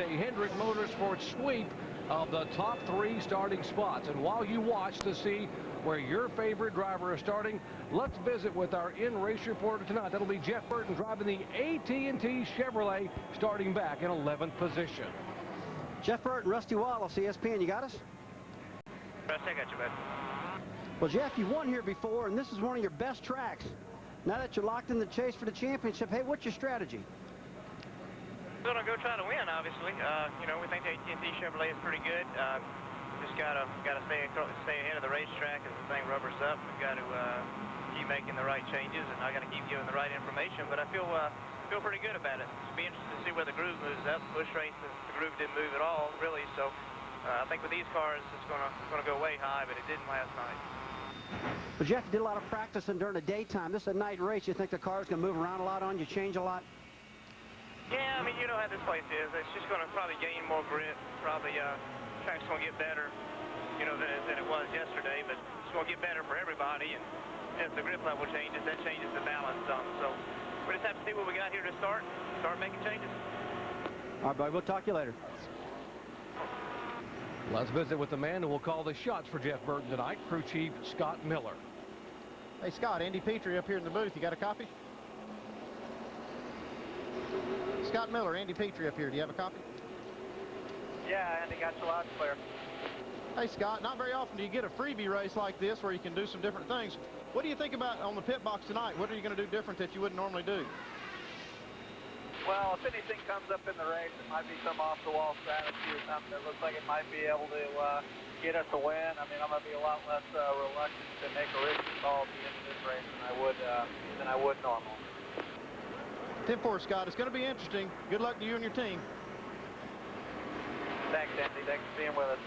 A Hendrick Motorsports sweep of the top 3 starting spots. And while you watch to see where your favorite driver is starting, let's visit with our in-race reporter tonight. That'll be Jeff Burton driving the AT&T Chevrolet, starting back in 11th position. Jeff Burton, Rusty Wallace, ESPN, you got us? Rusty, I got you, bud. Well, Jeff, you've won here before, and this is one of your best tracks. Now that you're locked in the chase for the championship, hey, what's your strategy? We're going to go try to win, obviously. You know, we think the AT&T Chevrolet is pretty good. Just gotta stay ahead of the racetrack as the thing rubbers up. We've got to keep making the right changes, and I got to keep giving the right information. But I feel pretty good about it. It'll be interesting to see where the groove moves up. Busch race, the groove didn't move at all, really. So I think with these cars, it's going to go way high, but it didn't last night. Well, Jeff, you did a lot of practicing during the daytime. This is a night race. You think the car's going to move around a lot on you, change a lot? Yeah, I mean, you know how this place is. It's just going to probably gain more grip. Probably track's going to get better, you know, than it was yesterday. But it's going to get better for everybody. And as the grip level changes, that changes the balance some. So we just have to see what we got here to start making changes. All right, buddy. We'll talk to you later. Let's visit with the man who will call the shots for Jeff Burton tonight, crew chief Scott Miller. Hey, Scott, Andy Petrie up here in the booth. You got a copy? Scott Miller, Andy Petrie up here. Do you have a copy? Yeah, Andy, got you loud and clear. Hey, Scott, not very often do you get a freebie race like this where you can do some different things. What do you think about on the pit box tonight? What are you going to do different that you wouldn't normally do? Well, if anything comes up in the race, it might be some off-the-wall strategy or something that looks like it might be able to get us a win. I mean, I'm going to be a lot less reluctant to make a risky call at the end of this race than I would normal. 10-4, Scott. It's going to be interesting. Good luck to you and your team. Thanks, Andy. Thanks for being with us.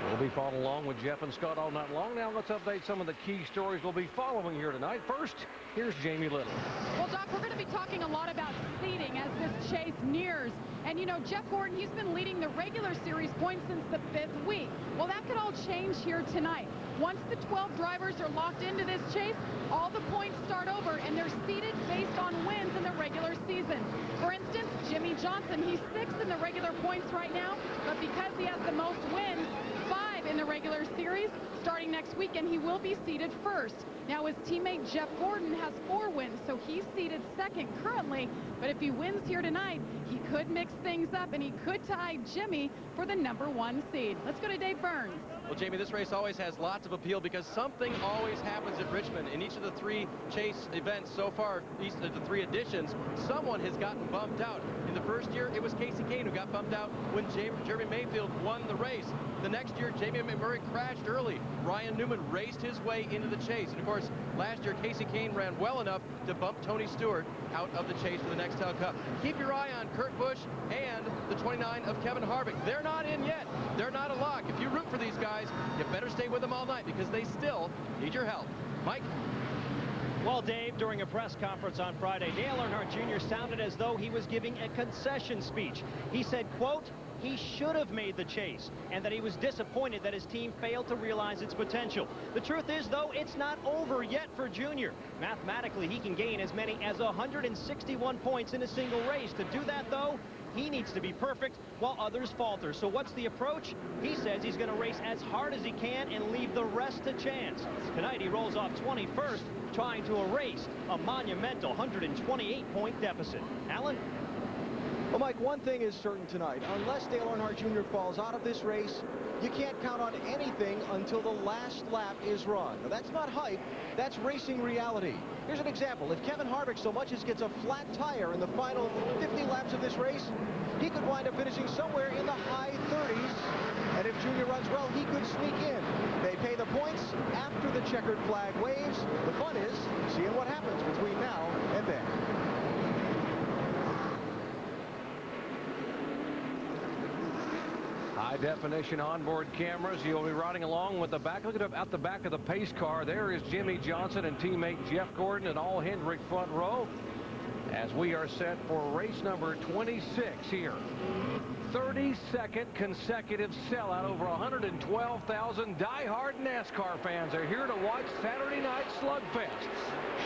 We'll be following along with Jeff and Scott all night long. Now let's update some of the key stories we'll be following here tonight. First, here's Jamie Little. Well, Doc, we're going to be talking a lot about seeding as this chase nears. And, you know, Jeff Gordon, he's been leading the regular series points since the 5th week. Well, that could all change here tonight. Once the 12 drivers are locked into this chase, all the points start over, and they're seeded based on wins in the regular season. For instance, Jimmy Johnson, he's 6th in the regular points right now, but because he has the most wins, 5 in the regular series, starting next weekend, he will be seeded first. Now, his teammate Jeff Gordon has 4 wins, so he's seeded 2nd currently, but if he wins here tonight, he could mix things up, and he could tie Jimmy for the #1 seed. Let's go to Dave Burns. Well, Jamie, this race always has lots of appeal because something always happens at Richmond. In each of the 3 chase events so far, each of the 3 editions, someone has gotten bumped out. In the first year, it was Casey Kane who got bumped out when Jeremy Mayfield won the race. The next year, Jamie McMurray crashed early. Ryan Newman raced his way into the chase. And, of course, last year, Casey Kane ran well enough to bump Tony Stewart out of the chase for the NEXTEL Cup. Keep your eye on Kurt Busch and the 29 of Kevin Harvick. They're not in yet. They're not a lock. If you root for these guys, you better stay with them all night because they still need your help. Mike? Well, Dave, during a press conference on Friday, Dale Earnhardt Jr. sounded as though he was giving a concession speech. He said, quote, he should have made the chase, and that he was disappointed that his team failed to realize its potential. The truth is, though, it's not over yet for Junior. Mathematically, he can gain as many as 161 points in a single race. To do that, though, he needs to be perfect while others falter. So what's the approach? He says he's going to race as hard as he can and leave the rest to chance. Tonight, he rolls off 21st, trying to erase a monumental 128-point deficit. Alan? Well, Mike, one thing is certain tonight. Unless Dale Earnhardt Jr. falls out of this race, you can't count on anything until the last lap is run. Now, that's not hype. That's racing reality. Here's an example. If Kevin Harvick so much as gets a flat tire in the final 50 laps of this race, he could wind up finishing somewhere in the high 30s. And if Junior runs well, he could sneak in. They pay the points after the checkered flag waves. The fun is seeing what happens between now and then. High-definition onboard cameras. You'll be riding along with the back. Look at the back of the pace car. There is Jimmy Johnson and teammate Jeff Gordon and all Hendrick front row. as we are set for race number 26 here. 32nd consecutive sellout. Over 112,000 die-hard NASCAR fans are here to watch Saturday night slugfest.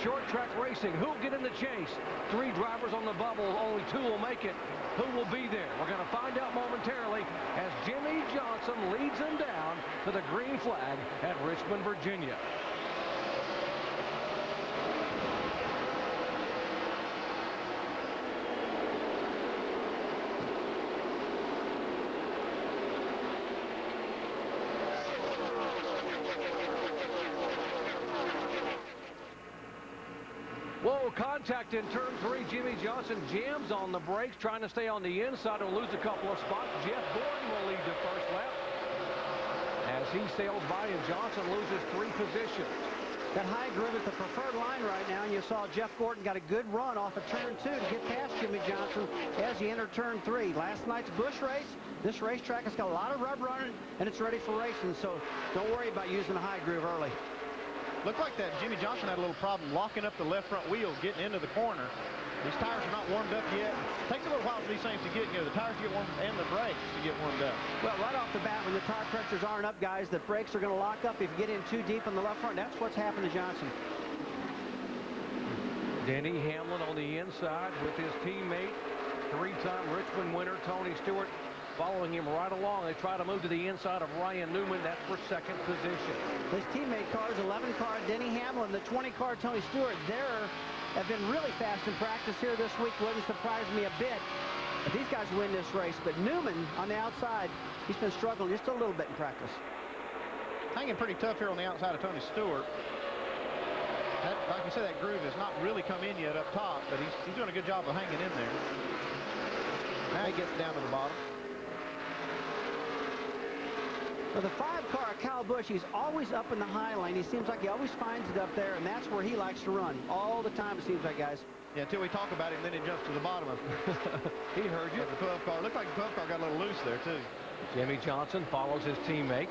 Short track racing. Who'll get in the chase? 3 drivers on the bubble. Only 2 will make it. Who will be there? We're going to find out momentarily as Jimmy Johnson leads them down to the green flag at Richmond, Virginia. Whoa, contact in turn 3. Jimmy Johnson jams on the brakes, trying to stay on the inside. Will lose a couple of spots. Jeff Gordon will lead the first lap as he sails by, and Johnson loses 3 positions. That high groove is the preferred line right now, and you saw Jeff Gordon got a good run off of turn 2 to get past Jimmy Johnson as he entered turn 3. Last night's Busch race, this racetrack has got a lot of rubber on it, and it's ready for racing, so don't worry about using the high groove early. Looked like that Jimmy Johnson had a little problem locking up the left front wheel getting into the corner. These tires are not warmed up yet. It takes a little while for these things to get, the tires to get warmed and the brakes to get warmed up. Well, right off the bat, when the tire pressures aren't up, guys, the brakes are going to lock up if you get in too deep on the left front. That's what's happened to Johnson. Denny Hamlin on the inside with his teammate, 3-time Richmond winner Tony Stewart, following him right along. They try to move to the inside of Ryan Newman. That's for 2nd position. His teammate cars, 11 car Denny Hamlin, the 20 car Tony Stewart, have been really fast in practice here this week. Wouldn't surprise me a bit if these guys win this race. But Newman on the outside, he's been struggling just a little bit in practice. Hanging pretty tough here on the outside of Tony Stewart. Like you said, that groove has not really come in yet up top, but he's doing a good job of hanging in there. Now he gets down to the bottom. For the 5 car, Kyle Busch, he's always up in the high lane. He seems like he always finds it up there, and that's where he likes to run all the time, it seems like, guys. Yeah, until we talk about him, then he jumps to the bottom of He heard you. The 12 car. Looked like the 12 car got a little loose there, too. Jimmy Johnson follows his teammate.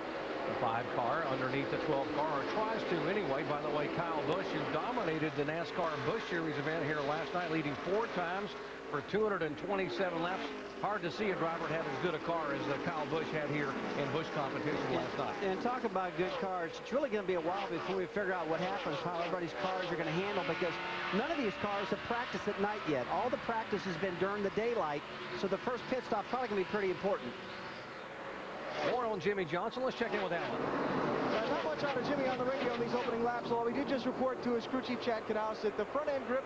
The 5 car underneath the 12 car, or tries to anyway. By the way, Kyle Busch, who dominated the NASCAR Busch Series event here last night, leading 4 times for 227 laps. Hard to see a driver have as good a car as Kyle Busch had here in Busch competition last night. And talk about good cars. It's really going to be a while before we figure out what happens, how everybody's cars are going to handle, because none of these cars have practiced at night yet. All the practice has been during the daylight, so the first pit stop probably going to be pretty important. More on Jimmy Johnson. Let's check in with Alan. Not much out of Jimmy on the radio on these opening laps, although he did just report to his crew chief Chad Knaus that the front end grip,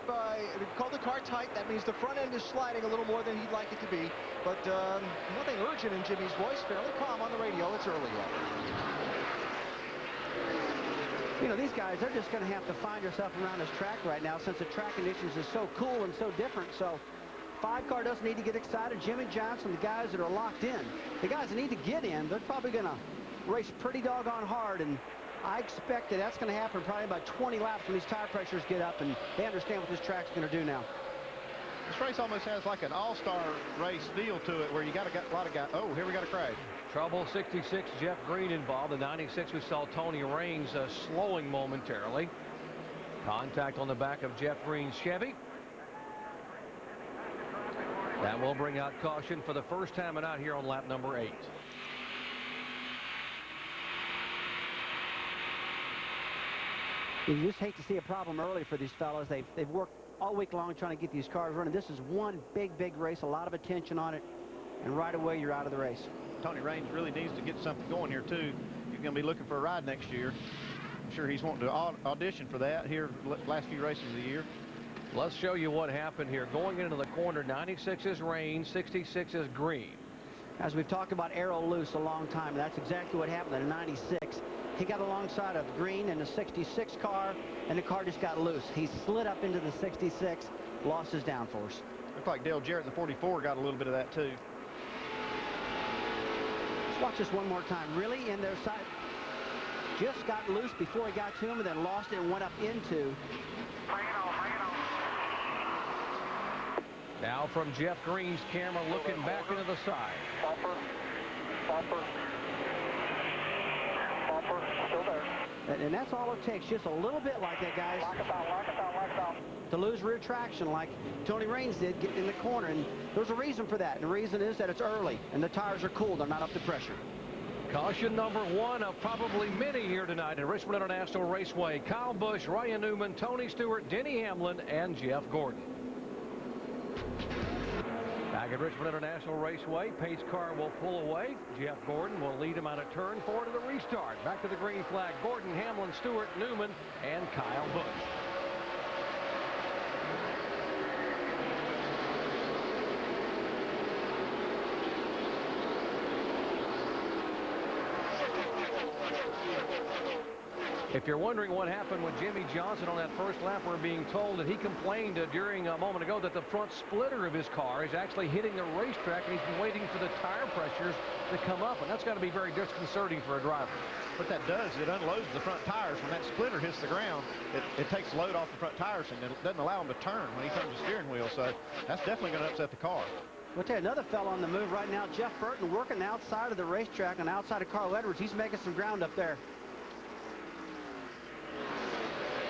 called the car tight. That means the front end is sliding a little more than he'd like it to be. But nothing urgent in Jimmy's voice. Fairly calm on the radio. It's early yet. You know, these guys, they're just going to have to find themselves around this track right now, since the track conditions is so cool and so different. So 5 car doesn't need to get excited. Jimmy Johnson, the guys that are locked in, the guys that need to get in, they're probably going to race pretty doggone hard, and I expect that's going to happen probably about 20 laps when these tire pressures get up and they understand what this track's going to do now. This race almost has like an all-star race feel to it, where you got a lot of guys. Oh, here we got a crash. Trouble. 66, Jeff Green involved. The 96, we saw Tony Raines slowing momentarily. Contact on the back of Jeff Green's Chevy. That will bring out caution for the first time out here on lap number 8. You just hate to see a problem early for these fellas. They've worked all week long trying to get these cars running. This is one big race, a lot of attention on it, and right away you're out of the race. Tony Raines really needs to get something going here, too. He's going to be looking for a ride next year. I'm sure he's wanting to audition for that here last few races of the year. Let's show you what happened here. Going into the corner, 96 is Raines, 66 is Green. As we've talked about aero loose a long time, and that's exactly what happened in the 96. He got alongside of Green in the 66 car, and the car just got loose. He slid up into the 66, lost his downforce. Looks like Dale Jarrett in the 44 got a little bit of that, too. Let's watch this one more time. Really in their side. Just got loose before he got to him, and then lost it and went up into. Now from Jeff Green's camera, looking back into the side. Bumper, still there. And that's all it takes, just a little bit like that, guys. Lock us out, lock us out, lock us out. To lose rear traction like Tony Raines did getting in the corner. And there's a reason for that. And the reason is that it's early and the tires are cool. They're not up to pressure. Caution number one of probably many here tonight at Richmond International Raceway. Kyle Busch, Ryan Newman, Tony Stewart, Denny Hamlin, and Jeff Gordon. Back at Richmond International Raceway, pace car will pull away. Jeff Gordon will lead him on a turn 4 to the restart. Back to the green flag. Gordon, Hamlin, Stewart, Newman, and Kyle Busch. If you're wondering what happened with Jimmy Johnson on that first lap, we're being told that he complained during a moment ago that the front splitter of his car is actually hitting the racetrack, and he's been waiting for the tire pressures to come up, and that's got to be very disconcerting for a driver. What that does, it unloads the front tires. When that splitter hits the ground, it takes load off the front tires, and it doesn't allow him to turn when he turns the steering wheel, so that's definitely going to upset the car. We'll tell you another fellow on the move right now, Jeff Burton, working outside of the racetrack and outside of Carl Edwards. He's making some ground up there.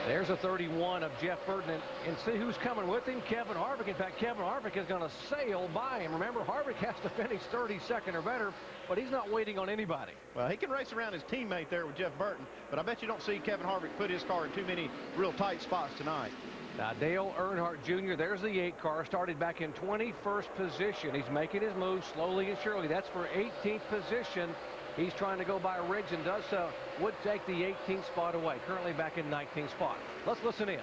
There's a 31 of Jeff Burton, and see who's coming with him? Kevin Harvick. In fact, Kevin Harvick is going to sail by him. Remember, Harvick has to finish 32nd or better, but he's not waiting on anybody. Well, he can race around his teammate there with Jeff Burton, but I bet you don't see Kevin Harvick put his car in too many real tight spots tonight. Now, Dale Earnhardt Jr., there's the 8 car, started back in 21st position. He's making his move slowly and surely. That's for 18th position. He's trying to go by Ridge and does so. Would take the 18th spot away. Currently back in 19th spot. Let's listen in.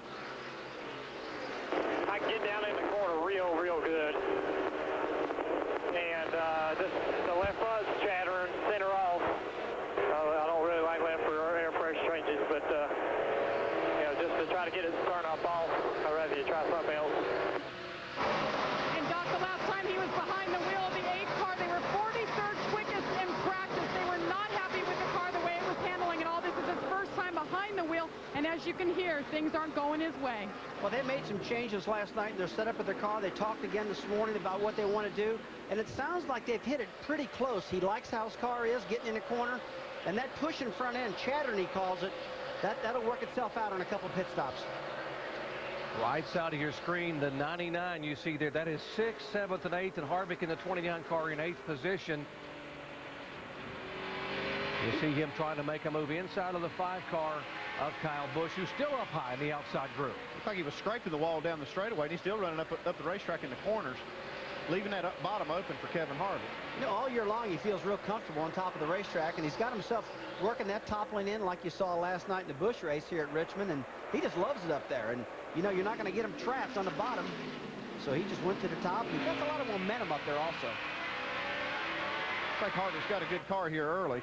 I can get down in the corner real good. And the left front's chattering, center off. I don't really like left for air pressure changes, but you know, just to try to get it to turn up off, I'd rather you try something else. And Doc, the last time he was behind the wheel of the 8 car, they were 43rd quickest in practice. They were not happy with the car, the way it was handling it all. This is his first time behind the wheel, and as you can hear, things aren't going his way. Well, they made some changes last night in their setup of their car. They talked again this morning about what they want to do, and it sounds like they've hit it pretty close. He likes how his car is, getting in the corner, and that pushing front end, chattering he calls it, that'll work itself out on a couple pit stops. Right side of your screen, the 99 you see there, that is 6th, 7th, and 8th, and Harvick in the 29 car in 8th position. You see him trying to make a move inside of the 5 car of Kyle Busch, who's still up high in the outside group. Looks like he was scraping the wall down the straightaway, and he's still running up the racetrack in the corners, leaving that bottom open for Kevin Harvick. You know, all year long he feels real comfortable on top of the racetrack, and he's got himself working that toppling in like you saw last night in the Busch race here at Richmond, and he just loves it up there. And you know, you're not going to get him trapped on the bottom, so he just went to the top. He's got a lot of momentum up there also. Looks like Harvick's got a good car here early.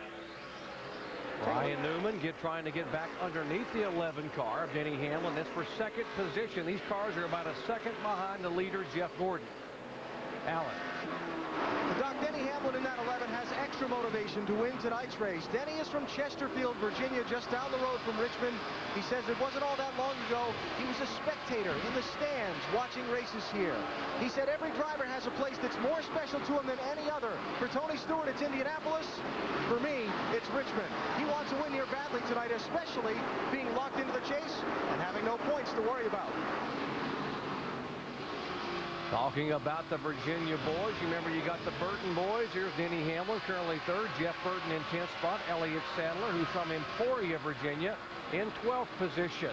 Ryan Newman trying to get back underneath the 11 car of Denny Hamlin. That's for 2nd position. These cars are about a second behind the leader, Jeff Gordon. Allen. Doc, Denny Hamlin in that 11 has extra motivation to win tonight's race. Denny is from Chesterfield, Virginia, just down the road from Richmond. He says it wasn't all that long ago. He was a spectator in the stands watching races here. He said every driver has a place that's more special to him than any other. For Tony Stewart, it's Indianapolis. For me, it's Richmond. He wants to win here badly tonight, especially being locked into the chase and having no points to worry about. Talking about the Virginia boys, you remember you got the Burton boys. Here's Denny Hamlin, currently 3rd. Jeff Burton in 10th spot. Elliott Sadler, who's from Emporia, Virginia, in 12th position.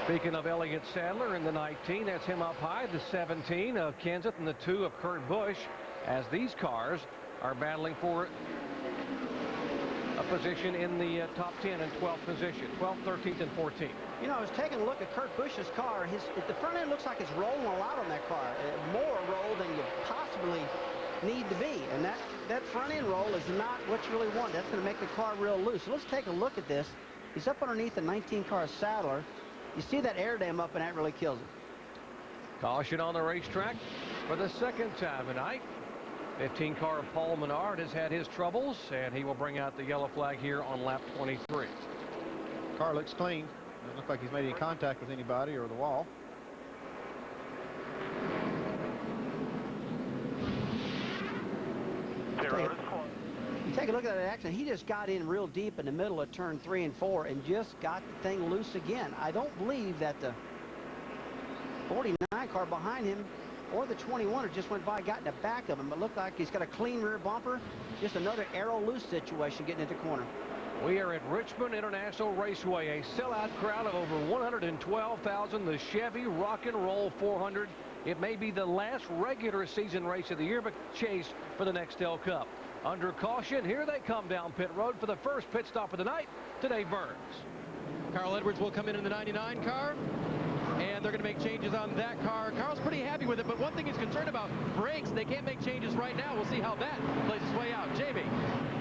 Speaking of Elliott Sadler in the 19, that's him up high. The 17 of Kenseth and the 2 of Kurt Busch, as these cars are battling for a position in the top 10 and 12th position. 12th, 13th, and 14th. You know, I was taking a look at Kurt Busch's car. The front end looks like it's rolling a lot on that car. More roll than you possibly need to be. And that front end roll is not what you really want. That's going to make the car real loose. So let's take a look at this. He's up underneath the 19 car Sadler. You see that air dam up, and that really kills it. Caution on the racetrack for the 2nd time tonight. 15 car of Paul Menard has had his troubles, and he will bring out the yellow flag here on lap 23. Car looks clean. Doesn't look like he's made any contact with anybody or the wall. You take Take a look at that accident. He just got in real deep in the middle of turn 3 and 4 and just got the thing loose again. I don't believe that the 49 car behind him or the 21er just went by, got in the back of him. It looked like he's got a clean rear bumper. Just another arrow loose situation getting into the corner. We are at Richmond International Raceway, a sellout crowd of over 112,000. The Chevy Rock and Roll 400. It may be the last regular season race of the year, but chase for the Nextel Cup. Under caution, here they come down pit road for the first pit stop of the night to Dave Burns. Carl Edwards will come in the 99 car, and they're going to make changes on that car. Carl's pretty happy with it, but one thing he's concerned about, brakes. They can't make changes right now. We'll see how that plays its way out. Jamie.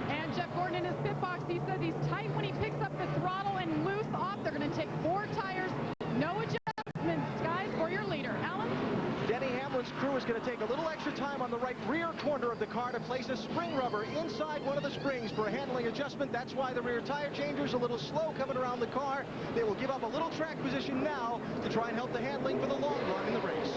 And Jeff Gordon in his pit box, he says he's tight when he picks up the throttle and loose off. They're going to take 4 tires, no adjustments, guys, for your leader. Alan? Denny Hamlin's crew is going to take a little extra time on the right rear corner of the car to place a spring rubber inside one of the springs for a handling adjustment. That's why the rear tire changer's a little slow coming around the car. They will give up a little track position now to try and help the handling for the long run in the race.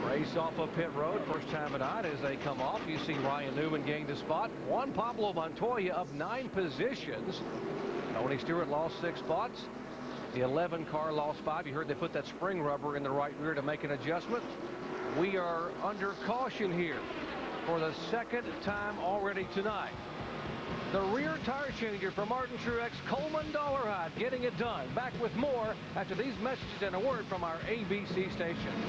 Race off of pit road, first time tonight as they come off. You see Ryan Newman gain the spot. Juan Pablo Montoya up 9 positions. Tony Stewart lost 6 spots. The 11 car lost 5. You heard they put that spring rubber in the right rear to make an adjustment. We are under caution here for the second time already tonight. The rear tire changer for Martin Truex, Coleman Dollarhide, getting it done. Back with more after these messages and a word from our ABC stations.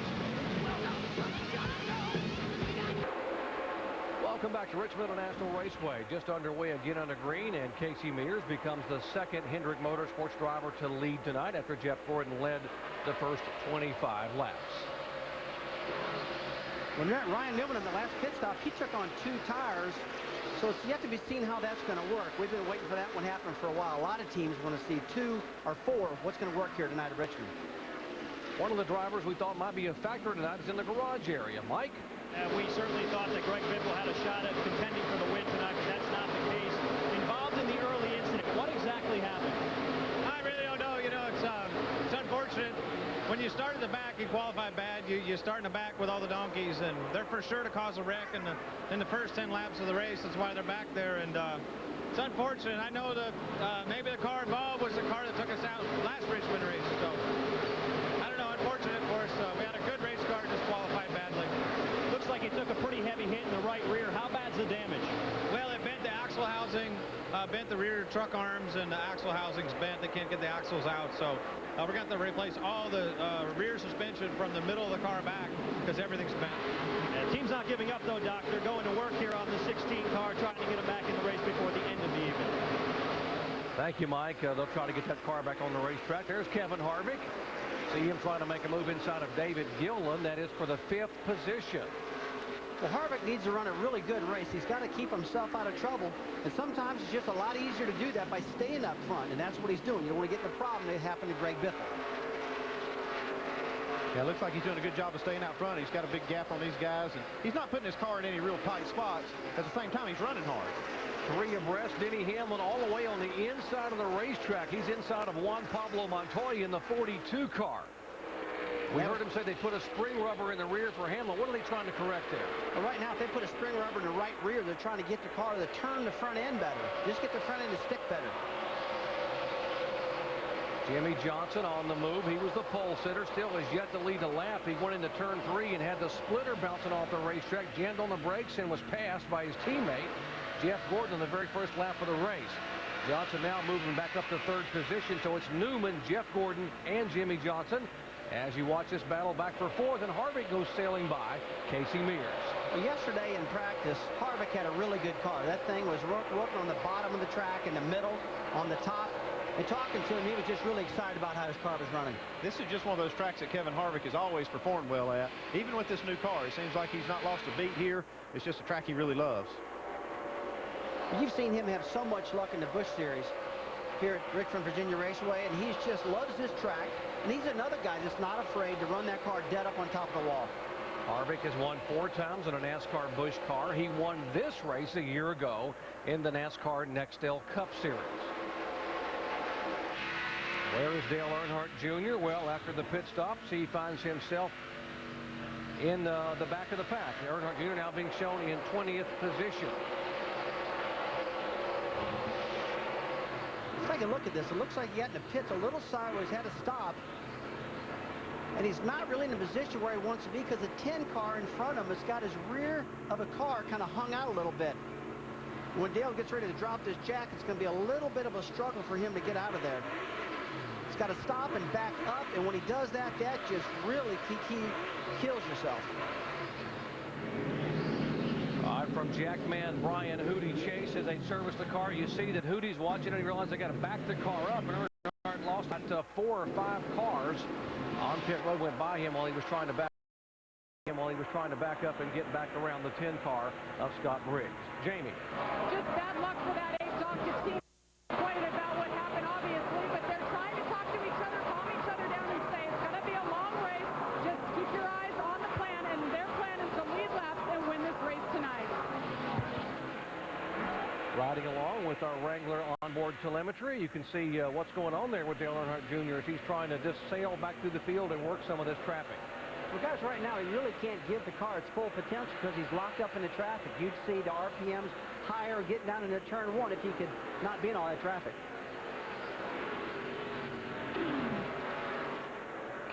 Welcome back to Richmond International Raceway. Just underway again on the green, and Casey Mears becomes the second Hendrick Motorsports driver to lead tonight after Jeff Gordon led the first 25 laps. When Ryan Newman in the last pit stop, he took on 2 tires, so it's yet to be seen how that's going to work. We've been waiting for that one to happen for a while. A lot of teams want to see 2 or 4 of what's going to work here tonight at Richmond. One of the drivers we thought might be a factor tonight is in the garage area. Mike? We certainly thought that Greg Biffle had a shot at contending for the win tonight, but that's not the case. Involved in the early incident, what exactly happened? I really don't know. You know, it's unfortunate. When you start in the back, you qualify bad. You start in the back with all the donkeys, and they're for sure to cause a wreck in the first 10 laps of the race. That's why they're back there, and it's unfortunate. I know that maybe the car involved was the car that took us out last Richmond race. So I don't know. Unfortunate for us. We had a good race car, just qualified badly. Looks like he took a pretty heavy hit in the right rear. How bad's the damage? Well, it bent the axle housing, bent the rear truck arms, and the axle housing's bent. They can't get the axles out, so we're going to replace all the rear suspension from the middle of the car back because everything's bent. The team's not giving up, though, Doc. They're going to work here on the 16 car, trying to get him back in the race before the end of the evening. Thank you, Mike. They'll try to get that car back on the racetrack. There's Kevin Harvick. See him trying to make a move inside of David Gilliland. That is for the 5th position. Well, Harvick needs to run a really good race. He's got to keep himself out of trouble, and sometimes it's just a lot easier to do that by staying up front, and that's what he's doing. You don't want to get in the problem that happened to Greg Biffle. Yeah, it looks like he's doing a good job of staying out front. He's got a big gap on these guys, and he's not putting his car in any real tight spots. At the same time, he's running hard. 3 abreast. Denny Hamlin all the way on the inside of the racetrack. He's inside of Juan Pablo Montoya in the 42 car. We heard him say they put a spring rubber in the rear for Hamlin. What are they trying to correct there? Well, right now, if they put a spring rubber in the right rear, they're trying to get the car to turn the front end better. Just get the front end to stick better. Jimmy Johnson on the move. He was the pole sitter. Still has yet to lead the lap. He went into turn 3 and had the splitter bouncing off the racetrack. Jammed on the brakes and was passed by his teammate, Jeff Gordon, on the very first lap of the race. Johnson now moving back up to 3rd position. So it's Newman, Jeff Gordon, and Jimmy Johnson as you watch this battle back for 4th, and Harvick goes sailing by Casey Mears. Well, yesterday in practice, Harvick had a really good car. That thing was working on the bottom of the track, in the middle, on the top. And talking to him, he was just really excited about how his car was running. This is just one of those tracks that Kevin Harvick has always performed well at. Even with this new car, it seems like he's not lost a beat here. It's just a track he really loves. You've seen him have so much luck in the Busch Series here at Richmond, Virginia Raceway, and he just loves this track. And he's another guy that's not afraid to run that car dead up on top of the wall. Harvick has won 4 times in a NASCAR Busch car. He won this race a year ago in the NASCAR Nextel Cup Series. Where is Dale Earnhardt Jr.? Well, after the pit stops, he finds himself in the back of the pack. Earnhardt Jr. now being shown in 20th position. Let's take a look at this. It looks like he got in the pits a little sideways, had to stop. And he's not really in a position where he wants to be because the 10 car in front of him has got his rear of a car kind of hung out a little bit. When Dale gets ready to drop this jack, it's going to be a little bit of a struggle for him to get out of there. He's got to stop and back up, and when he does that, that just really he kills yourself. From Jackman Brian Hootie Chase as they service the car. You see that Hootie's watching and he realizes they got to back the car up. And Earnhardt lost about 4 or 5 cars on pit road, went by him while he was trying to back up and get back around the 10 car of Scott Briggs. Jamie. Just bad luck for that 8-dog team. Quite about what happened, obviously, but they're trying to talk to each other, calm each other down, and say it's going to be a long race. Just keep your eyes on the plan, and their plan is to lead laps and win this race tonight. Riding along with our Wrangler onboard telemetry, you can see what's going on there with Dale Earnhardt Jr. as he's trying to just sail back through the field and work some of this traffic. Well, guys, right now, he really can't give the car its full potential because he's locked up in the traffic. You'd see the RPMs higher getting down into turn 1 if he could not be in all that traffic.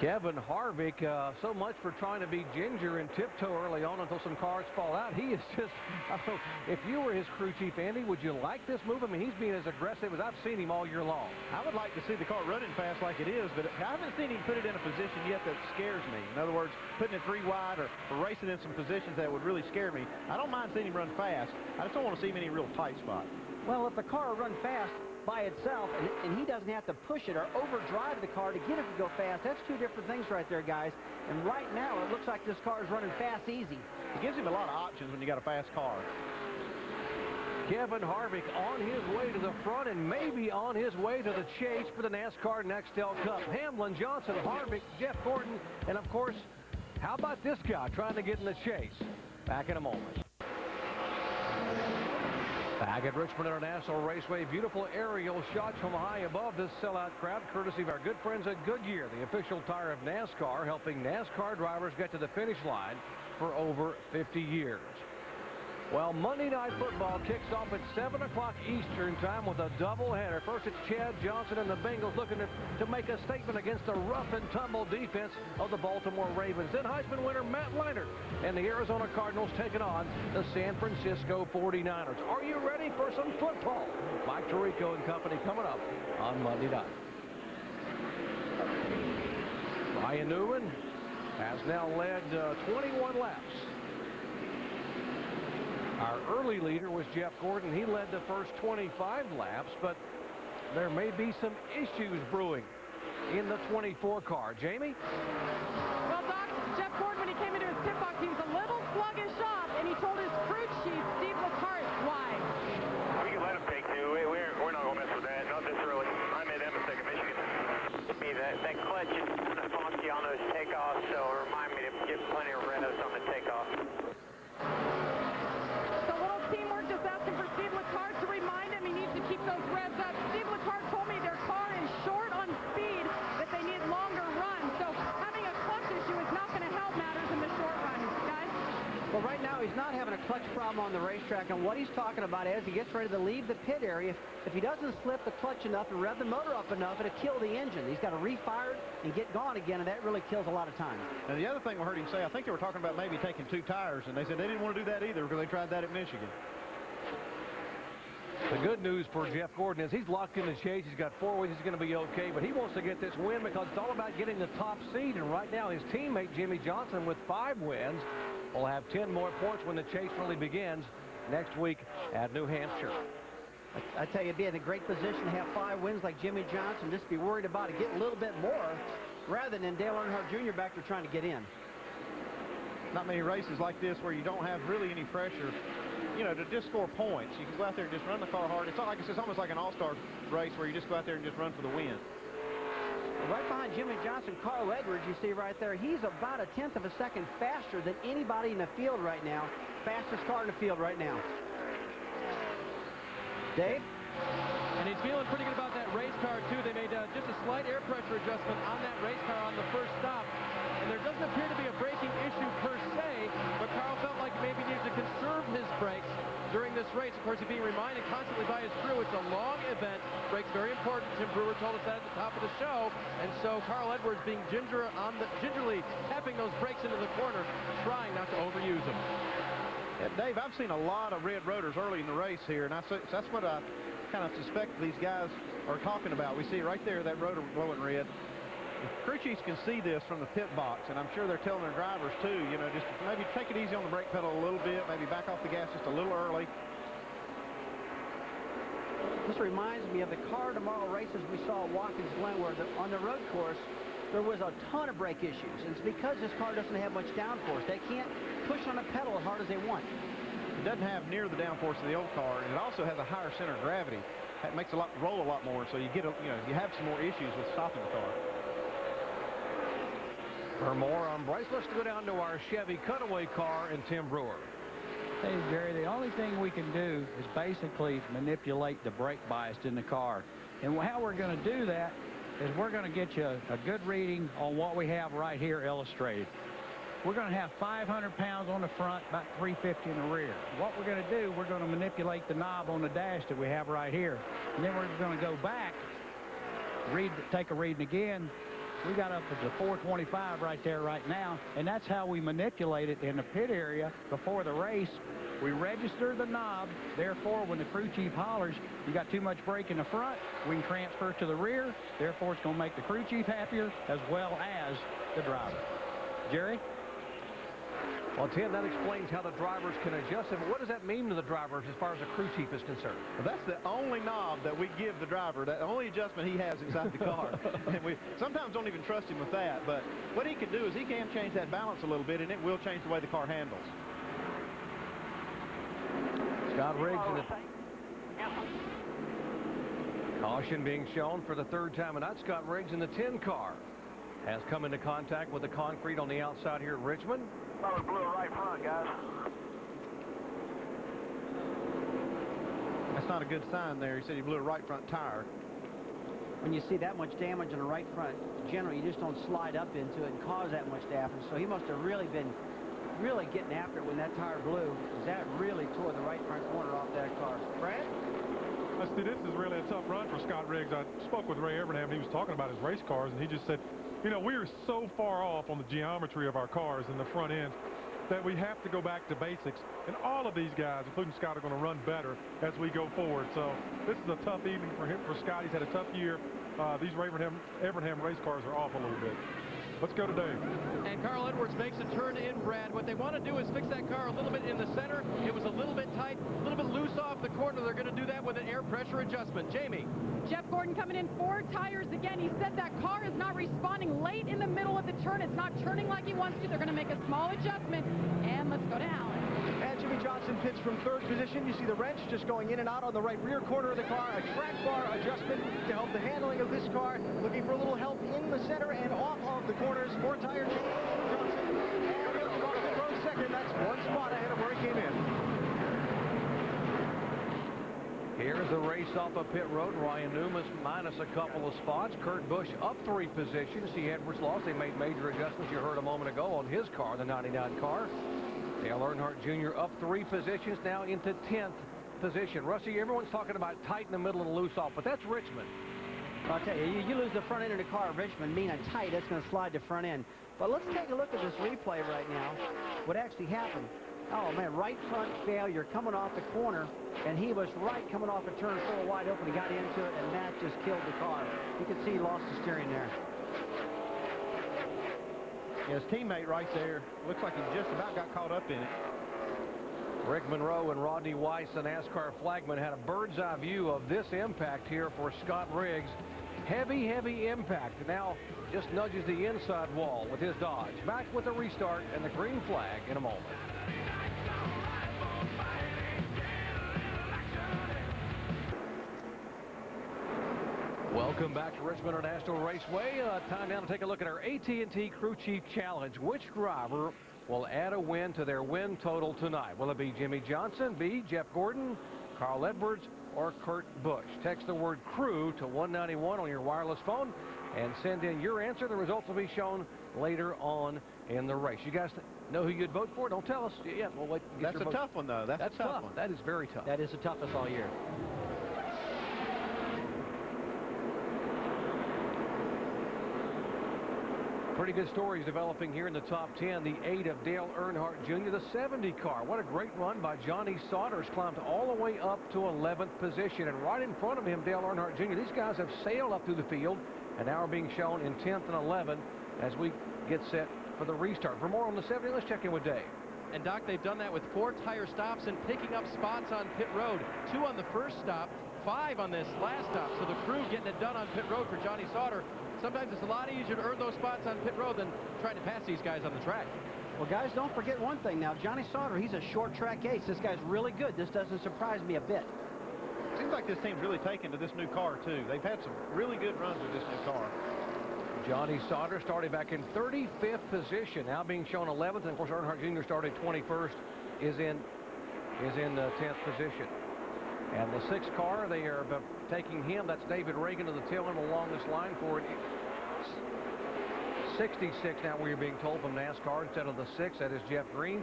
Kevin Harvick, so much for trying to be ginger and tiptoe early on until some cars fall out. He is just, I don't know, if you were his crew chief, Andy, would you like this move? I mean, he's being as aggressive as I've seen him all year long. I would like to see the car running fast like it is, but I haven't seen him put it in a position yet that scares me. In other words, putting it 3 wide or racing in some positions that would really scare me. I don't mind seeing him run fast. I just don't want to see him in any real tight spot. Well, if the car run fast by itself and he doesn't have to push it or overdrive the car to get it to go fast, that's 2 different things right there, guys. And right now it looks like this car is running fast easy. It gives him a lot of options when you got a fast car. Kevin Harvick on his way to the front and maybe on his way to the chase for the NASCAR Nextel Cup. Hamlin, Johnson, Harvick, Jeff Gordon, and of course, how about this guy trying to get in the chase? Back in a moment. Back at Richmond International Raceway, beautiful aerial shots from high above this sellout crowd, courtesy of our good friends at Goodyear, the official tire of NASCAR, helping NASCAR drivers get to the finish line for over 50 years. Well, Monday Night Football kicks off at 7 o'clock Eastern time with a doubleheader. First, it's Chad Johnson and the Bengals looking to make a statement against the rough-and-tumble defense of the Baltimore Ravens. Then Heisman winner Matt Leinart and the Arizona Cardinals taking on the San Francisco 49ers. Are you ready for some football? Mike Tirico and company coming up on Monday night. Ryan Newman has now led 21 laps. Our early leader was Jeff Gordon. He led the first 25 laps, but there may be some issues brewing in the 24 car. Jamie? Well, Doc, Jeff Gordon, when he came into his pit box, he was a little sluggish off, and he told his crew chief, Steve Lecart, why. We can let him take 2. We're not going to mess with that. Not this early. I made that mistake in Michigan. That clutch is kind of funky on those takeoffs, so remind me to get plenty of revs on the takeoff. Teamwork just asking for Steve Lecart to remind him he needs to keep those revs up. Steve Lecart told me their car is short on speed, that they need longer runs. So having a clutch issue is not going to help matters in the short run, guys. Well, right now he's not having a clutch problem on the racetrack, and what he's talking about is he gets ready to leave the pit area. If he doesn't slip the clutch enough and rev the motor up enough, it'll kill the engine. He's got to refire it and get gone again, and that really kills a lot of time. And the other thing we heard him say, I think they were talking about maybe taking 2 tires, and they said they didn't want to do that either because they tried that at Michigan. The good news for Jeff Gordon is he's locked in the chase. He's got 4 wins. He's going to be okay, but he wants to get this win because it's all about getting the top seed. And right now, his teammate Jimmy Johnson with 5 wins will have 10 more points when the chase really begins next week at New Hampshire. I tell you, be in a great position to have 5 wins like Jimmy Johnson, just be worried about it getting a little bit more rather than Dale Earnhardt Jr. back there trying to get in. Not many races like this where you don't have really any pressure, you know, to just score points. You can go out there and just run the car hard. It's not like it's almost like an all-star race where you just go out there and just run for the win. Right behind Jimmy Johnson, Carl Edwards, you see right there, he's about 1/10 of a second faster than anybody in the field right now. Fastest car in the field right now. Dave? And he's feeling pretty good about that race car, too. They made just a slight air pressure adjustment on that race car on the first stop. And there doesn't appear to be a braking issue per se, but Carl felt like maybe he needed to conserve his brakes during this race. Of course, he's being reminded constantly by his crew it's a long event. Brakes very important. Tim Brewer told us that at the top of the show. And so Carl Edwards being gingerly tapping those brakes into the corner, trying not to overuse them. Yeah, Dave, I've seen a lot of red rotors early in the race here, and that's what I kind of suspect these guys are talking about. We see it right there, that rotor glowing red. The crew chiefs can see this from the pit box, and I'm sure they're telling their drivers too, you know, just maybe take it easy on the brake pedal a little bit, maybe back off the gas just a little early. This reminds me of the car tomorrow races we saw at Watkins Glen, where on the road course there was a ton of brake issues. And it's because this car doesn't have much downforce. They can't push on the pedal as hard as they want. It doesn't have near the downforce of the old car, and it also has a higher center of gravity. That makes roll a lot more, so you get you have some more issues with stopping the car. For more on Bryce, let's go down to our Chevy cutaway car and Tim Brewer. Hey, Gary, the only thing we can do is basically manipulate the brake bias in the car. And how we're going to do that is we're going to get you a good reading on what we have right here illustrated. We're going to have 500 pounds on the front, about 350 in the rear. What we're going to do, we're going to manipulate the knob on the dash that we have right here. And then we're going to go back, take a reading again. We got up to the 425 right there right now, and that's how we manipulate it in the pit area before the race. We register the knob, therefore when the crew chief hollers you got too much brake in the front, we can transfer to the rear, therefore it's going to make the crew chief happier as well as the driver. Jerry? Well, Tim, that explains how the drivers can adjust it, but what does that mean to the drivers as far as the crew chief is concerned? Well, that's the only knob that we give the driver, the only adjustment he has inside the car. And we sometimes don't even trust him with that, but what he can do is he can change that balance a little bit, and it will change the way the car handles. Scott Riggs in the caution being shown for the third time tonight. Scott Riggs in the 10 car has come into contact with the concrete on the outside here at Richmond. Probably blew a right front, guys. That's not a good sign there. He said he blew a right front tire. When you see that much damage on the right front, generally you just don't slide up into it and cause that much damage. So he must have really been getting after it when that tire blew, because that really tore the right front corner off that car. Brad? This is really a tough run for Scott Riggs. I spoke with Ray Evernham, and he was talking about his race cars, and he just said, you know, we are so far off on the geometry of our cars in the front end that we have to go back to basics. And all of these guys, including Scott, are going to run better as we go forward. So this is a tough evening for him, for Scott. He's had a tough year. These Evernham race cars are off a little bit. Let's go to Dave. And Carl Edwards makes a turn in, Brad. What they want to do is fix that car a little bit in the center. It was a little bit tight, a little bit loose off the corner. They're going to do that with an air pressure adjustment. Jamie. Jeff Gordon coming in 4 tires again. He said that car is not responding late in the middle of the turn. It's not turning like he wants to. They're going to make a small adjustment. And let's go to Allen. And Jimmy Johnson pits from 3rd position. You see the wrench just going in and out on the right rear corner of the car. A track bar adjustment to help the handling of this car. Looking for a little help in the center and off of the corners. 4 tire change. Johnson. And he'll come off the road second. That's 1 spot ahead of where he came in. Here's the race off of pit road. Ryan Newman's minus a couple of spots. Kurt Busch up 3 positions. See, Edwards lost. They made major adjustments. You heard a moment ago on his car, the 99 car. Dale Earnhardt Jr. up 3 positions, now into 10th position. Rusty, everyone's talking about tight in the middle and loose off, but that's Richmond. I'll tell you, you lose the front end of the car at Richmond, meaning tight, that's going to slide the front end. But let's take a look at this replay right now. What actually happened? Oh, man, right front failure coming off the corner, and he was right coming off a turn 4 wide open. He got into it, and that just killed the car. You can see he lost the steering there. His teammate right there looks like he just about got caught up in it. Rick Monroe and Rodney Weiss, the NASCAR flagman, had a bird's eye view of this impact here for Scott Riggs. Heavy, heavy impact. Now just nudges the inside wall with his Dodge. Back with a restart and the green flag in a moment. Welcome back to Richmond International Raceway. Time now to take a look at our AT&T Crew Chief Challenge. Which driver will add a win to their win total tonight? Will it be Jimmy Johnson, B, Jeff Gordon, Carl Edwards, or Kurt Busch. Text the word crew to 191 on your wireless phone and send in your answer. The results will be shown later on in the race. You guys know who you'd vote for? Don't tell us yet. We'll wait. That's a tough one, though. That's a tough one. That is very tough. That is the toughest all year. Pretty good stories developing here in the top 10. The 8 of Dale Earnhardt Jr., the 70 car. What a great run by Johnny Saunders. Climbed all the way up to 11th position. And right in front of him, Dale Earnhardt Jr. These guys have sailed up through the field and now are being shown in 10th and 11th as we get set for the restart. For more on the 70, let's check in with Dave. And, Doc, they've done that with 4 tire stops and picking up spots on pit road. 2 on the first stop, 5 on this last stop. So the crew getting it done on pit road for Johnny Sauter. Sometimes it's a lot easier to earn those spots on pit road than trying to pass these guys on the track. Well, guys, don't forget one thing now. Johnny Sauter, he's a short track ace. This guy's really good. This doesn't surprise me a bit. Seems like this team's really taken to this new car, too. They've had some really good runs with this new car. Johnny Sauter started back in 35th position, now being shown 11th. And, of course, Earnhardt Jr. started 21st, is in 10th position. And the 6th car, they are taking him. That's David Reagan to the tail end along this line for 66 now, we're being told from NASCAR instead of the 6. That is Jeff Green.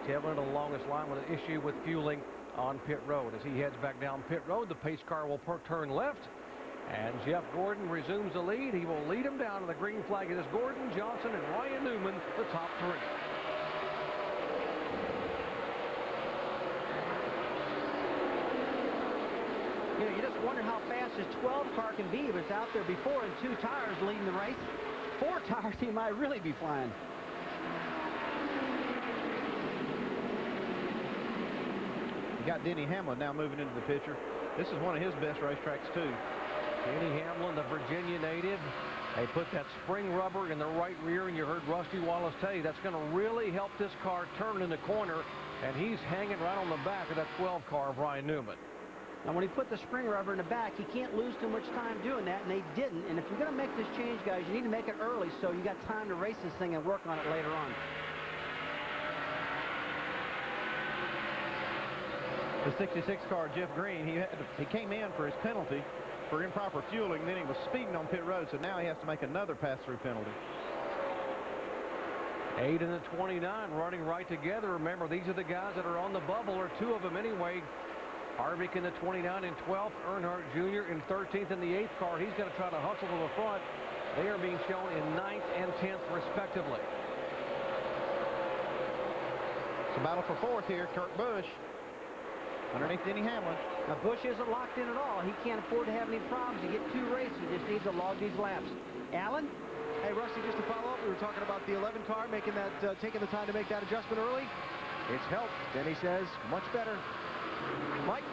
Tail end along this line with an issue with fueling on pit road. As he heads back down pit road, the pace car will turn left. And Jeff Gordon resumes the lead. He will lead him down to the green flag. It is Gordon, Johnson, and Ryan Newman, the top 3. You know, you just wonder how fast his 12 car can be. He was out there before in 2 tires leading the race. 4 tires, he might really be flying. You got Denny Hamlin now moving into the picture. This is one of his best racetracks, too. Denny Hamlin, the Virginia native. They put that spring rubber in the right rear, and you heard Rusty Wallace tell you that's going to really help this car turn in the corner, and he's hanging right on the back of that 12 car of Ryan Newman. Now, when he put the spring rubber in the back, he can't lose too much time doing that, and they didn't. And if you're going to make this change, guys, you need to make it early so you got time to race this thing and work on it later on. The 66 car, Jeff Green, he came in for his penalty for improper fueling, then he was speeding on pit road, so now he has to make another pass-through penalty. 8 and the 29 running right together. Remember, these are the guys that are on the bubble, or 2 of them anyway. Harvick in the 29 and 12th, Earnhardt Jr. in 13th in the 8th car. He's going to try to hustle to the front. They are being shown in 9th and 10th, respectively. It's a battle for 4th here. Kurt Busch underneath Denny Hamlin. Now, Busch isn't locked in at all. He can't afford to have any problems. To get 2 races, he just needs to log these laps. Alan? Hey, Rusty, just to follow up, we were talking about the 11 car, making that, taking the time to make that adjustment early. It's helped. Denny says, much better. Mike?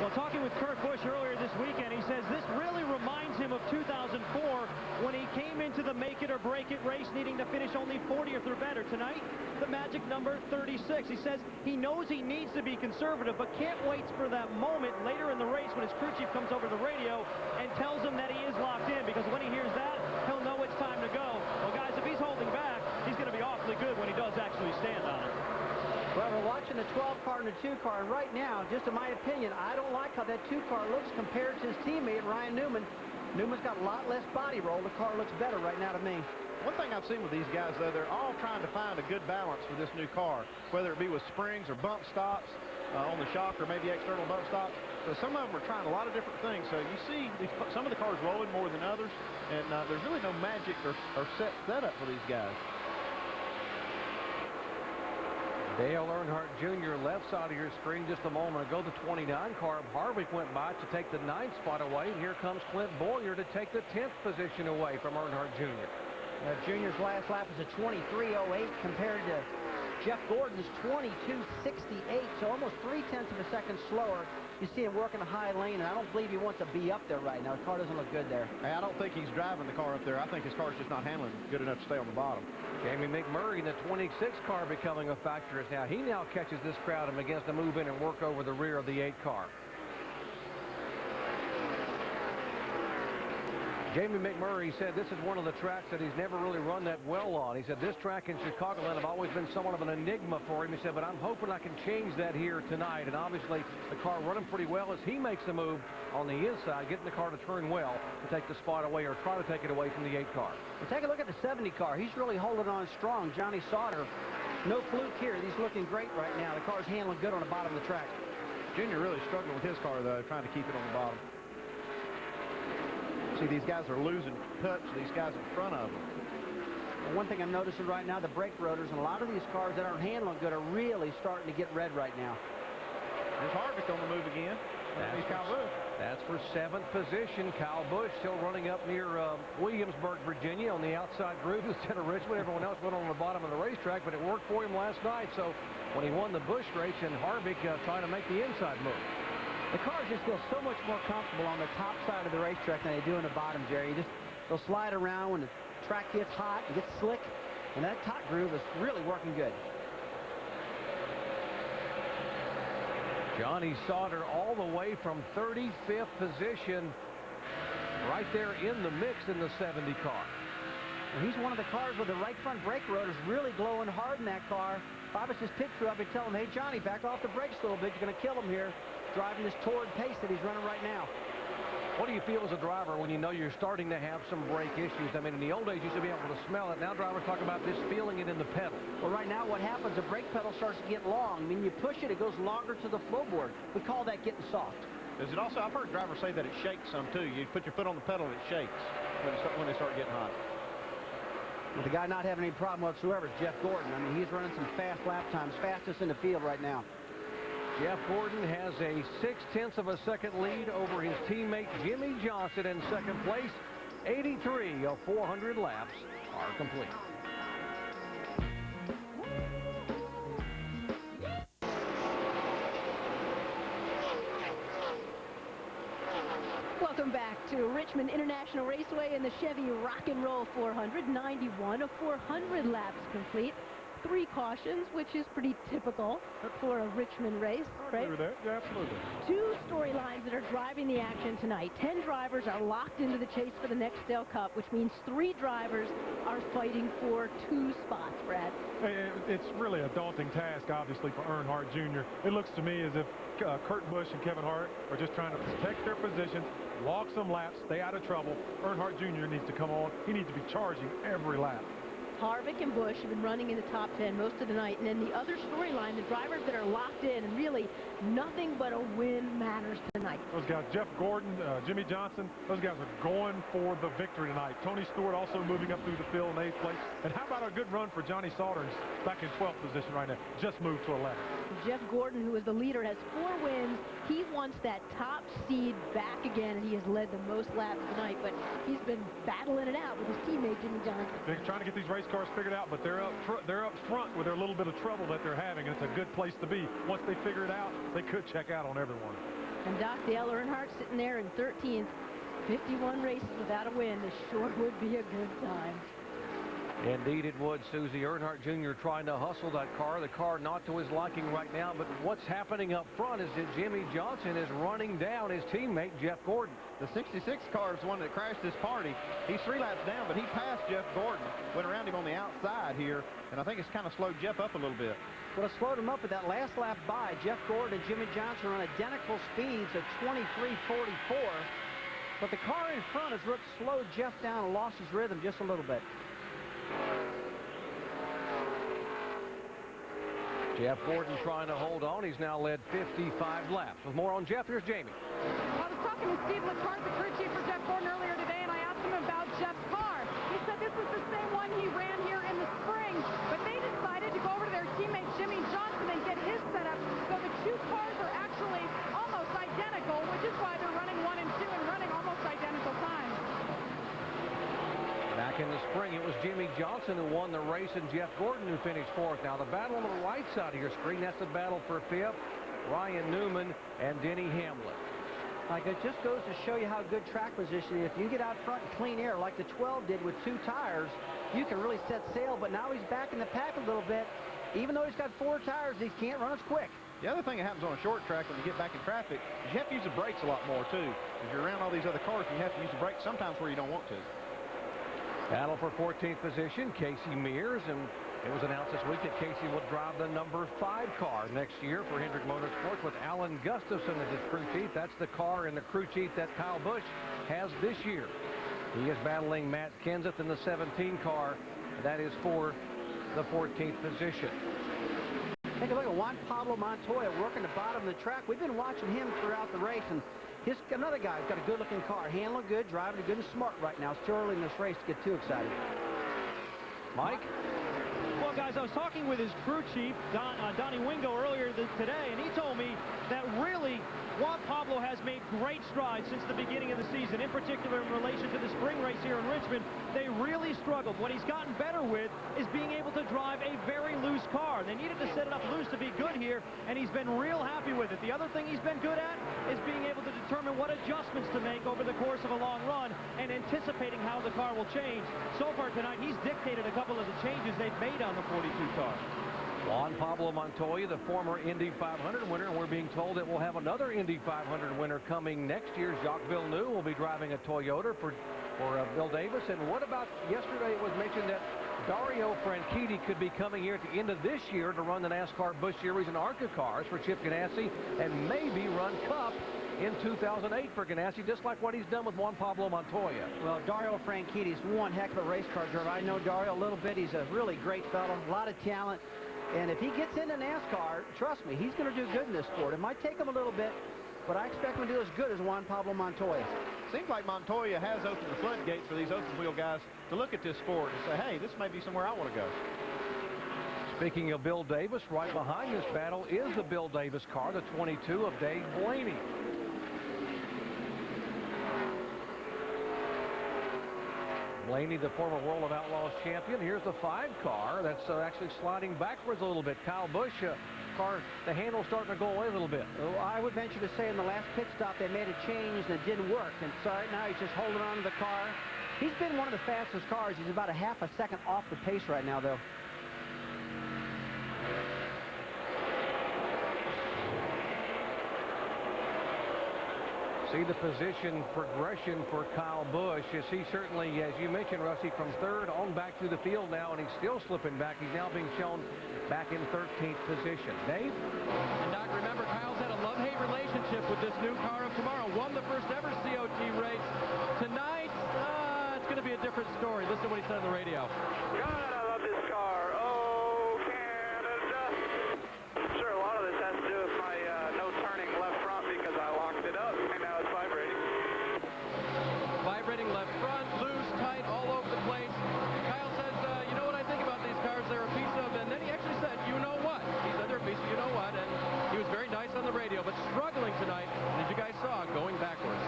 Well, talking with Kurt Busch earlier this weekend, he says this really reminds him of 2004 when he came into the make-it-or-break-it race needing to finish only 40th or better. Tonight, the magic number 36. He says he knows he needs to be conservative, but can't wait for that moment later in the race when his crew chief comes over the radio and tells him that he is locked in, because when he hears that, he'll know it's time to go. Well, guys, if he's holding back, he's going to be awfully good when he does actually stand on it. Well, we're watching the 12 car and the 2 car, and right now, just in my opinion, I don't like how that 2 car looks compared to his teammate, Ryan Newman. Newman's got a lot less body roll. The car looks better right now to me. One thing I've seen with these guys, though, they're all trying to find a good balance for this new car, whether it be with springs or bump stops on the shock or maybe external bump stops. So some of them are trying a lot of different things. So you see some of the cars rolling more than others, and there's really no magic or set setup for these guys. Dale Earnhardt Jr. left side of your screen just a moment ago. The 29 car of Harvick went by to take the 9th spot away. And here comes Clint Bowyer to take the 10th position away from Earnhardt Jr. Junior's last lap is a 23.08 compared to Jeff Gordon's 22.68, so almost 0.3 of a second slower. You see him working a high lane, and I don't believe he wants to be up there right now. His car doesn't look good there. Hey, I don't think he's driving the car up there. I think his car's just not handling good enough to stay on the bottom. Jamie McMurray in the 26 car becoming a factor. Now he now catches this crowd and begins to move in and work over the rear of the 8 car. Jamie McMurray said this is one of the tracks that he's never really run that well on. He said this track in Chicagoland have always been somewhat of an enigma for him. He said, but I'm hoping I can change that here tonight. And obviously the car running pretty well as he makes a move on the inside, getting the car to turn well to take the spot away or try to take it away from the 8 car. Well, take a look at the 70 car. He's really holding on strong. Johnny Sauter, no fluke here. He's looking great right now. The car's handling good on the bottom of the track. Junior really struggling with his car, though, trying to keep it on the bottom. See, these guys are losing touch, these guys in front of them. Well, one thing I'm noticing right now, the brake rotors and a lot of these cars that aren't handling good are really starting to get red right now. There's Harvick on the move again. That's for 7th position. Kyle Busch still running up near Williamsburg, Virginia on the outside groove instead of Richmond. Everyone else went on the bottom of the racetrack, but it worked for him last night. So when he won the Busch race, and Harvick trying to make the inside move. The cars just feel so much more comfortable on the top side of the racetrack than they do on the bottom, Jerry. They'll slide around when the track gets hot and gets slick, and that top groove is really working good. Johnny Sauter all the way from 35th position, right there in the mix in the 70 car. Well, he's one of the cars with the right front brake rotors really glowing hard in that car. If I was his pit crew, I'd be telling him, hey, Johnny, back off the brakes a little bit. You're going to kill him here, driving this torrid pace that he's running right now. What do you feel as a driver when you know you're starting to have some brake issues? I mean, in the old days, you used to be able to smell it. Now drivers talk about just feeling it in the pedal. Well, right now what happens, the brake pedal starts to get long. I mean, you push it, it goes longer to the floorboard. We call that getting soft. Is it also, I've heard drivers say that it shakes some, too. You put your foot on the pedal, it shakes when they start getting hot. Well, the guy not having any problem whatsoever is Jeff Gordon. I mean, he's running some fast lap times, fastest in the field right now. Jeff Gordon has a 0.6 of a second lead over his teammate Jimmy Johnson in second place. 83 of 400 laps are complete. Welcome back to Richmond International Raceway in the Chevy Rock and Roll 400. 91 of 400 laps complete. 3 cautions, which is pretty typical for a Richmond race. I agree with that. Yeah, absolutely. 2 storylines that are driving the action tonight. 10 drivers are locked into the chase for the Nextel Cup, which means 3 drivers are fighting for 2 spots, Brad. It's really a daunting task, obviously, for Earnhardt Jr. It looks to me as if Kurt Busch and Kevin Hart are just trying to protect their positions, walk some laps, stay out of trouble. Earnhardt Jr. needs to come on. He needs to be charging every lap. Harvick and Busch have been running in the top 10 most of the night. And then the other storyline, the drivers that are locked in, and really nothing but a win matters tonight. Those guys, Jeff Gordon, Jimmy Johnson, those guys are going for the victory tonight. Tony Stewart also moving up through the field in 8th place. And how about a good run for Johnny Sauter, back in 12th position right now, just moved to 11th. Jeff Gordon, who is the leader, has 4 wins. He wants that top seed back again, and he has led the most laps tonight, but he's been battling it out with his teammate Jimmy Johnson. They're trying to get these race cars figured out, but they're up front with their little bit of trouble that they're having, and it's a good place to be. Once they figure it out, they could check out on everyone. And Dale Earnhardt sitting there in 13th, 51 races without a win. This sure would be a good time. Indeed it would, Susie. Earnhardt Jr. trying to hustle that car. The car not to his liking right now, but what's happening up front is that Jimmy Johnson is running down his teammate Jeff Gordon. The 66 car is the one that crashed this party. He's 3 laps down, but he passed Jeff Gordon, went around him on the outside here, and I think it's kind of slowed Jeff up a little bit. Well, it slowed him up at that last lap by. Jeff Gordon and Jimmy Johnson are on identical speeds at 23.44, but the car in front has slowed Jeff down and lost his rhythm just a little bit. Jeff Gordon trying to hold on. He's now led 55 laps. With more on Jeff, here's Jamie. I was talking to Steve LeCart, the crew chief for Jeff Gordon, earlier today, and I asked him about Jeff's car. He said this was the same one he ran here in the spring, but they decided to go over to their teammate Jimmy Johnson and get his setup. So the 2 cars are actually almost identical, which is why they're running 1 and 2 and running almost identical times. Back in the spring, it was Jimmy Johnson who won the race and Jeff Gordon who finished 4th. Now the battle on the right side of your screen, that's the battle for 5th. Ryan Newman and Denny Hamlin. Like, it just goes to show you how good track positioning. If you get out front in clean air like the 12 did with 2 tires, you can really set sail. But now he's back in the pack a little bit. Even though he's got 4 tires, he can't run as quick. The other thing that happens on a short track when you get back in traffic is you have to use the brakes a lot more, too. If you're around all these other cars, you have to use the brakes sometimes where you don't want to. Battle for 14th position, Casey Mears, and it was announced this week that Casey will drive the number 5 car next year for Hendrick Motorsports with Alan Gustafson as his crew chief. That's the car and the crew chief that Kyle Busch has this year. He is battling Matt Kenseth in the 17 car. That is for the 14th position. Take a look at Juan Pablo Montoya working the bottom of the track. We've been watching him throughout the race, and another guy who's got a good-looking car, handling good, driving good and smart right now. It's too early in this race to get too excited. Mike? Well, guys, I was talking with his crew chief, Donnie Wingo, earlier today, and he told me that really Juan Pablo has made great strides since the beginning of the season, in particular in relation to the spring race here in Richmond. They really struggled. What he's gotten better with is being able to drive a very loose car. They needed to set it up loose to be good here, and he's been real happy with it. The other thing he's been good at is being able to determine what adjustments to make over the course of a long run and anticipating how the car will change. So far tonight, he's dictated a couple of the changes they've made on the 42 car. Juan Pablo Montoya, the former Indy 500 winner, and we're being told that we'll have another Indy 500 winner coming next year. Jacques Villeneuve will be driving a Toyota for Bill Davis. And what about yesterday? It was mentioned that Dario Franchitti could be coming here at the end of this year to run the NASCAR Busch Series and ARCA cars for Chip Ganassi and maybe run Cup in 2008 for Ganassi, just like what he's done with Juan Pablo Montoya. Well, Dario Franchitti's one heck of a race car driver. I know Dario a little bit. He's a really great fellow, a lot of talent. And if he gets into NASCAR, trust me, he's going to do good in this sport. It might take him a little bit, but I expect him to do as good as Juan Pablo Montoya. Seems like Montoya has opened the floodgates for these open-wheel guys to look at this sport and say, hey, this may be somewhere I want to go. Speaking of Bill Davis, right behind this battle is the Bill Davis car, the 22 of Dave Blaney. Blaney, the former World of Outlaws champion. Here's the 5 car that's actually sliding backwards a little bit. Kyle Busch, car, the handle's starting to go away a little bit. Well, I would venture to say in the last pit stop they made a change and it didn't work. And so right now he's just holding on to the car. He's been one of the fastest cars. He's about a half a second off the pace right now, though. See the position progression for Kyle Busch as he certainly, as you mentioned, Rusty, from 3rd on back through the field now, and he's still slipping back. He's now being shown back in 13th position. Dave? And Doc, remember, Kyle's had a love-hate relationship with this new car of tomorrow. Won the first ever COT race. Tonight, it's going to be a different story. Listen to what he said on the radio. God, I love this car. Oh, Canada. Sure, a lot of this has to do with my no turning left front because I locked it up, and now it's vibrating. Vibrating left front, loose, tight, all over the place. Kyle says, you know what I think about these cars? They're a piece of, and then he actually said, you know what? He said they're a piece of you know what, and he was very nice on the radio, but struggling tonight, and as you guys saw, going backwards.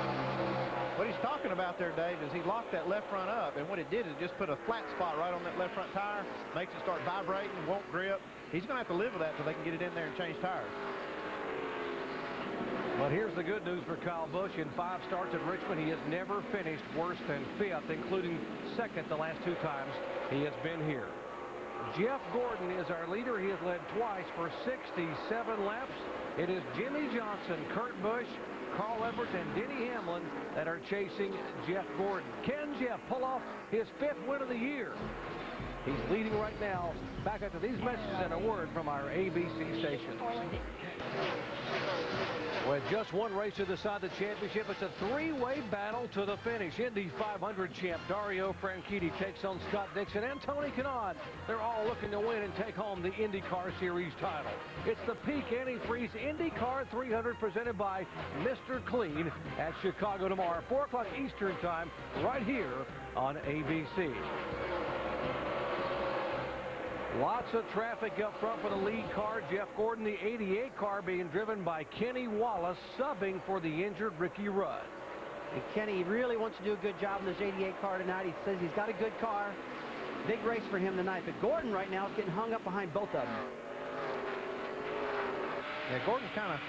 What he's talking about there, Dave, is he locked that left front up, and what it did is just put a flat spot right on that left front tire, makes it start vibrating, won't grip. He's going to have to live with that until they can get it in there and change tires. But here's the good news for Kyle Busch. In 5 starts at Richmond, he has never finished worse than 5th, including 2nd the last 2 times he has been here. Jeff Gordon is our leader. He has led twice for 67 laps. It is Jimmy Johnson, Kurt Busch, Carl Edwards, and Denny Hamlin that are chasing Jeff Gordon. Can Jeff pull off his 5th win of the year? He's leading right now. Back after these messages and a word from our ABC stations. With just one race to decide the championship, it's a 3-way battle to the finish. Indy 500 champ Dario Franchitti takes on Scott Dixon and Tony Kanaan. They're all looking to win and take home the IndyCar Series title. It's the peak antifreeze IndyCar 300 presented by Mr. Clean at Chicago tomorrow, 4 o'clock Eastern time, right here on ABC. Lots of traffic up front for the lead car, Jeff Gordon, the 88 car being driven by Kenny Wallace, subbing for the injured Ricky Rudd. And Kenny really wants to do a good job in this 88 car tonight. He says he's got a good car. Big race for him tonight. But Gordon right now is getting hung up behind both of them. Yeah, Gordon's kind of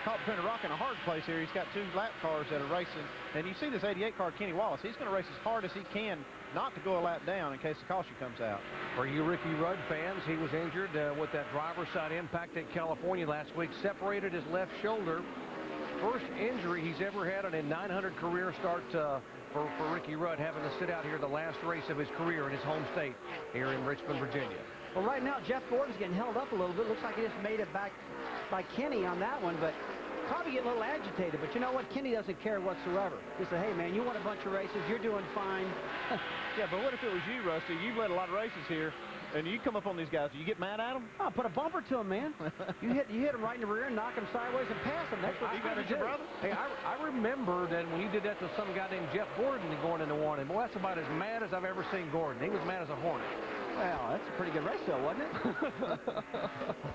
caught between a rock and a hard place here. He's got 2 lap cars that are racing. And you see this 88 car, Kenny Wallace. He's going to race as hard as he can not to go a lap down in case the caution comes out. For you Ricky Rudd fans, he was injured with that driver's side impact at California last week. Separated his left shoulder. First injury he's ever had on a 900 career start for Ricky Rudd, having to sit out here the last race of his career in his home state here in Richmond, Virginia. Well, right now, Jeff Gordon's getting held up a little bit. Looks like he just made it back by Kenny on that one, but probably getting a little agitated. But you know what? Kenny doesn't care whatsoever. He said, hey, man, you won a bunch of races. You're doing fine. Yeah, but what if it was you, Rusty? You've led a lot of races here, and you come up on these guys. Do you get mad at them? Oh, put a bumper to him, man. you hit him right in the rear and knock him sideways and pass him. That's what you got to do. Your brother? Hey, I remember that when you did that to some guy named Jeff Gordon going into one, and boy, that's about as mad as I've ever seen Gordon. He was mad as a hornet. Well, that's a pretty good race, though, wasn't it? I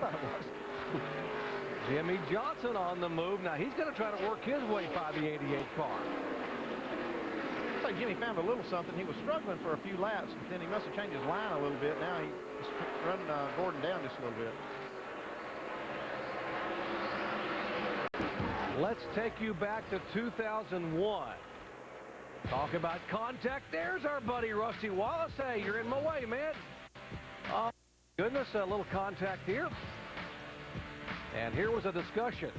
thought it was. Jimmy Johnson on the move. Now, he's going to try to work his way by the 88 car. Looks like Jimmy found a little something. He was struggling for a few laps, but then he must have changed his line a little bit. Now he's running Gordon down just a little bit. Let's take you back to 2001. Talk about contact. There's our buddy Rusty Wallace. Hey, you're in my way, man. Oh, goodness, a little contact here. And here was a discussion.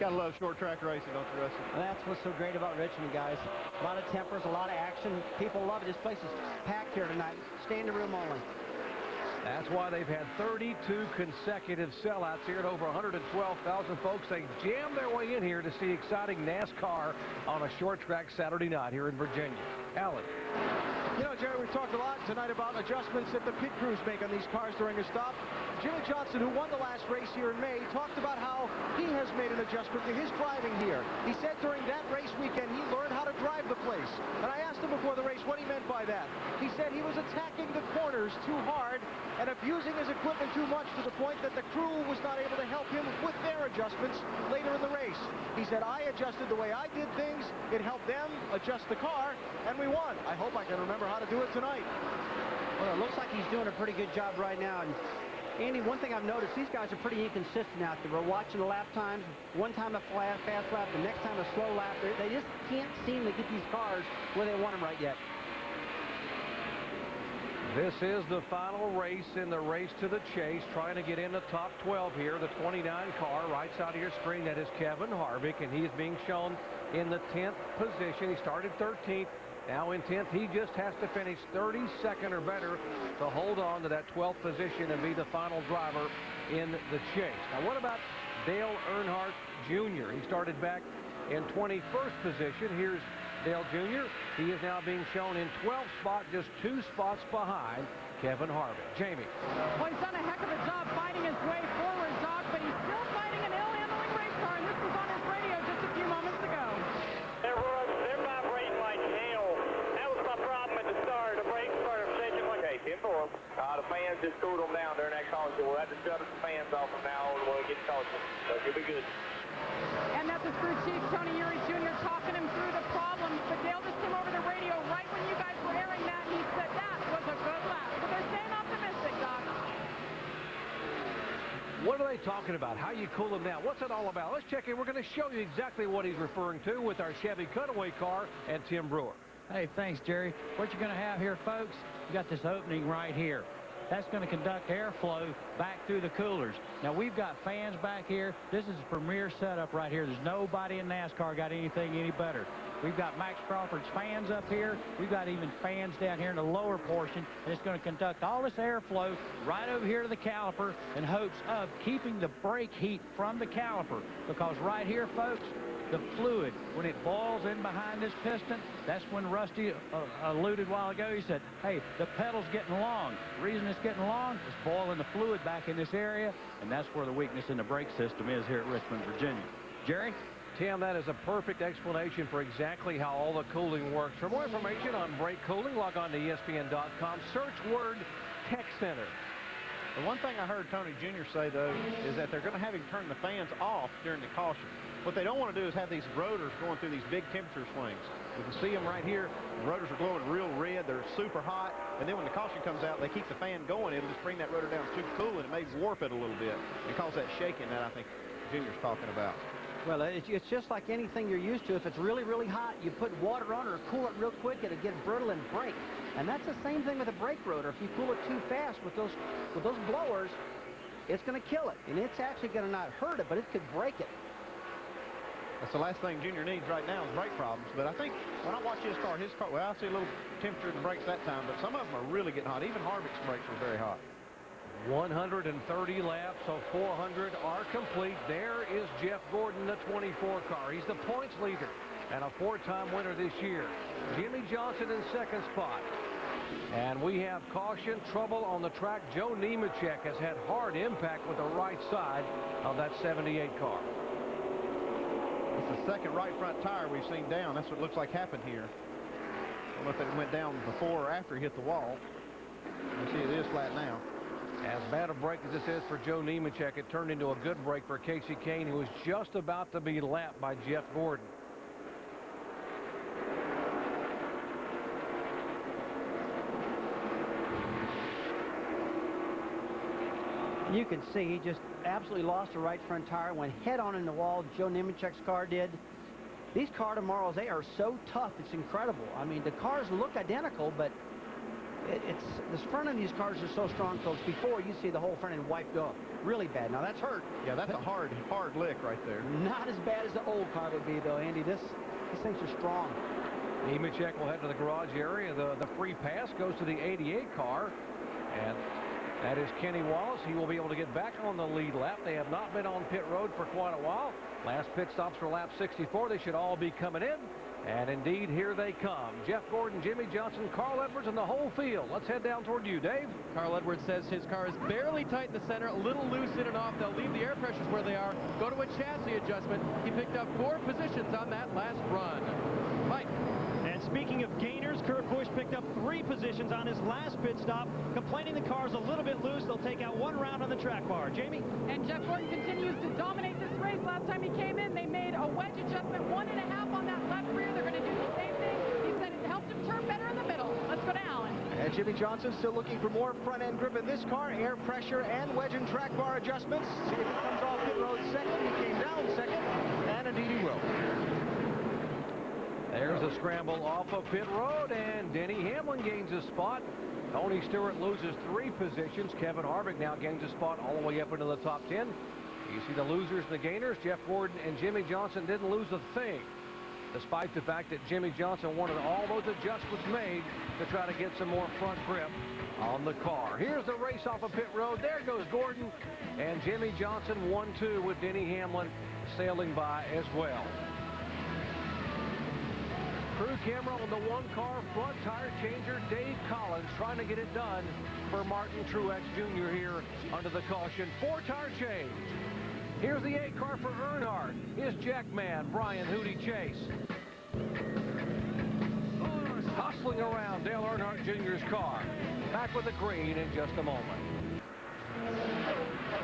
Gotta love short track racing, don't you, Rusty? That's what's so great about Richmond, guys. A lot of tempers, a lot of action. People love it. This place is packed here tonight. Standing room only. That's why they've had 32 consecutive sellouts here at over 112,000 folks. They jammed their way in here to see exciting NASCAR on a short track Saturday night here in Virginia. Alan. You know, Jerry, we've talked a lot tonight about adjustments that the pit crews make on these cars during a stop. Jimmy Johnson, who won the last race here in May, talked about how he has made an adjustment to his driving here. He said during that race weekend he learned how to drive the place. And I asked him before the race what he meant by that. He said he was attacking the corners too hard and abusing his equipment too much to the point that the crew was not able to help him with their adjustments later in the race. He said, I adjusted the way I did things. It helped them adjust the car, and we won. I hope I can remember how to do it tonight. Well, it looks like he's doing a pretty good job right now. And Andy, one thing I've noticed, these guys are pretty inconsistent out there. We're watching the lap times. One time a fast lap, the next time a slow lap. They just can't seem to get these cars where they want them right yet. This is the final race in the race to the chase, trying to get in the top 12 here. The 29 car, right side of your screen, that is Kevin Harvick, and he is being shown in the 10th position. He started 13th. Now in 10th, he just has to finish 32nd or better to hold on to that 12th position and be the final driver in the chase. Now what about Dale Earnhardt Jr.? He started back in 21st position. Here's Dale Jr. He is now being shown in 12th spot, just 2 spots behind Kevin Harvick. Jamie. Well, he's done a heck of a job fighting his way forward, Doc, but he's still fighting an ill-handling race car, and this was on his radio just a few moments ago. They're vibrating like hell. That was my problem at the start. The brakes started shaking like a 10-4. The fans just cooled them down during that caution. We'll have to shut the fans off from now on when we get caution. So you'll be good. And that's his crew chief, Tony Uri Jr., talking him through the problems. But Dale just came over the radio right when you guys were airing that, and he said that was a good lap. So they're staying optimistic, Doc. What are they talking about? How you cool them down? What's it all about? Let's check in. We're going to show you exactly what he's referring to with our Chevy cutaway car and Tim Brewer. Hey, thanks, Jerry. What you're going to have here, folks, you got this opening right here. That's going to conduct airflow back through the coolers. Now, we've got fans back here. This is a premier setup right here. There's nobody in NASCAR got anything any better. We've got Max Crawford's fans up here. We've got even fans down here in the lower portion. And it's going to conduct all this airflow right over here to the caliper in hopes of keeping the brake heat from the caliper. Because right here, folks, the fluid, when it boils in behind this piston, that's when Rusty alluded a while ago. He said, hey, the pedal's getting long. The reason it's getting long is boiling the fluid back in this area, and that's where the weakness in the brake system is here at Richmond, Virginia. Jerry? Tim, that is a perfect explanation for exactly how all the cooling works. For more information on brake cooling, log on to ESPN.com. Search word Tech Center. The one thing I heard Tony Jr. say, though, is that they're going to have him turn the fans off during the caution. What they don't want to do is have these rotors going through these big temperature swings. You can see them right here. The rotors are glowing real red. They're super hot. And then when the caution comes out, they keep the fan going. It'll just bring that rotor down super cool, and it may warp it a little bit and cause that shaking that I think Junior's talking about. Well, it's just like anything you're used to. If it's really, really hot, you put water on it or cool it real quick, it'll get brittle and break. And that's the same thing with a brake rotor. If you cool it too fast with those blowers, it's going to kill it. And it's actually going to not hurt it, but it could break it. That's the last thing Junior needs right now is brake problems. But I think when I watch his car, well, I see a little temperature in the brakes that time, but some of them are really getting hot. Even Harvick's brakes were very hot. 130 laps, so 400 are complete. There is Jeff Gordon, the 24 car. He's the points leader and a 4-time winner this year. Jimmy Johnson in second spot. And we have caution, trouble on the track. Joe Nemechek has had hard impact with the right side of that 78 car. It's the second right front tire we've seen down. That's what it looks like happened here. I don't know if it went down before or after he hit the wall. You see it is flat now. As bad a break as this is for Joe Nemechek, it turned into a good break for Casey Kane, who was just about to be lapped by Jeff Gordon. You can see he just absolutely lost the right front tire, went head on in the wall. Joe Nemechek's car did. These car tomorrows, they are so tough, it's incredible. I mean, the cars look identical, but the front of these cars are so strong, folks. Before, you see the whole front end wiped off. Really bad. Now, that's hurt. Yeah, that's a hard lick right there. Not as bad as the old car would be, though, Andy. These things are strong. Nemechek will head to the garage area. The free pass goes to the 88 car, and that is Kenny Wallace. He will be able to get back on the lead lap. They have not been on pit road for quite a while. Last pit stops for lap 64. They should all be coming in. And indeed, here they come. Jeff Gordon, Jimmy Johnson, Carl Edwards, and the whole field. Let's head down toward you, Dave. Carl Edwards says his car is barely tight in the center, a little loose in and off. They'll leave the air pressures where they are, go to a chassis adjustment. He picked up 4 positions on that last run. Mike. And speaking of gainers, Kurt Busch picked up 3 positions on his last pit stop, complaining the car's a little bit loose. They'll take out 1 round on the track bar. Jamie? And Jeff Gordon continues to dominate this race. Last time he came in, they made a wedge adjustment, 1.5 on that left rear. They're going to do the same thing. He said it helped him turn better in the middle. Let's go to Allen. And Jimmy Johnson still looking for more front-end grip in this car, air pressure and wedge and track bar adjustments. See if he comes off pit road second. He came down second, and indeed he will. There's a scramble off of pit road, and Denny Hamlin gains a spot. Tony Stewart loses 3 positions. Kevin Harvick now gains a spot all the way up into the top 10. You see the losers and the gainers. Jeff Gordon and Jimmy Johnson didn't lose a thing, despite the fact that Jimmy Johnson wanted all those adjustments made to try to get some more front grip on the car. Here's the race off of pit road. There goes Gordon, and Jimmy Johnson 1-2 with Denny Hamlin sailing by as well. Crew camera on the 1-car front tire changer, Dave Collins, trying to get it done for Martin Truex Jr. here under the caution. 4-tire change. Here's the 8-car for Earnhardt. Here's Jackman, Brian Hootie Chase. Hustling around Dale Earnhardt Jr.'s car. Back with the green in just a moment.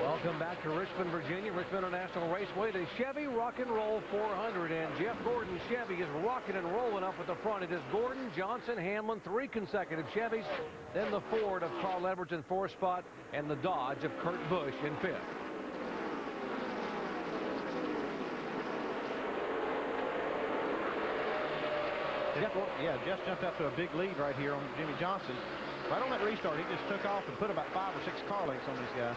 Welcome back to Richmond, Virginia, Richmond International Raceway. The Chevy Rock and Roll 400, and Jeff Gordon's Chevy is rocking and rolling up at the front. It is Gordon, Johnson, Hamlin, 3 consecutive Chevys. Then the Ford of Carl Edwards in 4th spot, and the Dodge of Kurt Busch in 5th. Jeff jumped up to a big lead right here on Jimmy Johnson. Right on that restart, he just took off and put about 5 or 6 car lengths on these guys.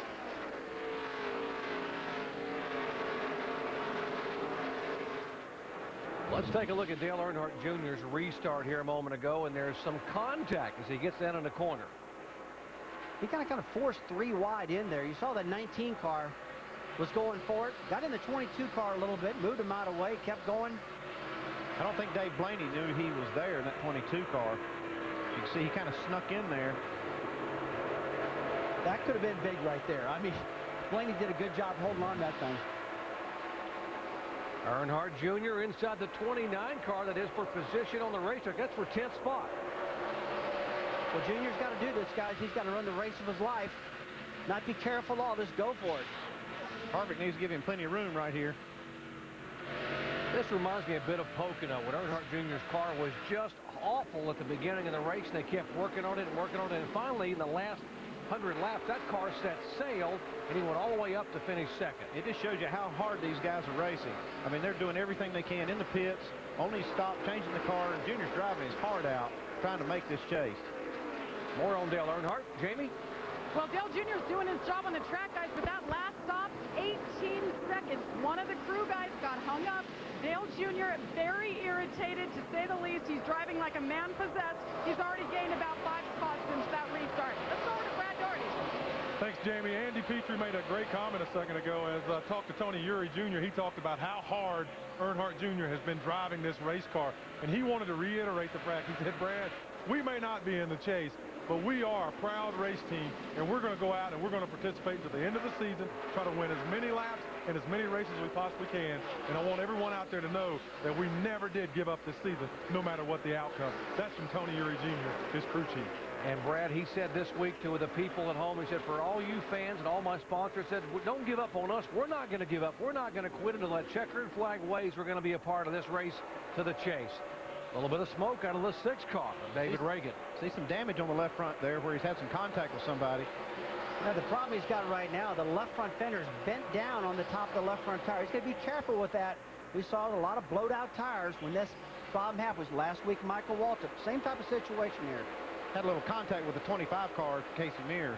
Let's take a look at Dale Earnhardt Jr.'s restart here a moment ago, and there's some contact as he gets down in the corner. He kind of forced 3 wide in there. You saw that 19 car was going for it. Got in the 22 car a little bit, moved him out of the way, kept going. I don't think Dave Blaney knew he was there in that 22 car. You can see he kind of snuck in there. That could have been big right there. I mean, Blaney did a good job holding on to that thing. Earnhardt Jr. inside the 29 car that is for position on the racetrack. That's for 10th spot. Well, Junior's got to do this, guys. He's got to run the race of his life. Not be careful, all just go for it. Harvick needs to give him plenty of room right here. This reminds me a bit of Pocono, when Earnhardt Jr.'s car was just awful at the beginning of the race, and they kept working on it and working on it, and finally, in the last 100 laps, that car set sail, and he went all the way up to finish second. It just shows you how hard these guys are racing. I mean, they're doing everything they can in the pits, only stop changing the car, and Junior's driving his heart out, trying to make this chase. More on Dale Earnhardt. Jamie? Well, Dale Jr.'s doing his job on the track, guys, but that last stop, 18 seconds. One of the crew guys got hung up. Dale Jr. very irritated, to say the least. He's driving like a man possessed. He's already gained about 5 spots since that restart. Let's go over to Brad Doherty. Thanks, Jamie. Andy Petrie made a great comment a second ago. As I talked to Tony Eury Jr., he talked about how hard Earnhardt Jr. has been driving this race car, and he wanted to reiterate the fact. He said, Brad, we may not be in the chase, but we are a proud race team, and we're going to go out and we're going to participate to the end of the season, try to win as many laps and as many races as we possibly can. And I want everyone out there to know that we never did give up this season, no matter what the outcome. That's from Tony Eury Jr., his crew chief. And Brad, he said this week to the people at home, he said, for all you fans and all my sponsors, said, don't give up on us. We're not going to give up. We're not going to quit until that checkered flag waves. We're going to be a part of this race to the chase. A little bit of smoke out of the 6 car of David Reagan. See some damage on the left front there where he's had some contact with somebody. Now, the problem he's got right now, the left front fender is bent down on the top of the left front tire. He's going to be careful with that. We saw a lot of blowed out tires when this problem happened. Last week, Michael Waltrip, same type of situation here. Had a little contact with the 25 car, Casey Mears.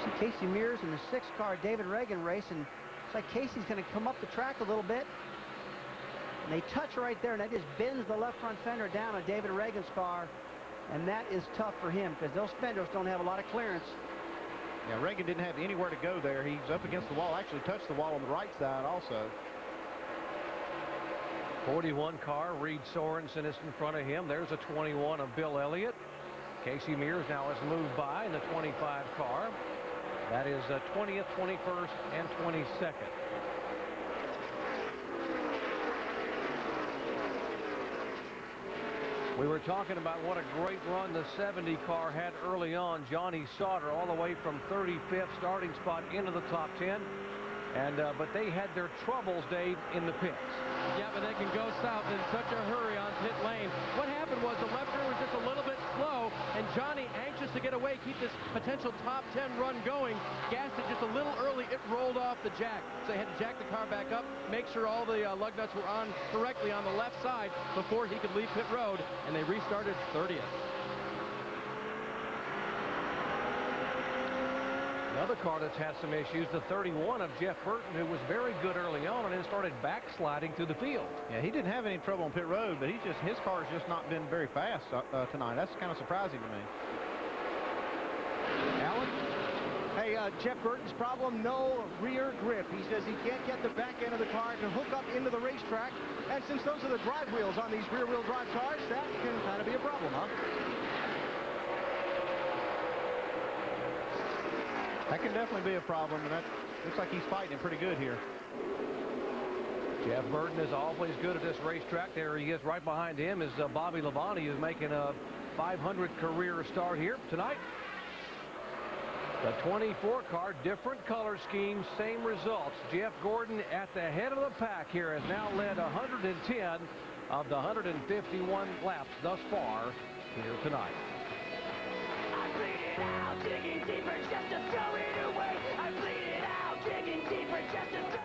See Casey Mears in the 6 car David Reagan race, and it's like Casey's going to come up the track a little bit. And they touch right there, and that just bends the left front fender down on David Reagan's car. And that is tough for him because those fenders don't have a lot of clearance. Yeah, Reagan didn't have anywhere to go there. He's up against the wall, actually touched the wall on the right side also. 41 car, Reed Sorensen is in front of him. There's a 21 of Bill Elliott. Casey Mears now has moved by in the 25 car. That is 20th, 21st, and 22nd. We were talking about what a great run the 70 car had early on. Johnny Sauter all the way from 35th starting spot into the top 10. And but they had their troubles, Dave, in the pits. Yeah, but they can go south in such a hurry on pit lane. What happened was the left rear was just a little bit slow, and Johnny, anxious to get away, keep this potential top 10 run going, gassed it just a little early. It rolled off the jack. So they had to jack the car back up, make sure all the lug nuts were on correctly on the left side before he could leave pit road, and they restarted 30th. Another car that's had some issues, the 31 of Jeff Burton, who was very good early on and then started backsliding through the field. Yeah, he didn't have any trouble on pit road, but his car has just not been very fast tonight. That's kind of surprising to me. Alan? Hey, Jeff Burton's problem, no rear grip. He says he can't get the back end of the car to hook up into the racetrack. And since those are the drive wheels on these rear-wheel drive cars, that can kind of be a problem, huh? That can definitely be a problem, and that looks like he's fighting it pretty good here. Jeff Burton is always good at this racetrack. There he is. Right behind him is Bobby Labonte, who's making a 500 career start here tonight. The 24 car, different color scheme, same results. Jeff Gordon at the head of the pack here has now led 110 of the 151 laps thus far here tonight. Out, digging deeper just to throw it away. I bleed it out, digging deeper just to throw.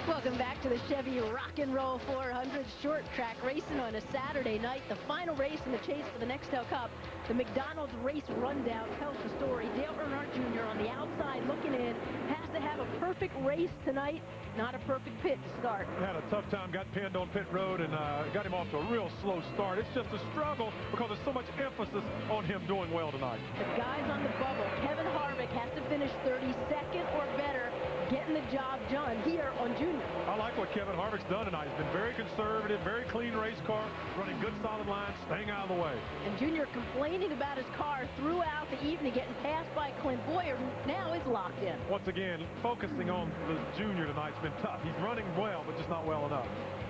Welcome back to the Chevy Rock and Roll 400 short track racing on a Saturday night. The final race in the chase for the Nextel Cup. The McDonald's race rundown tells the story. Dale Earnhardt Jr. on the outside looking in has to have a perfect race tonight, not a perfect pit start. Had a tough time, got pinned on pit road, and got him off to a real slow start. It's just a struggle because there's so much emphasis on him doing well tonight. The guys on the bubble, Kevin Harvick has to finish 32nd or better. getting the job done here on Junior. I like what Kevin Harvick's done tonight. He's been very conservative, very clean race car, running good solid lines, staying out of the way. And Junior complaining about his car throughout the evening, getting passed by Clint Boyer, who now is locked in. Once again, focusing on the Junior tonight's been tough. He's running well, but just not well enough.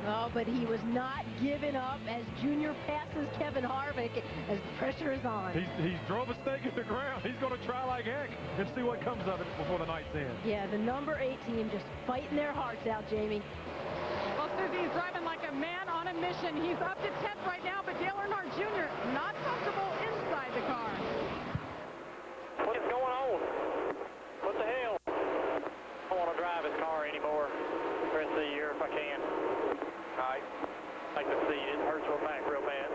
Oh, but he was not giving up as Junior passes Kevin Harvick as the pressure is on. He's drove a stake in the ground. He's going to try like heck and see what comes of it before the night's end. Yeah, the number 8 team just fighting their hearts out, Jamie. Well, Susie, he's driving like a man on a mission. He's up to 10th right now, but Dale Earnhardt Jr. not comfortable inside the car. What is going on? What the hell? I don't want to drive his car anymore the rest of the year if I can. All right. I can see it hurts my back real bad.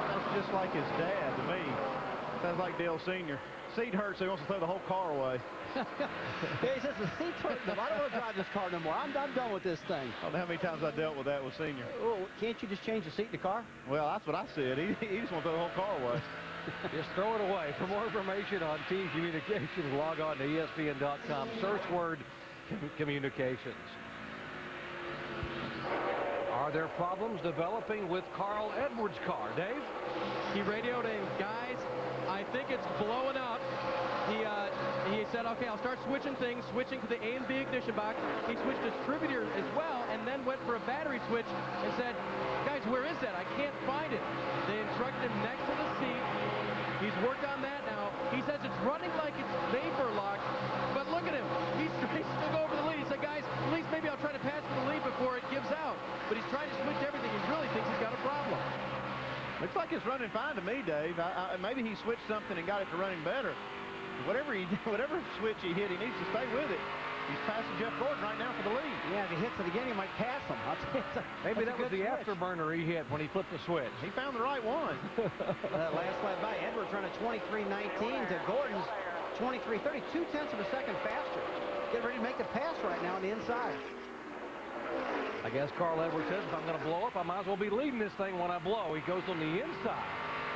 That's just like his dad to me. Sounds like Dale Sr. Seat hurts, so he wants to throw the whole car away. Yeah, he says the seat's hurting him. I don't want to drive this car no more. I'm done with this thing. I don't know how many times I dealt with that with Senior. Oh, can't you just change the seat in the car? Well, that's what I said. He just wants to throw the whole car away. Just throw it away. For more information on team communications, log on to ESPN.com. Search word communications. Are there problems developing with Carl Edwards' car, Dave? He radioed in, guys, I think it's blowing up. He said, okay, I'll start switching things, switching to the A and B ignition box. He switched distributor as well and then went for a battery switch and said, guys, where is that? I can't find it. They instructed him next to the seat. He's worked on that now. He says it's running like it's vapor locked, but look at him. He's still over the lead. He said, guys, at least maybe I'll try to pass for the lead before it gives out. But he's trying to switch everything. He really thinks he's got a problem. Looks like it's running fine to me, Dave. Maybe he switched something and got it to running better. Whatever switch he hit, he needs to stay with it. He's passing Jeff Gordon right now for the lead. Yeah, if he hits it again, he might pass him. Maybe that was the afterburner he hit when he flipped the switch. He found the right one. Last lap by Edwards running 23.19 to Gordon's 23.30, 0.2 of a second faster. Getting ready to make the pass right now on the inside. I guess Carl Edwards says if I'm going to blow up, I might as well be leading this thing when I blow. He goes on the inside.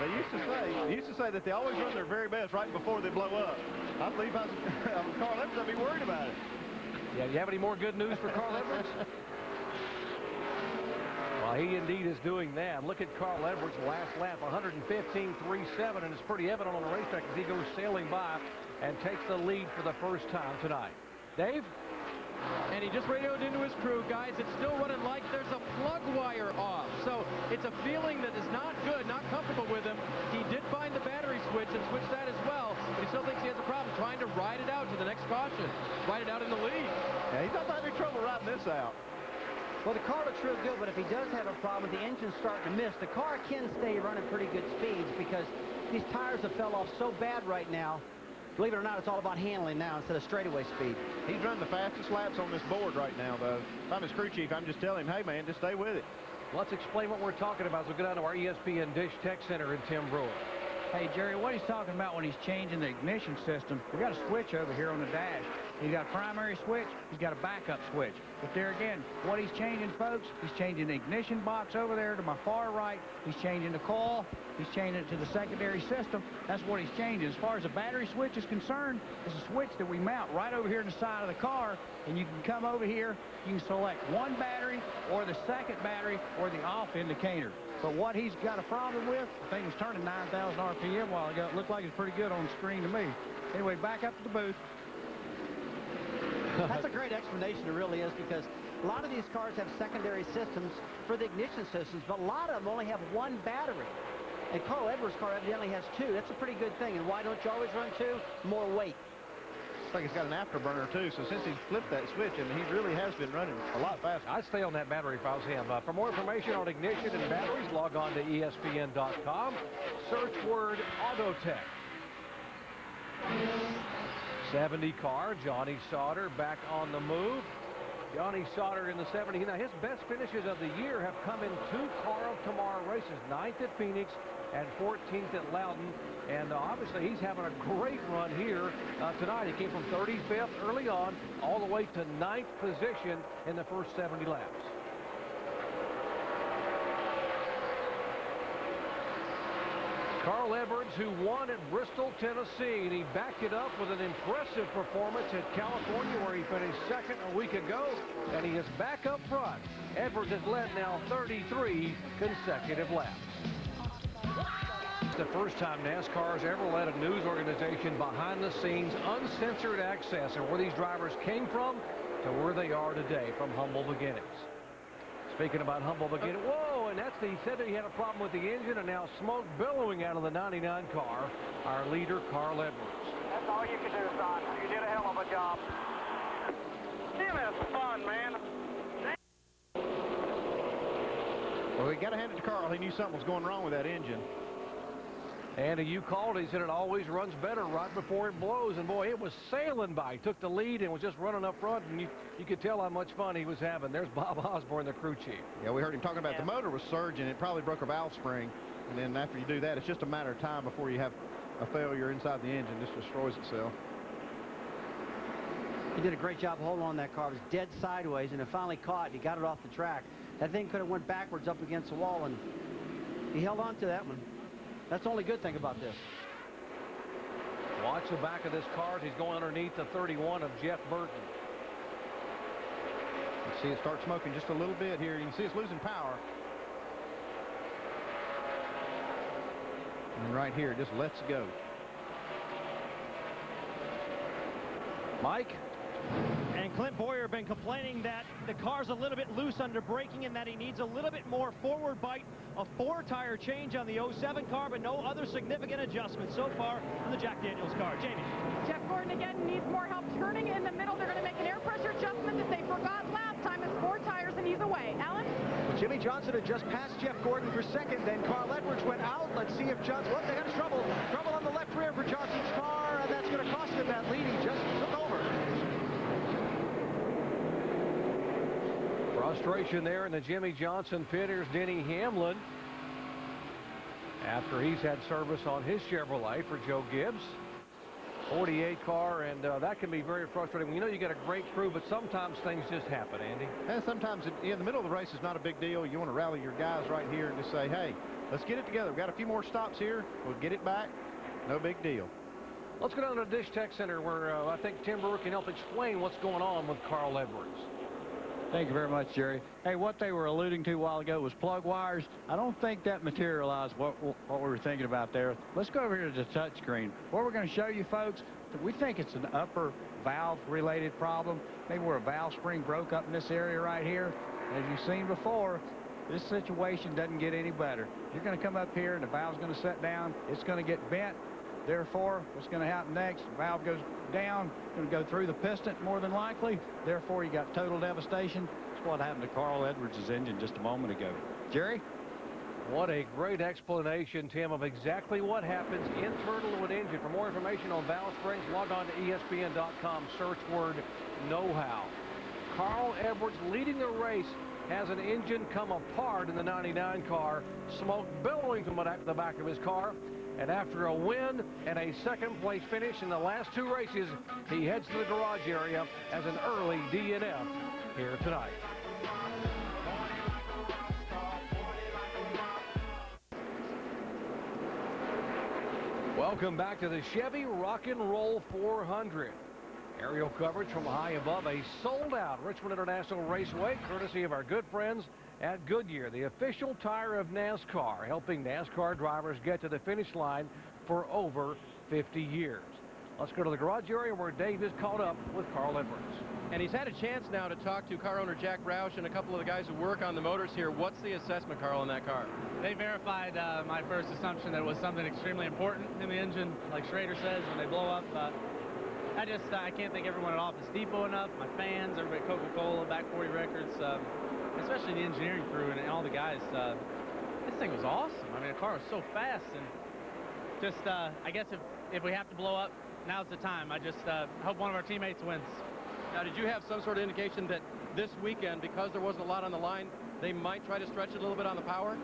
They used to say that they always run their very best right before they blow up. I believe if I was Carl Edwards, I'd be worried about it. Yeah, you have any more good news for Carl Edwards? Well, he indeed is doing that. Look at Carl Edwards' last lap, 115.37, and it's pretty evident on the racetrack as he goes sailing by and takes the lead for the first time tonight. Dave? And he just radioed into his crew, guys, it's still running like there's a plug wire off. So it's a feeling that is not good, not comfortable with him. He did find the battery switch and switched that as well, but he still thinks he has a problem trying to ride it out to the next caution, ride it out in the lead. Yeah, he's not having any trouble riding this out. Well, the car looks real good, but if he does have a problem, the engine's starting to miss. The car can stay running pretty good speeds because these tires have fell off so bad right now. Believe it or not, it's all about handling now instead of straightaway speed. He's running the fastest laps on this board right now, though. If I'm his crew chief, I'm just telling him, hey, man, just stay with it. Let's explain what we're talking about as we go down to our ESPN Dish Tech Center in Tim Brewer. Hey, Jerry, what he's talking about when he's changing the ignition system, we've got a switch over here on the dash. He's got a primary switch. He's got a backup switch. But there again, what he's changing, folks, he's changing the ignition box over there to my far right. He's changing the coil. He's changing it to the secondary system. That's what he's changing. As far as the battery switch is concerned, it's a switch that we mount right over here in the side of the car, and you can come over here. You can select one battery or the second battery or the off indicator. But what he's got a problem with, I think it was turning 9,000 RPM a while ago. It looked like it's pretty good on the screen to me. Anyway, back up to the booth. That's a great explanation, it really is, because a lot of these cars have secondary systems for the ignition systems, but a lot of them only have one battery. And Carl Edwards' car evidently has two. That's a pretty good thing. And why don't you always run two? More weight. Looks like it's got an afterburner, too. So since he's flipped that switch, I mean, he really has been running a lot faster. I'd stay on that battery if I was him. For more information on ignition and batteries, log on to ESPN.com. Search word Autotech. 70 car, Johnny Sauter back on the move. Johnny Sauter in the 70. Now, his best finishes of the year have come in two Car of Tomorrow races, 9th at Phoenix and 14th at Loudon. And obviously, he's having a great run here tonight. He came from 35th early on all the way to 9th position in the first 70 laps. Carl Edwards, who won at Bristol, Tennessee, and he backed it up with an impressive performance at California, where he finished second a week ago, and he is back up front. Edwards has led now 33 consecutive laps. It's the first time NASCAR has ever let a news organization behind the scenes, uncensored access of where these drivers came from to where they are today from humble beginnings. Speaking about humble beginnings, whoa, and he said that he had a problem with the engine, and now smoke billowing out of the 99 car, our leader, Carl Edwards. That's all you can do, son. You did a hell of a job. Still has fun, man. Well, we got to hand it to Carl. He knew something was going wrong with that engine. And you called, he said it always runs better right before it blows. And boy, it was sailing by. He took the lead and was just running up front, and you could tell how much fun he was having. There's Bob Osborne, the crew chief. Yeah, we heard him talking about the motor was surging. It probably broke a valve spring. And then after you do that, it's just a matter of time before you have a failure inside the engine. This destroys itself. He did a great job holding on that car. It was dead sideways, and it finally caught. He got it off the track. That thing could have went backwards up against the wall, and he held on to that one. That's the only good thing about this. Watch the back of this car. He's going underneath the 31 of Jeff Burton. You see it start smoking just a little bit here. You can see it's losing power. And right here, it just lets go. Mike? And Clint Boyer been complaining that the car's a little bit loose under braking and that he needs a little bit more forward bite. A 4-tire change on the 07 car, but no other significant adjustments so far on the Jack Daniels car. Jamie. Jeff Gordon again needs more help turning in the middle. They're going to make an air pressure adjustment that they forgot last time. It's 4 tires and he's away. Alan? Well, Jimmy Johnson had just passed Jeff Gordon for second. Then Carl Edwards went out. Let's see if Johnson... Well, they had trouble. Trouble on the left rear for Johnson's car, and that's going to cost him that lead. He just took over. Frustration there in the Jimmy Johnson pit. Here's Denny Hamlin after he's had service on his Chevrolet for Joe Gibbs. 48 car, and that can be very frustrating. You know you got a great crew, but sometimes things just happen, Andy. And sometimes in the middle of the race is not a big deal. You want to rally your guys right here and just say, hey, let's get it together. We've got a few more stops here. We'll get it back. No big deal. Let's go down to the Dish Tech Center where I think Tim Brewer can help explain what's going on with Carl Edwards. Thank you very much, Jerry. Hey, what they were alluding to a while ago was plug wires. I don't think that materialized what we were thinking about there. Let's go over here to the touch screen. What we're going to show you folks, we think it's an upper valve related problem. Maybe where a valve spring broke up in this area right here. As you've seen before, this situation doesn't get any better. You're going to come up here and the valve's going to set down. It's going to get bent. Therefore, what's going to happen next? The valve goes down, going to go through the piston more than likely. Therefore, you got total devastation. That's what happened to Carl Edwards' engine just a moment ago. Jerry? What a great explanation, Tim, of exactly what happens internal to an engine. For more information on valve springs, log on to ESPN.com, search word know-how. Carl Edwards leading the race has an engine come apart in the 99 car, smoke billowing from the back of his car. And after a win and a second-place finish in the last 2 races, he heads to the garage area as an early DNF here tonight. Welcome back to the Chevy Rock and Roll 400. Aerial coverage from high above a sold-out Richmond International Raceway, courtesy of our good friends at Goodyear, the official tire of NASCAR, helping NASCAR drivers get to the finish line for over 50 years. Let's go to the garage area where Dave is caught up with Carl Edwards. And he's had a chance now to talk to car owner Jack Roush and a couple of the guys who work on the motors here. What's the assessment, Carl, on that car? They verified my first assumption that it was something extremely important in the engine, like Schrader says, when they blow up. I can't thank everyone at Office Depot enough, my fans, everybody at Coca-Cola, Back 40 Records, especially the engineering crew and all the guys. This thing was awesome. I mean, the car was so fast, and just, I guess if we have to blow up, now's the time. I just hope one of our teammates wins. Now, did you have some sort of indication that this weekend, because there wasn't a lot on the line, they might try to stretch it a little bit on the power?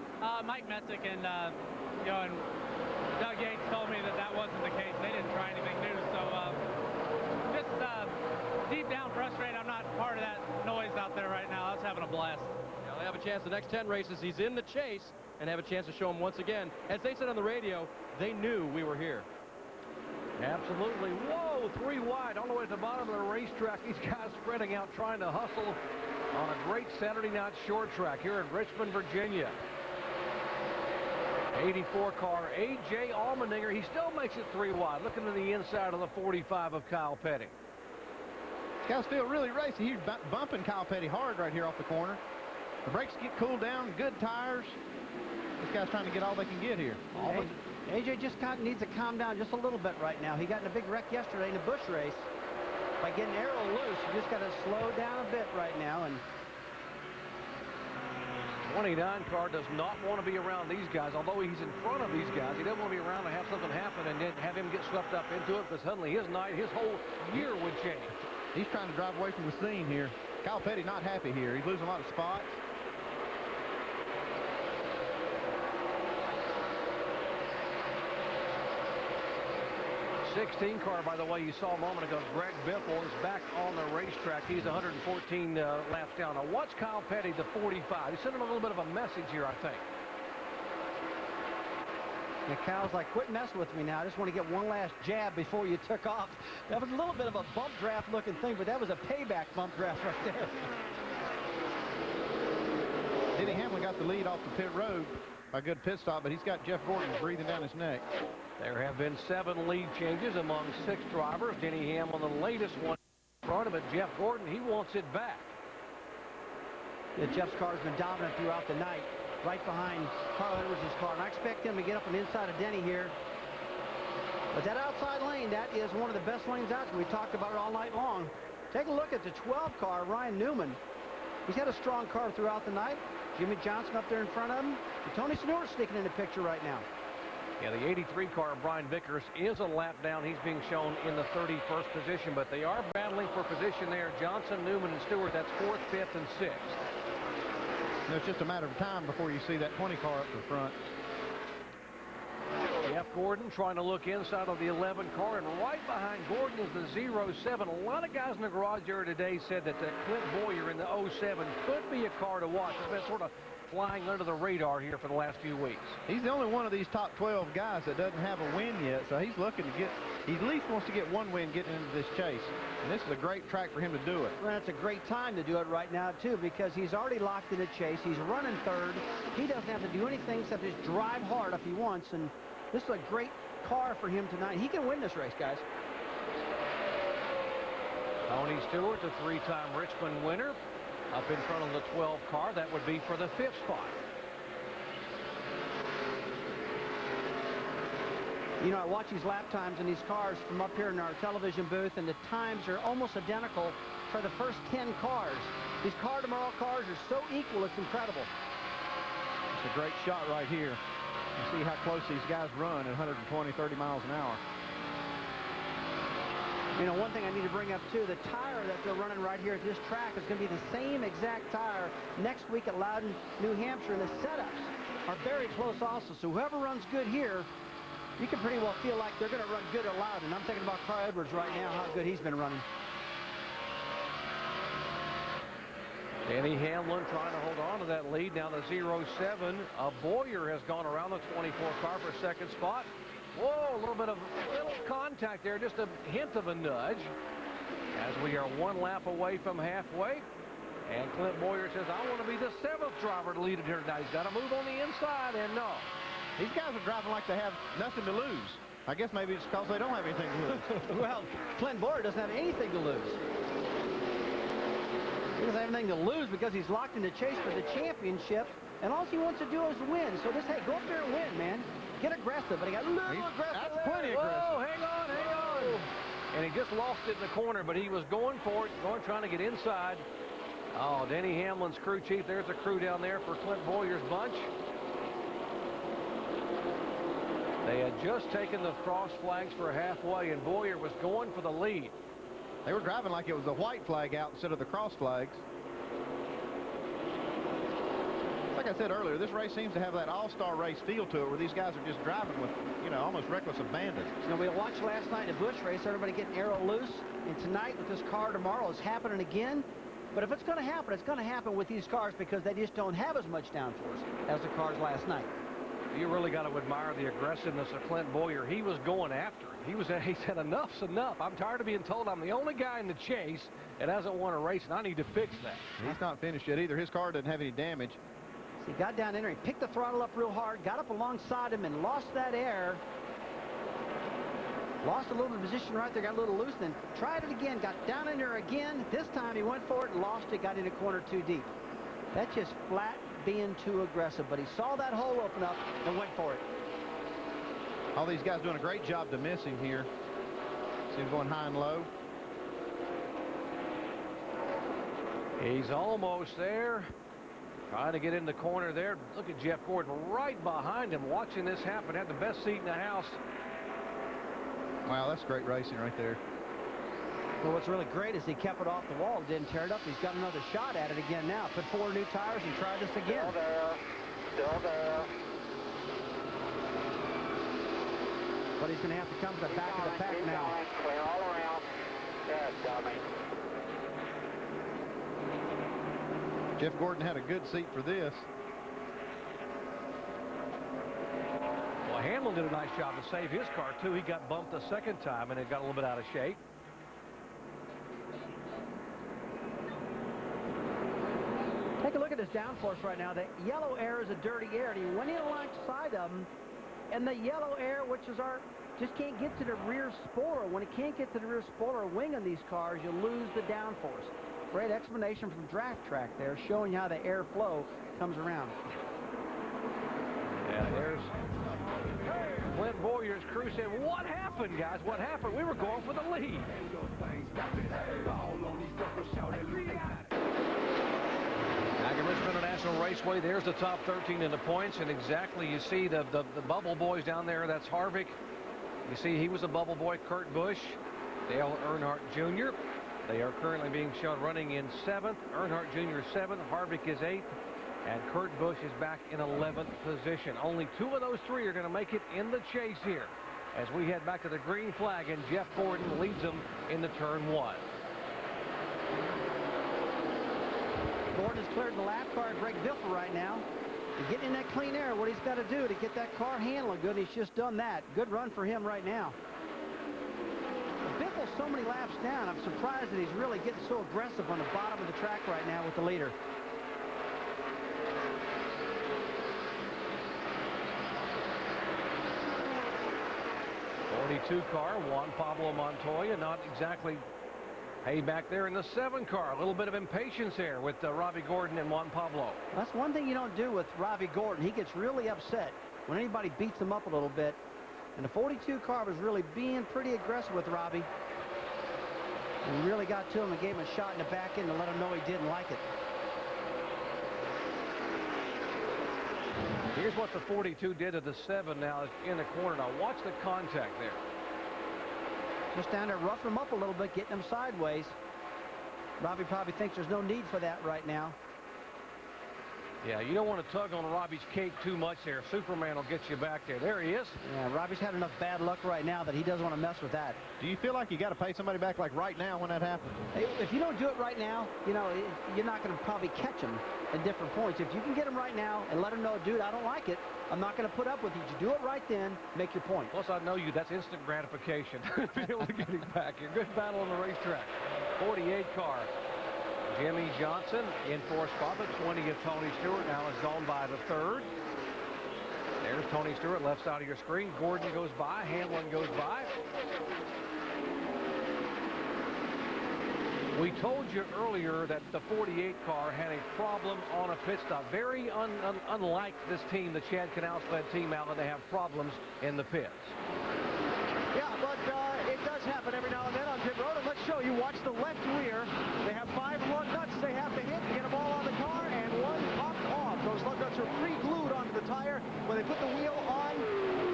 Mike Messick and and Doug Yates told me that wasn't the case. They didn't try anything new, so just deep down frustrated. I'm not part of that noise out there right now. I was having a blast. Now they have a chance the next 10 races. He's in the chase, and have a chance to show them once again. As they said on the radio, they knew we were here. Absolutely. Whoa, 3 wide all the way at the bottom of the racetrack. These guys spreading out, trying to hustle on a great Saturday night short track here in Richmond, Virginia. 84 car, A.J. Allmendinger. He still makes it 3 wide, looking to the inside of the 45 of Kyle Petty. This guy's still really racing. He's bumping Kyle Petty hard right here off the corner. The brakes get cooled down, good tires. This guy's trying to get all they can get here. AJ just needs to calm down just a little bit right now. He got in a big wreck yesterday in a Busch race. By getting arrow loose, you just got to slow down a bit right now. And 29 car does not want to be around these guys. Although he's in front of these guys, he doesn't want to be around to have something happen and then have him get swept up into it, because suddenly his night, his whole year would change. He's trying to drive away from the scene here. Kyle Petty not happy here. He's losing a lot of spots. 16 car, by the way, you saw a moment ago. Greg Biffle is back on the racetrack. He's 114 laps down. Now watch Kyle Petty, the 45. He's sending a little bit of a message here, I think. And Kyle's like, quit messing with me now. I just want to get one last jab before you took off. That was a little bit of a bump draft looking thing, but that was a payback bump draft right there. Denny Hamlin got the lead off the pit road by a good pit stop, but he's got Jeff Gordon breathing down his neck. There have been 7 lead changes among 6 drivers. Denny Hamlin, the latest one in front of it. Jeff Gordon, he wants it back. Yeah, Jeff's car has been dominant throughout the night, right behind Carl Edwards' car. And I expect him to get up on the inside of Denny here. But that outside lane, that is one of the best lanes out there. We talked about it all night long. Take a look at the 12 car, Ryan Newman. He's had a strong car throughout the night. Jimmy Johnson up there in front of him. And Tony Stewart sticking in the picture right now. Yeah, the 83 car, Brian Vickers, is a lap down. He's being shown in the 31st position, but they are battling for position there. Johnson, Newman, and Stewart, that's 4th, 5th, and 6th. It's just a matter of time before you see that 20 car up in front. Jeff Gordon trying to look inside of the 11 car, and right behind Gordon is the 07. A lot of guys in the garage area today said that Clint Boyer in the 07 could be a car to watch. It's been sort of flying under the radar here for the last few weeks. He's the only one of these top 12 guys that doesn't have a win yet, so he's looking to get, he at least wants to get one win getting into this chase. And this is a great track for him to do it. Well, it's a great time to do it right now, too, because he's already locked in a chase. He's running 3rd. He doesn't have to do anything except just drive hard if he wants, and this is a great car for him tonight. He can win this race, guys. Tony Stewart, the 3-time Richmond winner, up in front of the 12 car. That would be for the 5th spot. You know, I watch these lap times in these cars from up here in our television booth, and the times are almost identical for the first 10 cars. These Car Tomorrow cars are so equal, it's incredible. It's a great shot right here. You see how close these guys run at 120, 30 miles an hour. You know, one thing I need to bring up, too, the tire that they're running right here at this track is going to be the same exact tire next week at Loudon, New Hampshire, and the setups are very close also. So whoever runs good here, you can pretty well feel like they're going to run good at Loudon. I'm thinking about Carl Edwards right now, how good he's been running. Denny Hamlin trying to hold on to that lead. Now the 07. Boyer has gone around the 24 car for 2nd spot. Whoa, a little bit of contact there, just a hint of a nudge. As we are 1 lap away from halfway. And Clint Boyer says, I want to be the 7th driver to lead it here tonight. He's got to move on the inside, and no. These guys are driving like they have nothing to lose. I guess maybe it's because they don't have anything to lose. Well, Clint Boyer doesn't have anything to lose. He doesn't have anything to lose because he's locked in the chase for the championship, and all he wants to do is win. So just, hey, go up there and win, man. Get aggressive, but he got a little aggressive. That's plenty aggressive. Whoa, hang on, hang on. And he just lost it in the corner, but he was going for it, trying to get inside. Oh, Denny Hamlin's crew chief. There's a crew down there for Clint Boyer's bunch. They had just taken the cross flags for halfway, and Boyer was going for the lead. They were driving like it was the white flag out instead of the cross flags. Like I said earlier, this race seems to have that all-star race feel to it, where these guys are just driving with, you know, almost reckless abandon. You know, we watched last night in the Busch race, everybody getting arrow loose, and tonight with this Car Tomorrow is happening again. But if it's going to happen, it's going to happen with these cars because they just don't have as much downforce as the cars last night. You really got to admire the aggressiveness of Clint Boyer. He was going after it. He said, enough's enough. I'm tired of being told I'm the only guy in the chase that hasn't won a race, and I need to fix that. He's not finished yet either. His car doesn't have any damage. So he got down in there, he picked the throttle up real hard, got up alongside him, and lost that air. Lost a little bit of position right there, got a little loose, then tried it again, got down in there again. This time he went for it and lost it, got in the corner too deep. That's just flat being too aggressive, but he saw that hole open up and went for it. All these guys doing a great job to miss him here. See him going high and low. He's almost there. Trying to get in the corner there. Look at Jeff Gordon right behind him watching this happen. Had the best seat in the house. Wow, that's great racing right there. Well, what's really great is he kept it off the wall, didn't tear it up. He's got another shot at it again now. Put 4 new tires and try this again. Still there. Still there. But he's going to have to come to the back of the pack now. Clear all around. Good, dummy. Jeff Gordon had a good seat for this. Well, Hamlin did a nice job to save his car, too. He got bumped the second time, and it got a little bit out of shape. Take a look at this downforce right now. The yellow air is a dirty air, and he went in alongside of him, and the yellow air, which is just can't get to the rear spoiler. When it can't get to the rear spoiler wing on these cars, you lose the downforce. Great explanation from Draft Track there, showing how the airflow comes around. Yeah, there's Clint Boyer's crew saying, what happened, guys? What happened? We were going for the lead. Back at Richmond International Raceway, there's the top 13 in the points, and exactly you see the bubble boys down there. That's Harvick. You see he was a bubble boy. Kurt Busch, Dale Earnhardt Jr. They are currently being shown running in 7th. Earnhardt Jr. is 7th. Harvick is 8th. And Kurt Busch is back in 11th position. Only 2 of those 3 are going to make it in the chase here as we head back to the green flag, and Jeff Gordon leads them into turn 1. Gordon has cleared the lap car at Greg Biffle right now. And getting in that clean air, what he's got to do to get that car handling good, he's just done that. Good run for him right now. Biffle's so many laps down, I'm surprised that he's really getting so aggressive on the bottom of the track right now with the leader. '42 car, Juan Pablo Montoya, not exactly hey back there in the 7 car. A little bit of impatience here with Ravi Gordon and Juan Pablo. That's one thing you don't do with Ravi Gordon. He gets really upset when anybody beats him up a little bit. And the 42 car was really being pretty aggressive with Ravi. And really got to him and gave him a shot in the back end to let him know he didn't like it. Here's what the 42 did to the 7 now in the corner. Now watch the contact there. Just down there roughing him up a little bit, getting him sideways. Ravi probably thinks there's no need for that right now. Yeah, you don't want to tug on Robbie's cake too much there. Superman will get you back there. There he is. Yeah, Robbie's had enough bad luck right now that he doesn't want to mess with that. Do you feel like you got to pay somebody back like right now when that happens? If you don't do it right now, you know, you're not going to probably catch him at different points. If you can get him right now and let him know, dude, I don't like it, I'm not going to put up with you. You do it right then, make your point. Plus, I know you, that's instant gratification. Be able to get him back here. Good battle on the racetrack. 48 car. Jimmy Johnson in 4th spot, but 20th Tony Stewart now is gone by the 3rd. There's Tony Stewart, left side of your screen. Gordon goes by, Hamlin goes by. We told you earlier that the 48 car had a problem on a pit stop. Very unlike this team, the Chad Knaus-led team out, that they have problems in the pits. Yeah, but it does happen every now and then on pit road. And let's show you, watch the left rear. They have 5 lug nuts they have to hit to get them all on the car, and 1 popped off. Those lug nuts are pre-glued onto the tire. When they put the wheel on,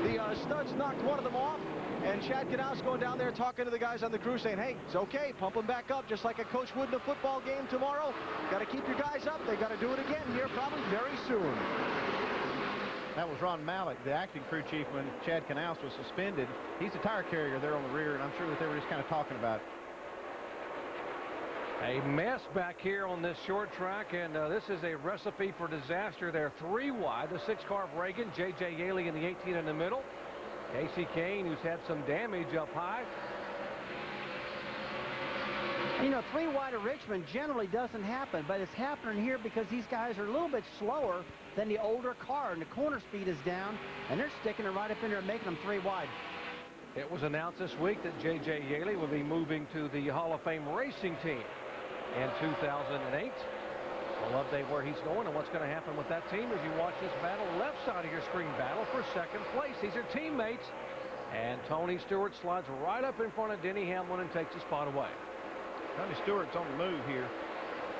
the studs knocked one of them off. And Chad Knaus going down there talking to the guys on the crew saying, hey, it's okay, pump them back up just like a coach would in a football game tomorrow. Got to keep your guys up. They got to do it again here probably very soon. That was Ron Malik, the acting crew chief, when Chad Knaus was suspended. He's the tire carrier there on the rear, and I'm sure that they were just kind of talking about it. A mess back here on this short track, and this is a recipe for disaster. They're 3 wide. The 6 car of Reagan, J.J. Yaley in the 18 in the middle. Casey Kane, who's had some damage up high. You know, 3 wide at Richmond generally doesn't happen, but it's happening here because these guys are a little bit slower than the older car, and the corner speed is down, and they're sticking it right up in there and making them 3 wide. It was announced this week that J.J. Yaley will be moving to the Hall of Fame racing team in 2008. We'll update where he's going and what's going to happen with that team as you watch this battle. Left side of your screen, battle for 2nd place. These are teammates, and Tony Stewart slides right up in front of Denny Hamlin and takes the spot away. Tony Stewart's on the move here.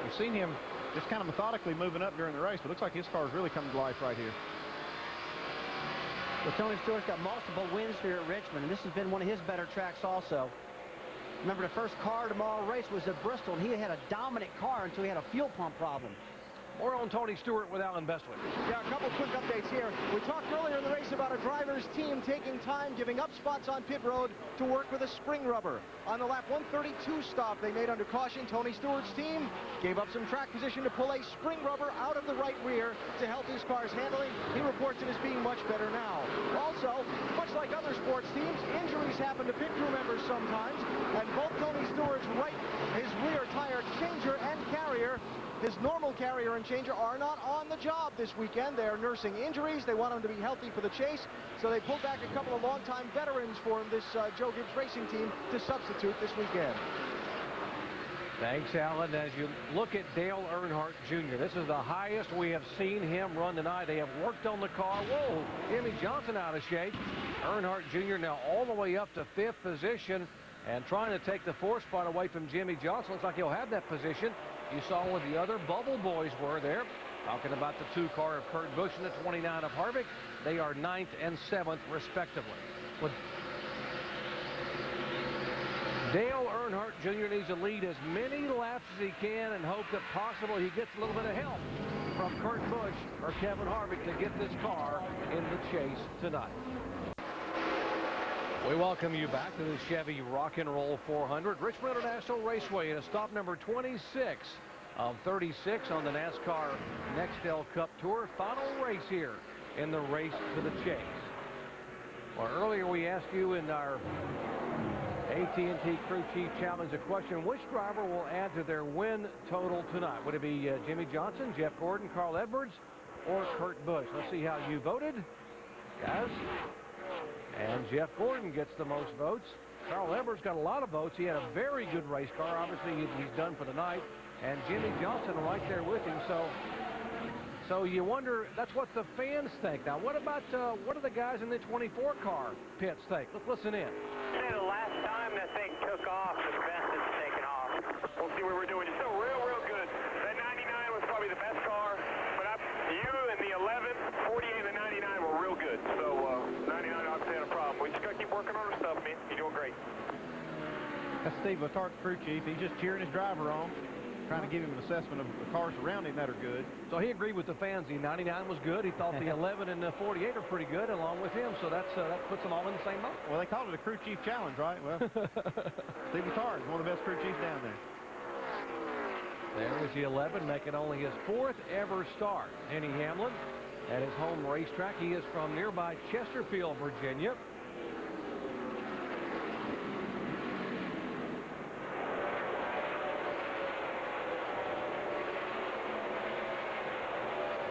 We've seen him just kind of methodically moving up during the race, but looks like his car's really coming to life right here. Well, Tony Stewart's got multiple wins here at Richmond, and this has been one of his better tracks also. Remember, the first car tomorrow race was at Bristol, and he had a dominant car until he had a fuel pump problem. More on Tony Stewart with Alan Bestwick. Yeah, a couple quick updates here. We talked earlier in the race about a driver's team taking time, giving up spots on pit road to work with a spring rubber. On the lap 132 stop they made under caution, Tony Stewart's team gave up some track position to pull a spring rubber out of the right rear to help his car's handling. He reports it as being much better now. Also, much like other sports teams, injuries happen to pit crew members sometimes, and both Tony Stewart's his rear tire changer and carrier, his normal carrier and changer, are not on the job this weekend. They are nursing injuries. They want him to be healthy for the chase, so they pulled back a couple of longtime veterans for him, this Joe Gibbs Racing team, to substitute this weekend. Thanks, Alan. As you look at Dale Earnhardt Jr., this is the highest we have seen him run tonight. They have worked on the car. Whoa, Jimmy Johnson out of shape. Earnhardt Jr. now all the way up to 5th position and trying to take the 4th spot away from Jimmy Johnson. Looks like he'll have that position. You saw where the other bubble boys were there. Talking about the 2 car of Kurt Busch and the 29 of Harvick. They are 9th and 7th, respectively. But Dale Earnhardt Jr. needs to lead as many laps as he can and hope that possibly he gets a little bit of help from Kurt Busch or Kevin Harvick to get this car in the chase tonight. We welcome you back to the Chevy Rock and Roll 400, Richmond International Raceway, in a stop number 26 of 36 on the NASCAR NEXTEL Cup Tour. Final race here in the race to the chase. Well, earlier we asked you in our AT&T Crew Chief Challenge a question: which driver will add to their win total tonight? Would it be Jimmy Johnson, Jeff Gordon, Carl Edwards, or Kurt Busch? Let's see how you voted, guys. And Jeff Gordon gets the most votes. Carl Edwards got a lot of votes. He had a very good race car. Obviously, he's done for the night. And Jimmy Johnson right there with him. So you wonder, that's what the fans think. Now, what about what do the guys in the 24 car pits think? Let's listen in. The last time that thing took off, the best it's taken off. We'll see what we're doing. It's still real, real good. That 99 was probably the best car, but you and the 11, 48, and the 99 were real good. So 99 obviously had a problem. We just got to keep working on our stuff, man. You're doing great. That's Steve Letarte, crew chief. He's just cheering his driver on, trying to give him an assessment of the cars around him that are good. So he agreed with the fans. The 99 was good. He thought the 11 and the 48 are pretty good along with him. So that puts them all in the same boat. Well, they called it a crew chief challenge, right? Well, Steve Letarte is one of the best crew chiefs down there. There is the 11, making only his 4th ever start. Denny Hamlin at his home racetrack. He is from nearby Chesterfield, Virginia.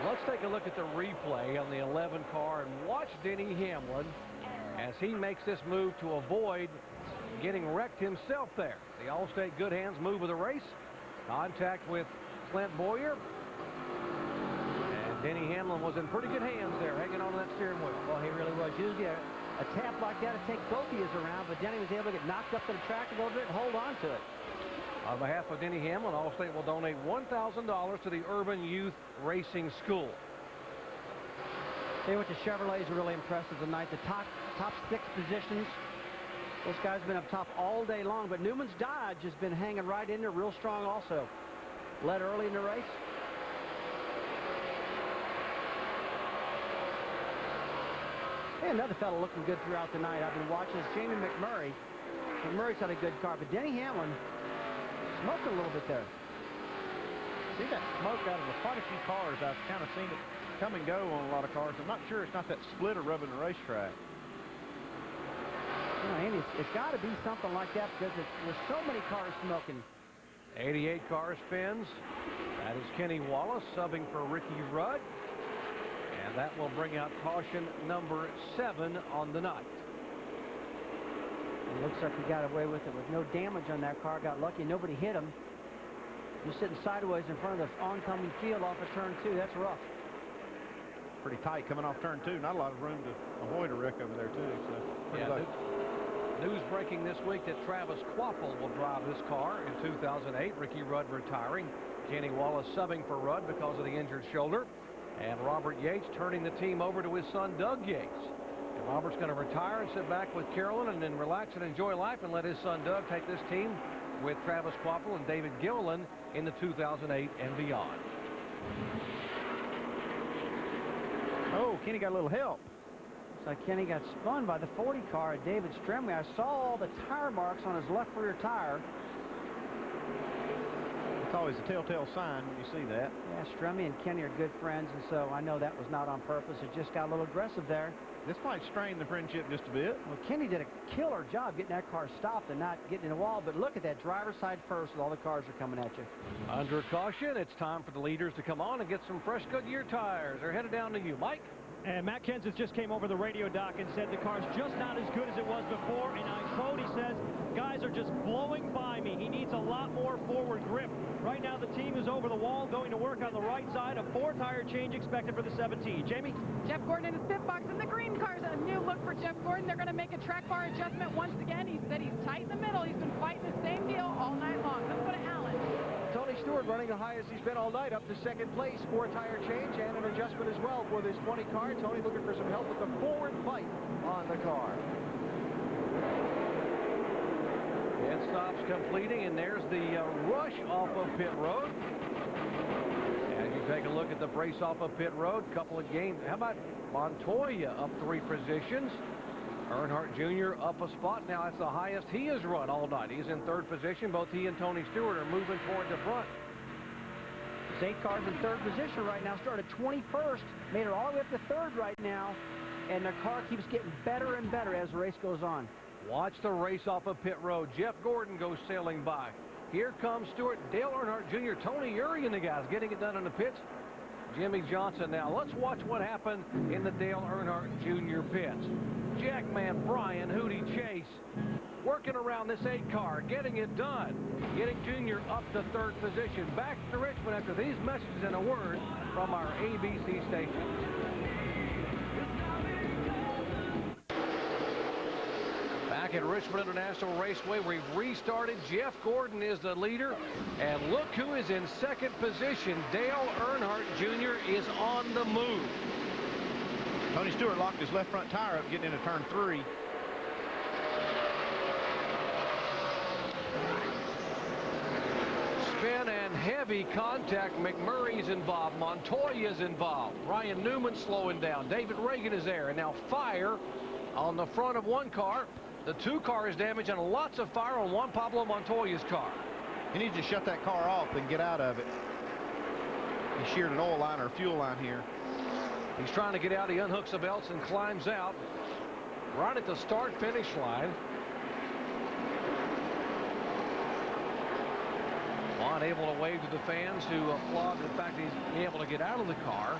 Let's take a look at the replay on the 11 car and watch Denny Hamlin as he makes this move to avoid getting wrecked himself there. The Allstate Good Hands move of the race. Contact with Clint Boyer. And Denny Hamlin was in pretty good hands there, hanging on to that steering wheel. Well, he really was. Usually a tap like that to take both of you around, but Denny was able to get knocked up to the track a little bit and hold on to it. On behalf of Denny Hamlin, Allstate will donate $1,000 to the Urban Youth Racing School. Tell you what, the Chevrolets are really impressive tonight. The top 6 positions. Those guys have been up top all day long, but Newman's Dodge has been hanging right in there real strong also. Led early in the race. Hey, another fellow looking good throughout the night. I've been watching this, Jamie McMurray. McMurray's had a good car, but Denny Hamlin smoking a little bit there. See that smoke out of quite a few cars. I've kind of seen it come and go on a lot of cars. I'm not sure it's not that splitter rubbing the racetrack. You know, Andy, it's got to be something like that because there's so many cars smoking. 88 cars spins. That is Kenny Wallace subbing for Ricky Rudd. And that will bring out caution number 7 on the night. It looks like he got away with it with no damage on that car. Got lucky nobody hit him. Just sitting sideways in front of the oncoming field off of turn 2. That's rough. Pretty tight coming off turn 2. Not a lot of room to avoid a wreck over there, too. So yeah, news breaking this week that Travis Quapple will drive this car in 2008. Ricky Rudd retiring. Kenny Wallace subbing for Rudd because of the injured shoulder. And Robert Yates turning the team over to his son, Doug Yates. And Robert's going to retire and sit back with Carolyn and then relax and enjoy life and let his son, Doug, take this team with Travis Quapple and David Gilliland in the 2008 and beyond. Oh, Kenny got a little help. Looks like Kenny got spun by the 40 car at David Stremley. I saw all the tire marks on his left rear tire. It's always a telltale sign when you see that. Yeah, Stremley and Kenny are good friends, and so I know that was not on purpose. It just got a little aggressive there. This might strain the friendship just a bit. Well, Kenny did a killer job getting that car stopped and not getting in the wall, but look at that driver's side first with all the cars are coming at you. Under caution, it's time for the leaders to come on and get some fresh Goodyear tires. They're headed down to you, Mike. And Matt Kenseth just came over the radio dock and said the car's just not as good as it was before. And I quote, he says, guys are just blowing by me. He needs a lot more forward grip. Right now the team is over the wall going to work on the right side. A 4-tire change expected for the 17. Jamie? Jeff Gordon in his pit box, and the green car's a new look for Jeff Gordon. They're going to make a track bar adjustment once again. He said he's tight in the middle. He's been fighting the same deal all night long. Let's go to Allen. Tony Stewart running the highest he's been all night, up to second place. 4-tire change and an adjustment as well for this 20 car. Tony looking for some help with the forward fight on the car. Pit stops completing, and there's the rush off of pit road. As you take a look at the brace off of pit road, couple of games. How about Montoya up 3 positions? Earnhardt Jr. up a spot. Now that's the highest he has run all night. He's in 3rd position. Both he and Tony Stewart are moving toward the front. There's 8 cars in 3rd position right now. Started 21st, made it all the way up to 3rd right now, and the car keeps getting better and better as the race goes on. Watch the race off of pit road. Jeff Gordon goes sailing by. Here comes Stewart, Dale Earnhardt Jr., Tony Urian, the guys getting it done in the pits. Jimmy Johnson now. Let's watch what happened in the Dale Earnhardt Jr. pits. Jackman Brian Hootie Chase working around this 8 car, getting it done, getting Junior up to 3rd position. Back to Richmond after these messages and a word from our ABC station. Back at Richmond International Raceway, we've restarted. Jeff Gordon is the leader, and look who is in 2nd position. Dale Earnhardt Jr. is on the move. Tony Stewart locked his left front tire up getting into turn 3. Spin and heavy contact. McMurray's involved. Montoya's involved. Ryan Newman slowing down. David Reagan is there. And now fire on the front of 1 car. The 2 car is damaged and lots of fire on Juan Pablo Montoya's car. He needs to shut that car off and get out of it. He sheared an oil line or fuel line here. He's trying to get out. He unhooks the belts and climbs out right at the start-finish line. Juan able to wave to the fans who applaud the fact that he's able to get out of the car.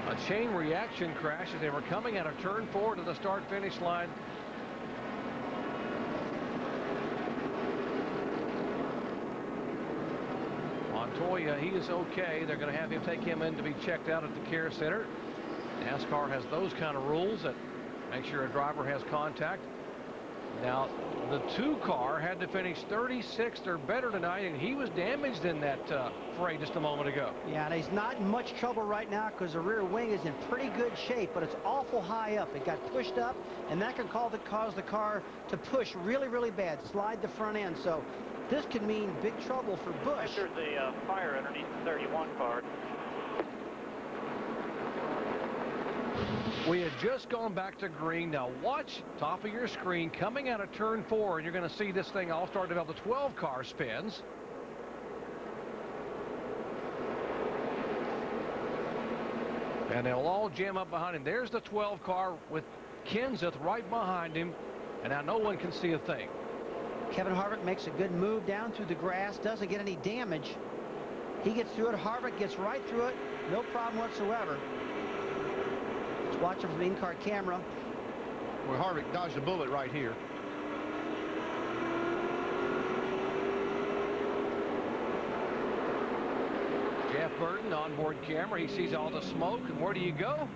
A chain reaction crash as they were coming out of turn 4 to the start-finish line. Montoya, he is okay. They're going to have him take him in to be checked out at the care center. NASCAR has those kind of rules that make sure a driver has contact. Now, the 2 car had to finish 36th or better tonight, and he was damaged in that fray just a moment ago. Yeah, and he's not in much trouble right now because the rear wing is in pretty good shape, but it's awful high up. It got pushed up, and that can cause the car to push really, really bad, slide the front end. So this could mean big trouble for Busch. There's a fire underneath the 31 car. We had just gone back to green. Now watch top of your screen coming out of turn 4, and you're going to see this thing all start to develop. The 12 car spins. And they'll all jam up behind him. There's the 12 car with Kenseth right behind him, and now no one can see a thing. Kevin Harvick makes a good move down through the grass, doesn't get any damage. He gets through it. Harvick gets right through it. No problem whatsoever. Let's watch him from the in-car camera. Well, Harvick dodged a bullet right here. Jeff Burton, onboard camera. He sees all the smoke, and where do you go?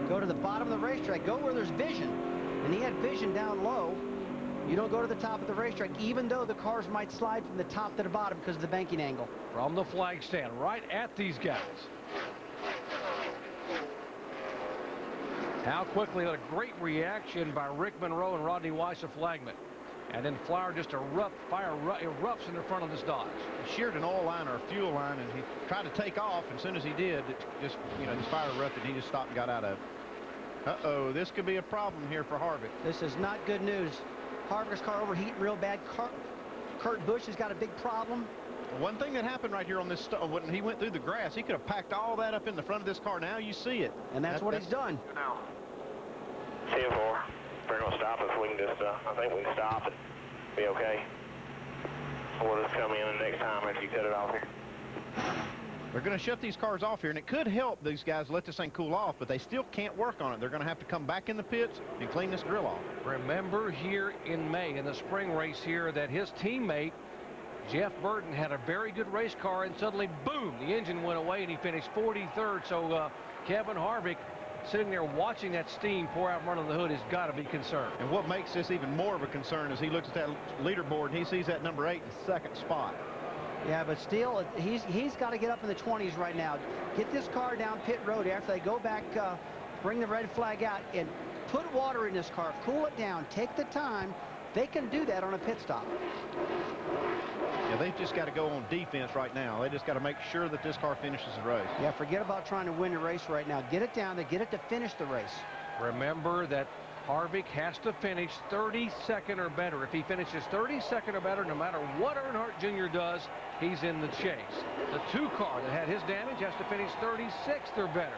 Go to the bottom of the racetrack. Go where there's vision. And he had vision down low. You don't go to the top of the racetrack, even though the cars might slide from the top to the bottom because of the banking angle. From the flag stand, right at these guys. How quickly, a great reaction by Rick Monroe and Rodney Weiss, the flagman. And then Flower just erupts in the front of this Dodge. He sheared an oil line or a fuel line, and he tried to take off. And as soon as he did, it just, this fire erupted. He just stopped and got out of it. Uh-oh, this could be a problem here for Harvick. This is not good news. Harvick's car overheating real bad. Kurt Busch has got a big problem. One thing that happened right here on this, when he went through the grass, he could have packed all that up in the front of this car. Now you see it. And that's what he's done. Now, 10-4. We're going to stop if we can just, I think we can stop and be okay. We'll just come in the next time after you cut it off here. They're going to shut these cars off here, and it could help these guys let this thing cool off, but they still can't work on it. They're going to have to come back in the pits and clean this grill off. Remember here in May, in the spring race here, that his teammate, Jeff Burton, had a very good race car, and suddenly, boom, the engine went away, and he finished 43rd. So Kevin Harvick, sitting there watching that steam pour out in front of the hood, has got to be concerned. And what makes this even more of a concern is he looks at that leaderboard, and he sees that number 8 in the second spot. Yeah, but still, he's got to get up in the 20s right now. Get this car down pit road after they go back, bring the red flag out, and put water in this car. Cool it down. Take the time. They can do that on a pit stop. Yeah, they've just got to go on defense right now. They just got to make sure that this car finishes the race. Yeah, forget about trying to win the race right now. Get it down there. Get it to finish the race. Remember that Harvick has to finish 32nd or better. If he finishes 32nd or better, no matter what Earnhardt Jr. does, he's in the chase. The 2 car that had his damage has to finish 36th or better.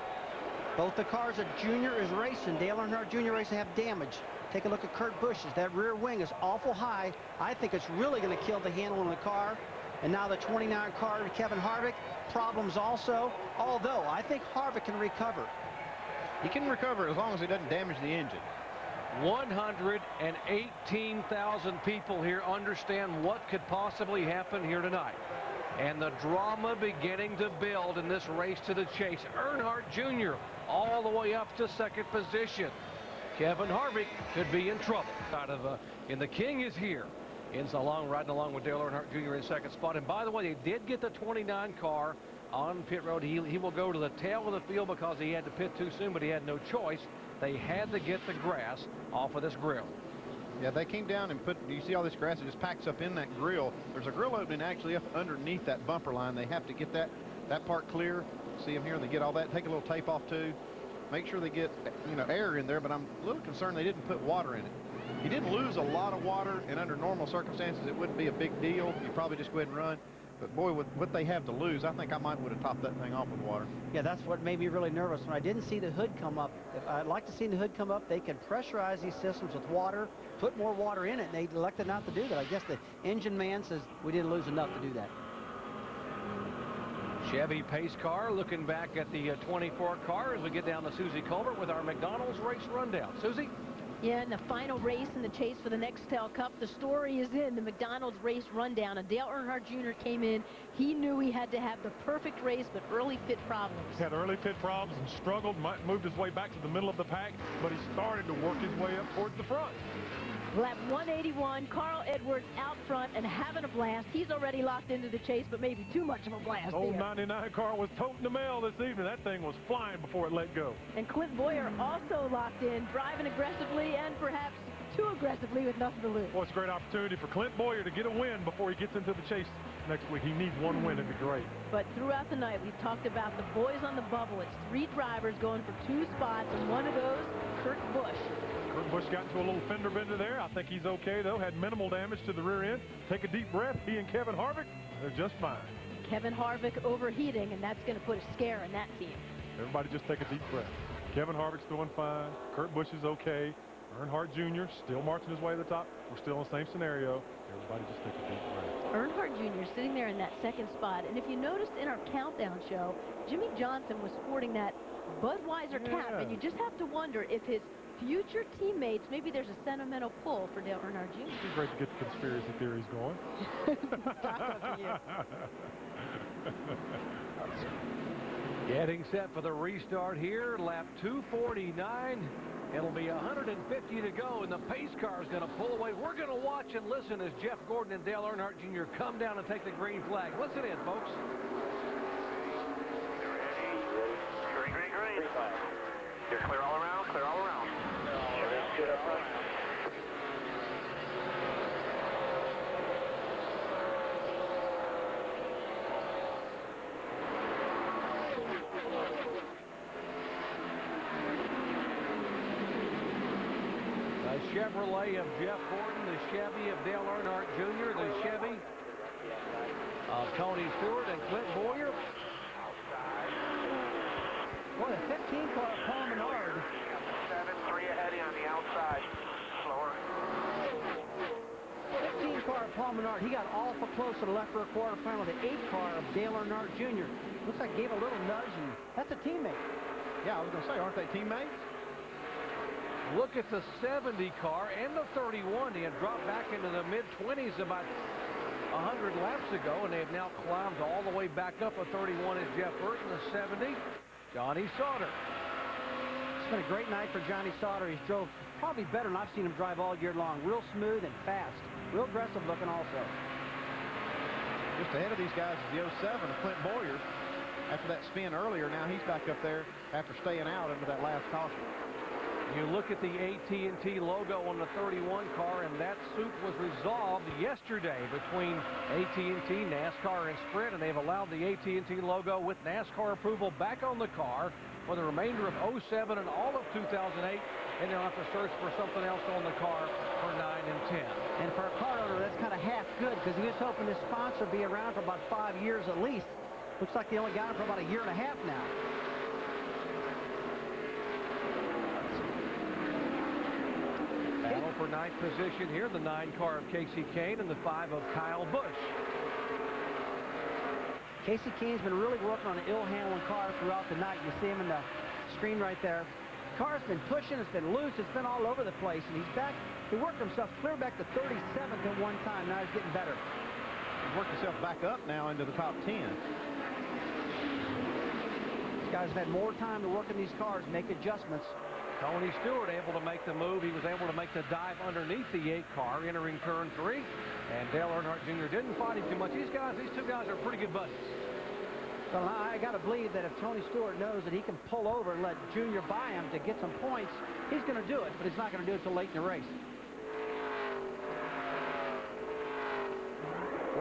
Both the cars that Junior is racing, Dale Earnhardt Jr. racing, have damage. Take a look at Kurt Busch's. That rear wing is awful high. I think it's really going to kill the handle in the car. And now the 29 car, Kevin Harvick, problems also. Although I think Harvick can recover. He can recover as long as he doesn't damage the engine. 118,000 people here understand what could possibly happen here tonight. And the drama beginning to build in this race to the chase. Earnhardt Jr. all the way up to 2nd position. Kevin Harvick could be in trouble. And the king is here. Riding along with Dale Earnhardt Jr. in 2nd spot. And by the way, they did get the 29 car on pit road. He will go to the tail of the field because he had to pit too soon, but he had no choice. They had to get the grass off of this grill. Yeah, they came down and you see all this grass, it just packs up in that grill. There's a grill opening actually up underneath that bumper line. They have to get that part clear. See them here, they get all that, take a little tape off too. Make sure they get, air in there, but I'm a little concerned they didn't put water in it. He didn't lose a lot of water, and under normal circumstances, it wouldn't be a big deal. You probably just go ahead and run. But boy, with what they have to lose, I think I might would have topped that thing off with water. Yeah, that's what made me really nervous when I didn't see the hood come up. If I'd like to see the hood come up, they can pressurize these systems with water, put more water in it, and they elected not to do that. I guess the engine man says we didn't lose enough to do that. Chevy pace car looking back at the 24 car as we get down to Susie Colbert with our McDonald's race rundown. Susie? Yeah, in the final race in the chase for the Nextel Cup, the story is in the McDonald's race rundown. And Dale Earnhardt Jr. came in. He knew he had to have the perfect race, but early pit problems. Had early pit problems and struggled, moved his way back to the middle of the pack, but he started to work his way up towards the front. Lap 181, Carl Edwards out front and having a blast. He's already locked into the chase, but maybe too much of a blast. Old 99 car was toting the mail this evening. That thing was flying before it let go. And Clint Boyer also locked in, driving aggressively and perhaps too aggressively with nothing to lose. Well, it's a great opportunity for Clint Boyer to get a win before he gets into the chase next week. He needs one win. It'd be great. But throughout the night, we've talked about the boys on the bubble. It's 3 drivers going for 2 spots, and one of those, Kurt Busch. Kurt Busch got into a little fender bender there. I think he's okay, though. Had minimal damage to the rear end. Take a deep breath. He and Kevin Harvick, they're just fine. Kevin Harvick overheating, and that's going to put a scare in that team. Everybody just take a deep breath. Kevin Harvick's doing fine. Kurt Busch is okay. Earnhardt Jr. still marching his way to the top. We're still in the same scenario. Everybody just take a deep breath. Earnhardt Jr. sitting there in that 2nd spot. And if you noticed in our countdown show, Jimmy Johnson was sporting that Budweiser cap. And you just have to wonder if his future teammates, maybe there's a sentimental pull for Dale Earnhardt Jr. It's great to get the conspiracy theories going. Getting set for the restart here. Lap 249. It'll be 150 to go, and the pace car is going to pull away. We're going to watch and listen as Jeff Gordon and Dale Earnhardt Jr. come down and take the green flag. Listen in, folks. Green, green, green. You're clear all around, clear all around. Good up front. The Chevrolet of Jeff Gordon, the Chevy of Dale Earnhardt Jr., the Chevy of Tony Stewart and Clint Boyer. Boy, the 15 car of Paul Menard. 7-3 ahead on the outside. Slower. 15 car of Paul Menard. He got awful close to the left rear quarterfinal. The 8 car of Dale Earnhardt Jr. Looks like gave a little nudge, and that's a teammate. Yeah, I was going to say, aren't they teammates? Look at the 70 car and the 31. They had dropped back into the mid-20s about 100 laps ago, and they've now climbed all the way back up. A 31 is Jeff Burton, the 70, Johnny Sauter. It's been a great night for Johnny Sauter. He's drove probably better than I've seen him drive all year long. Real smooth and fast. Real aggressive looking also. Just ahead of these guys is the 07 of Clint Boyer. After that spin earlier, now he's back up there after staying out into that last caution. You look at the AT&T logo on the 31 car, and that suit was resolved yesterday between AT&T, NASCAR, and Sprint, and they've allowed the AT&T logo with NASCAR approval back on the car for the remainder of 07 and all of 2008, and they'll have to search for something else on the car for 9 and 10. And for a car owner, that's kind of half good, because he was hoping this sponsor would be around for about 5 years at least. Looks like they only got him for about a year and a half now. Battle for 9th position here, the 9 car of Casey Kane and the 5 of Kyle Busch. Casey Kane's been really working on an ill-handling car throughout the night. You see him in the screen right there. The car's been pushing, it's been loose, it's been all over the place, and he's back. He worked himself clear back to 37th at one time. Now he's getting better. He's worked himself back up now into the top 10. These guys have had more time to work in these cars, make adjustments. Tony Stewart able to make the move. He was able to make the dive underneath the 8 car entering turn 3. And Dale Earnhardt Jr. didn't fight him too much. These 2 guys are pretty good buddies. Well, I got to believe that if Tony Stewart knows that he can pull over and let Junior buy him to get some points, he's going to do it, but he's not going to do it till late in the race.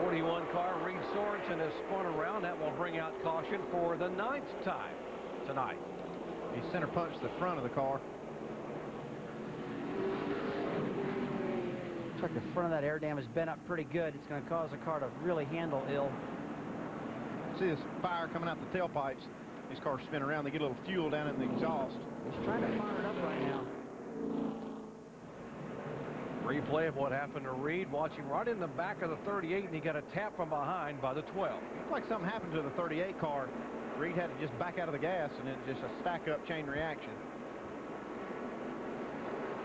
41 car, Reed Sorensen has spun around. That will bring out caution for the 9th time tonight. He center punched the front of the car. Looks like the front of that air dam has bent up pretty good. It's going to cause the car to really handle ill. See this fire coming out the tailpipes. These cars spin around. They get a little fuel down in the exhaust. He's trying to fire it up right now. Replay of what happened to Reed. Watching right in the back of the 38, and he got a tap from behind by the 12. Looks like something happened to the 38 car. Reed had to just back out of the gas, and it's just a stack-up chain reaction.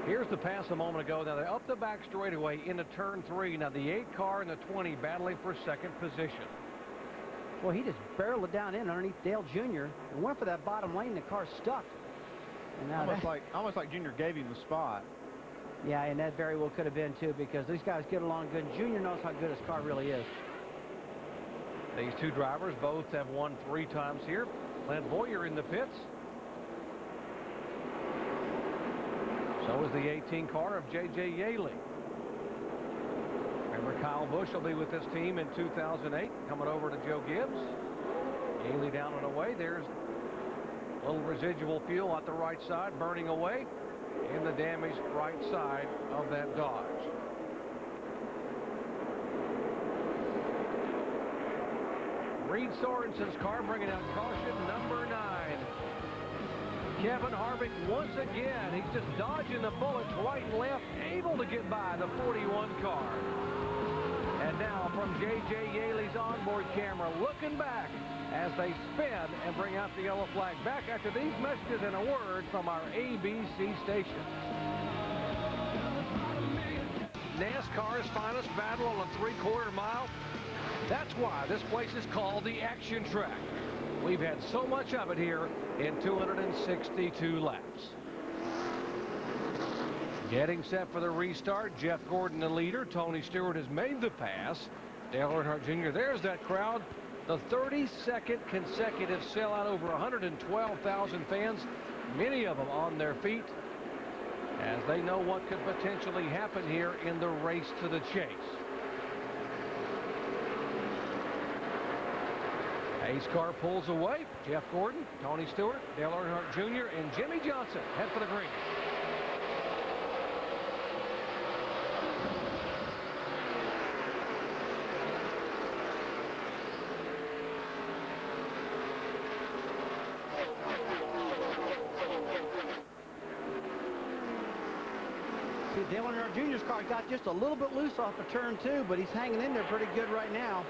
Here's the pass a moment ago. Now they're up the back straightaway into turn 3. Now the 8 car and the 20 battling for 2nd position. Well, he just barreled it down in underneath Dale Jr. and went for that bottom lane. The car stuck. And now almost like Junior gave him the spot. Yeah, and that very well could have been too, because these guys get along good. Junior knows how good his car really is. These 2 drivers both have won 3 times here. Clint Boyer in the pits. So is the 18 car of J.J. Yaley. Remember, Kyle Busch will be with this team in 2008, coming over to Joe Gibbs. Yaley down and away. There's a little residual fuel at the right side burning away in the damaged right side of that Dodge. Reed Sorensen's car bringing out caution number 9. Kevin Harvick once again. He's just dodging the bullets right and left, able to get by the 41 car. And now from J.J. Yaley's onboard camera, looking back as they spin and bring out the yellow flag. Back after these messages and a word from our ABC station. NASCAR's finest battle on a 3/4 mile. That's why this place is called the Action Track. We've had so much of it here in 262 laps. Getting set for the restart. Jeff Gordon, the leader. Tony Stewart has made the pass. Dale Earnhardt Jr. There's that crowd. The 32nd consecutive sellout. Over 112,000 fans. Many of them on their feet, as they know what could potentially happen here in the race to the chase. Hayes car pulls away. Jeff Gordon, Tony Stewart, Dale Earnhardt Jr., and Jimmy Johnson head for the green. See, Dale Earnhardt Jr.'s car got just a little bit loose off of turn 2, but he's hanging in there pretty good right now.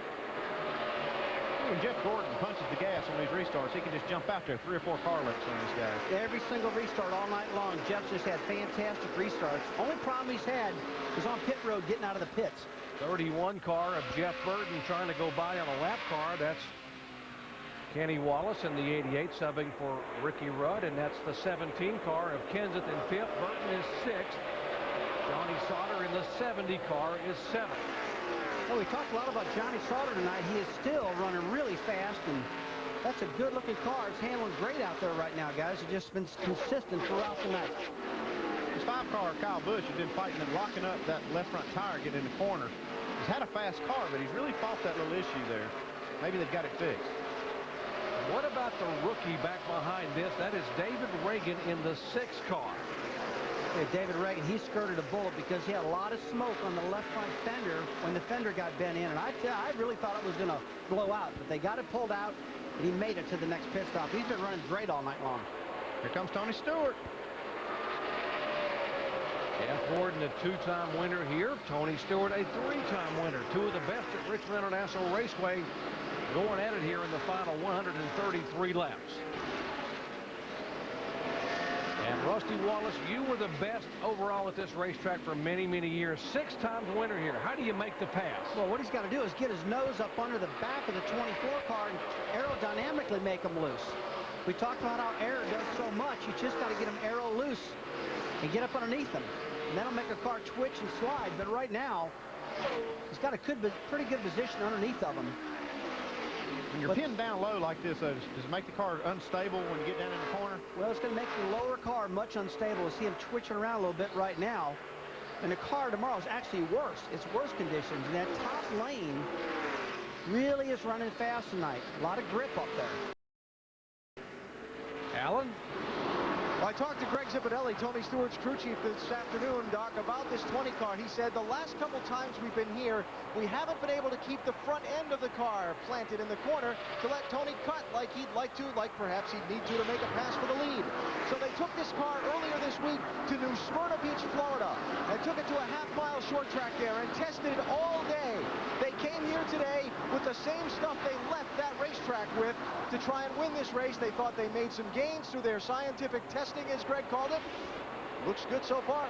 When Jeff Gordon punches the gas on these restarts, he can just jump out there 3 or 4 car lengths on these guys. Every single restart all night long. Jeff's just had fantastic restarts. Only problem he's had is on pit road getting out of the pits. 31 car of Jeff Burton trying to go by on a lap car. That's Kenny Wallace in the 88 subbing for Ricky Rudd, and that's the 17 car of Kenseth in 5th. Burton is 6th. Johnny Sauter in the 70 car is 7th. Well, we talked a lot about Johnny Sauter tonight. He is still running really fast, and that's a good-looking car. It's handling great out there right now, guys. It's just been consistent throughout the night. This 5-car Kyle Busch has been fighting and locking up that left front tire, getting in the corner. He's had a fast car, but he's really fought that little issue there. Maybe they've got it fixed. What about the rookie back behind this? That is David Reagan in the 6th car. Yeah, David Reagan, he skirted a bullet because he had a lot of smoke on the left front fender when the fender got bent in. And I really thought it was going to blow out, but they got it pulled out, and he made it to the next pit stop. He's been running great all night long. Here comes Tony Stewart. Jeff Gordon, a 2-time winner here. Tony Stewart, a 3-time winner. 2 of the best at Richmond International Raceway going at it here in the final 133 laps. And Rusty Wallace, you were the best overall at this racetrack for many, many years. 6 times winner here. How do you make the pass? Well, what he's got to do is get his nose up under the back of the 24 car and aerodynamically make him loose. We talked about how air does so much. You just got to get him aero loose and get up underneath him. And that'll make a car twitch and slide. But right now, he's got a pretty good position underneath of him. When you're pinned down low like this, does it make the car unstable when you get down in the corner? Well, it's going to make the lower car much unstable. You see him twitching around a little bit right now. And the car tomorrow is actually worse. It's worse conditions. And that top lane really is running fast tonight. A lot of grip up there. Alan? Well, I talked to Greg Zipadelli, Tony Stewart's crew chief, this afternoon, Doc, about this 20 car. He said the last couple times we've been here, we haven't been able to keep the front end of the car planted in the corner to let Tony cut like he'd like to, like perhaps he'd need to make a pass for the lead. So they took this car earlier this week to New Smyrna Beach, Florida, and took it to a half-mile short track there and tested it all day. They came here today with the same stuff they left that racetrack with to try and win this race. They thought they made some gains through their scientific testing, as Greg called it. Looks good so far.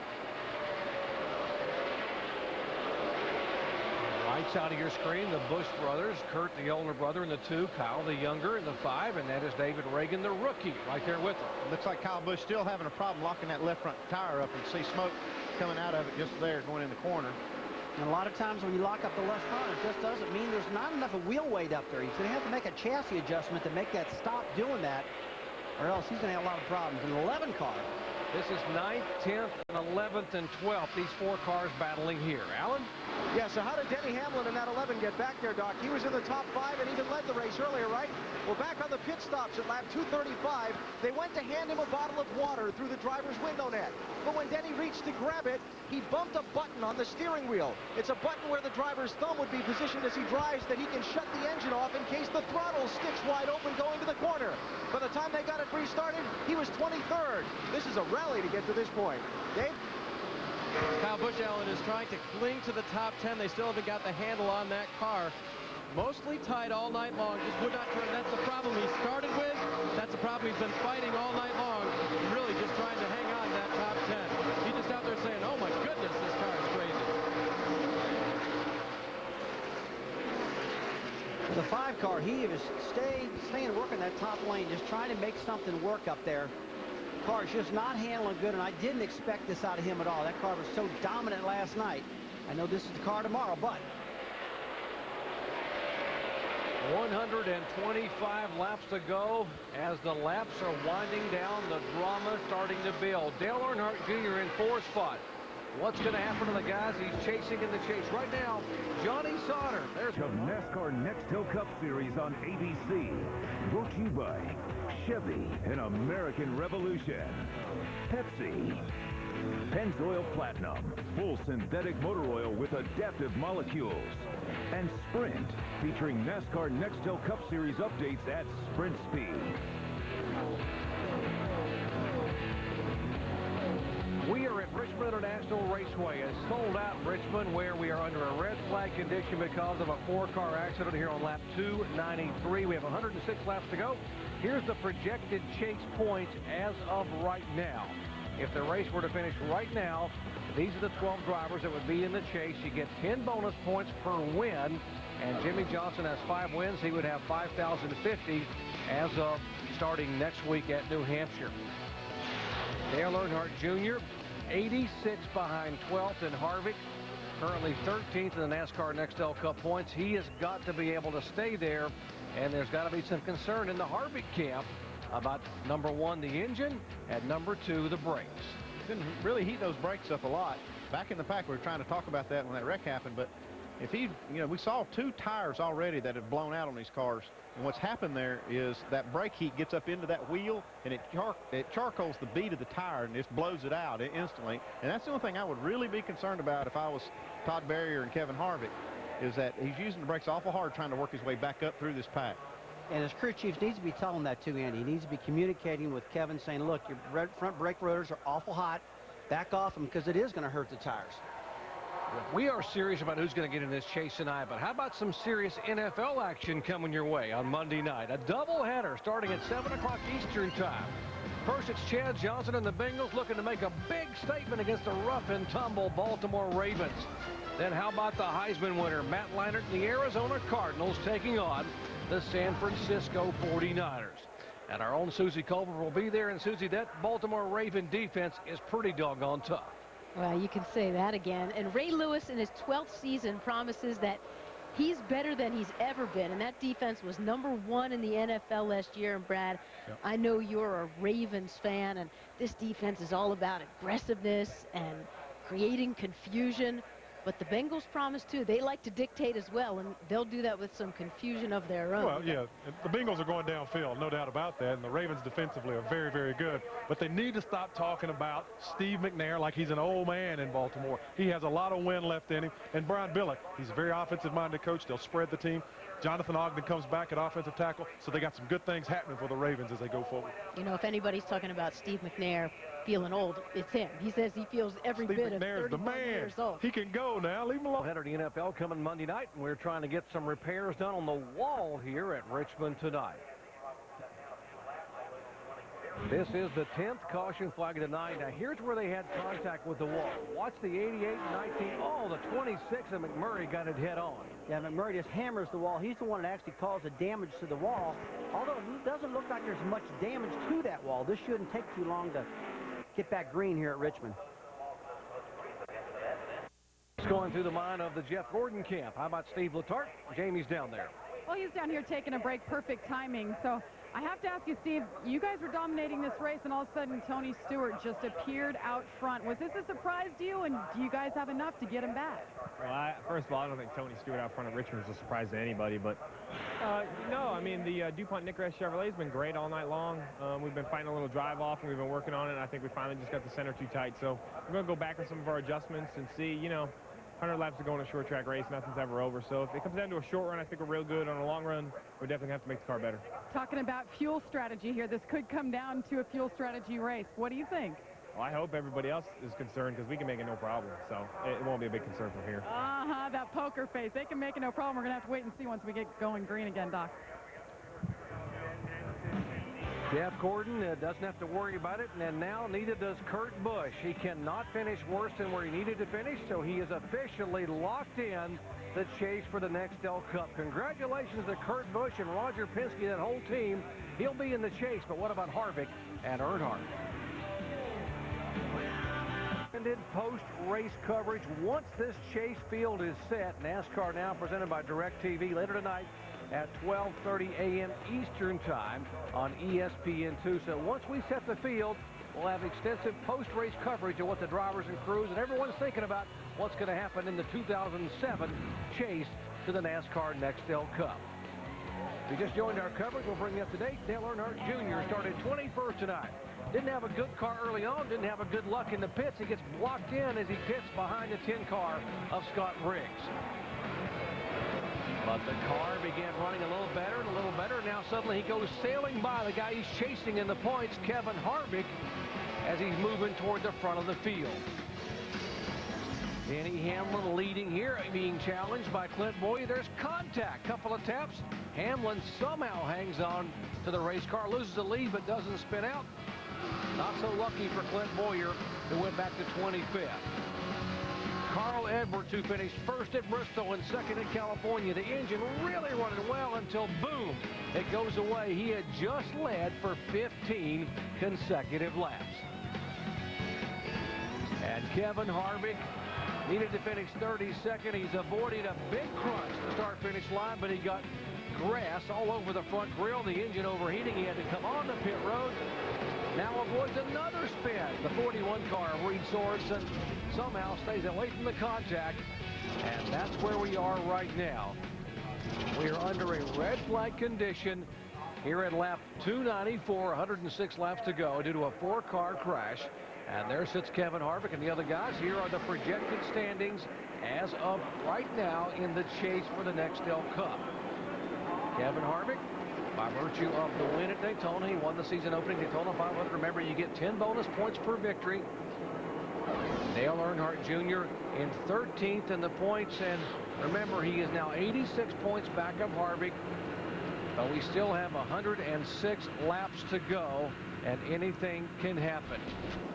Right side of your screen, the Busch brothers, Kurt, the older brother, in the 2, Kyle, the younger, in the 5, and that is David Reagan, the rookie, right there with them. Looks like Kyle Busch still having a problem locking that left front tire up, and see smoke coming out of it just there going in the corner. And a lot of times when you lock up the left front, it just doesn't mean there's not enough of wheel weight up there. He's going to have to make a chassis adjustment to make that stop doing that, or else he's going to have a lot of problems. An 11 car This is 9th, 10th, and 11th, and 12th. These 4 cars battling here. Alan? Yeah, so how did Denny Hamlin in that 11 get back there, Doc? He was in the top 5 and even led the race earlier, right? Well, back on the pit stops at lap 235, they went to hand him a bottle of water through the driver's window net. But when Denny reached to grab it, he bumped a button on the steering wheel. It's a button where the driver's thumb would be positioned as he drives that he can shut the engine off in case the throttle sticks wide open going to the corner. By the time they got it restarted, he was 23rd. This is a rally to get to this point. Dave? Kyle Busch, Allen, is trying to cling to the top 10. They still haven't got the handle on that car. Mostly tight all night long, just would not turn. That's the problem he started with. That's the problem he's been fighting all night long. Really just trying to hang on to that top 10. He's just out there saying, oh my goodness, this car is crazy. The 5 car, he is staying working that top lane, just trying to make something work up there. Car's just not handling good, and I didn't expect this out of him at all. That car was so dominant last night. I know this is the car tomorrow, but 125 laps to go. As the laps are winding down, the drama starting to build. Dale Earnhardt Jr. in 4th spot. What's going to happen to the guys he's chasing in the chase right now? Johnny Sauter. There's the NASCAR NEXTEL Cup Series on ABC. Brought to you by Chevy and American Revolution. Pepsi. Pennzoil Platinum. Full synthetic motor oil with adaptive molecules. And Sprint, featuring NASCAR NEXTEL Cup Series updates at Sprint Speed. We are at Richmond International Raceway. It's sold out in Richmond, where we are under a red flag condition because of a 4-car accident here on lap 293. We have 106 laps to go. Here's the projected chase points as of right now. If the race were to finish right now, these are the 12 drivers that would be in the chase. You get 10 bonus points per win, and Jimmy Johnson has 5 wins. He would have 5,050 as of starting next week at New Hampshire. Dale Earnhardt Jr., 86 behind 12th in Harvick, currently 13th in the NASCAR NEXTEL Cup points. He has got to be able to stay there, and there's got to be some concern in the Harvick camp about number 1, the engine, and number 2, the brakes. Didn't really heat those brakes up a lot. Back in the pack, we were trying to talk about that when that wreck happened, but if he, we saw 2 tires already that have blown out on these cars. And what's happened there is that brake heat gets up into that wheel, and it charcoals the bead of the tire, and it blows it out instantly. And that's the only thing I would really be concerned about if I was Todd Berrier and Kevin Harvick, is that he's using the brakes awful hard trying to work his way back up through this pack. And his crew chief needs to be telling that too, Andy. He needs to be communicating with Kevin, saying, look, your front brake rotors are awful hot. Back off them, because it is going to hurt the tires. We are serious about who's going to get in this chase tonight, but how about some serious NFL action coming your way on Monday night? A doubleheader starting at 7 o'clock Eastern time. First, it's Chad Johnson and the Bengals looking to make a big statement against the rough-and-tumble Baltimore Ravens. Then how about the Heisman winner, Matt Leinart, and the Arizona Cardinals taking on the San Francisco 49ers. And our own Susie Culver will be there. And, Susie, that Baltimore Raven defense is pretty doggone tough. Well, you can say that again. And Ray Lewis in his 12th season promises that he's better than he's ever been. And that defense was #1 in the NFL last year. And, Brad, yep, I know you're a Ravens fan, and this defense is all about aggressiveness and creating confusion. But the Bengals promise, too. They like to dictate as well, and they'll do that with some confusion of their own. Well, yeah, the Bengals are going downfield, no doubt about that, and the Ravens defensively are very, very good. But they need to stop talking about Steve McNair like he's an old man in Baltimore. He has a lot of wind left in him. And Brian Billick, he's a very offensive-minded coach. They'll spread the team. Jonathan Ogden comes back at offensive tackle, so they got some good things happening for the Ravens as they go forward. You know, if anybody's talking about Steve McNair feeling old, it's him. He says he feels every bit of 31 years old. He can go now. Leave him alone. Header to the NFL coming Monday night, and we're trying to get some repairs done on the wall here at Richmond tonight. This is the 10th caution flag of the night. Now, here's where they had contact with the wall. Watch the 88-19. Oh, the 26 of McMurray got it head on. Yeah, McMurray just hammers the wall. He's the one that actually caused the damage to the wall. Although it doesn't look like there's much damage to that wall. This shouldn't take too long to get back green here at Richmond. It's going through the mind of the Jeff Gordon camp. How about Steve Letarte? Jamie's down there. Well, he's down here taking a break. Perfect timing. So I have to ask you, Steve, you guys were dominating this race, and all of a sudden Tony Stewart just appeared out front. Was this a surprise to you, and do you guys have enough to get him back? Well, first of all, I don't think Tony Stewart out front of Richmond is a surprise to anybody, but no, I mean, the DuPont Nickrest Chevrolet has been great all night long. We've been fighting a little drive off, and we've been working on it, and I think we finally just got the center too tight. So we're going to go back on some of our adjustments and see, you know, 100 laps to go in a short track race, nothing's ever over. So if it comes down to a short run, I think we're real good. On a long run, we definitely have to make the car better. Talking about fuel strategy here, this could come down to a fuel strategy race. What do you think? Well, I hope everybody else is concerned because we can make it no problem. So it won't be a big concern from here. That poker face. They can make it no problem. We're going to have to wait and see once we get going green again, Doc. Jeff Gordon doesn't have to worry about it, and now neither does Kurt Busch. He cannot finish worse than where he needed to finish, so he is officially locked in the chase for the Nextel Cup. Congratulations to Kurt Busch and Roger Penske, that whole team. He'll be in the chase, but what about Harvick and Earnhardt? Post-race coverage once this chase field is set. NASCAR now presented by DirecTV later tonight at 12:30 a.m. Eastern Time on ESPN2. So once we set the field, we'll have extensive post-race coverage of what the drivers and crews and everyone's thinking about what's going to happen in the 2007 chase to the NASCAR Nextel Cup. If you just joined our coverage, we'll bring you up to date. Dale Earnhardt Jr. started 21st tonight. Didn't have a good car early on, didn't have a good luck in the pits. He gets blocked in as he pits behind the 10 car of Scott Briggs. But the car began running a little better and a little better. Now suddenly he goes sailing by the guy he's chasing in the points, Kevin Harvick, as he's moving toward the front of the field. Denny Hamlin leading here, being challenged by Clint Boyer. There's contact. Couple of taps. Hamlin somehow hangs on to the race car, loses the lead, but doesn't spin out. Not so lucky for Clint Boyer, who went back to 25th. Carl Edwards, who finished first at Bristol and second at California. The engine really running well until, boom, it goes away. He had just led for 15 consecutive laps. And Kevin Harvick needed to finish 32nd. He's avoided a big crunch to start-finish line, but he got grass all over the front grille. The engine overheating. He had to come on the pit road. Now avoids another spin. The 41 car of Reed Sorensen somehow stays away from the contact, and that's where we are right now. We are under a red flag condition here at lap 294, 106 laps to go due to a 4-car crash. And there sits Kevin Harvick and the other guys. Here are the projected standings as of right now in the chase for the Nextel Cup. Kevin Harvick, by virtue of the win at Daytona, he won the season opening Daytona 500. Remember, you get 10 bonus points per victory. Dale Earnhardt Jr. in 13th in the points, and remember, he is now 86 points back of Harvick, but we still have 106 laps to go, and anything can happen.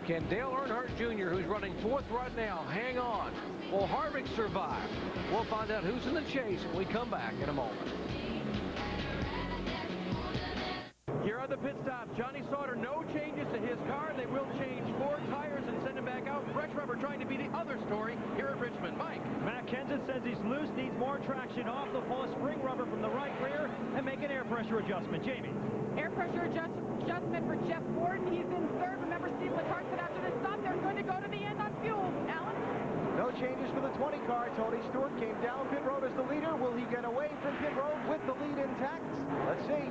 Can Dale Earnhardt Jr., who's running 4th right now, hang on? Will Harvick survive? We'll find out who's in the chase when we come back in a moment. Here on the pit stop, Johnny Sauter, no changes to his car. They will change 4 tires and send him back out. Fresh rubber trying to be the other story here at Richmond. Mike. Matt Kenseth says he's loose, needs more traction off the full spring rubber from the right rear, and make an air pressure adjustment. Jamie. Air pressure adjustment for Jeff Gordon. He's in 3rd. Remember, Steve Letarte said after this stop, they're going to go to the end on fuel. Alan? No changes for the 20 car. Tony Stewart came down pit road as the leader. Will he get away from pit road with the lead intact? Let's see.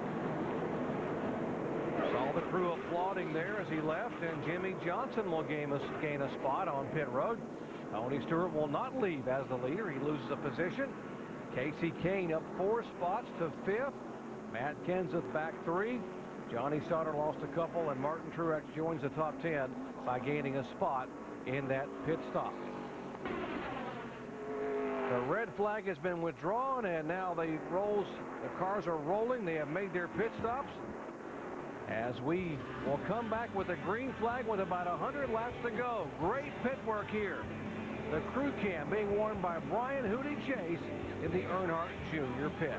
Saw the crew applauding there as he left, and Jimmy Johnson will gain a spot on pit road. Tony Stewart will not leave as the leader. He loses a position. Casey Kane up 4 spots to 5th. Matt Kenseth back 3. Johnny Sauter lost a couple, and Martin Truex joins the top 10 by gaining a spot in that pit stop. The red flag has been withdrawn, and now the cars are rolling. They have made their pit stops. As we will come back with a green flag with about 100 laps to go. Great pit work here. The crew cam being worn by Brian Hootie Chase in the Earnhardt Jr. pit.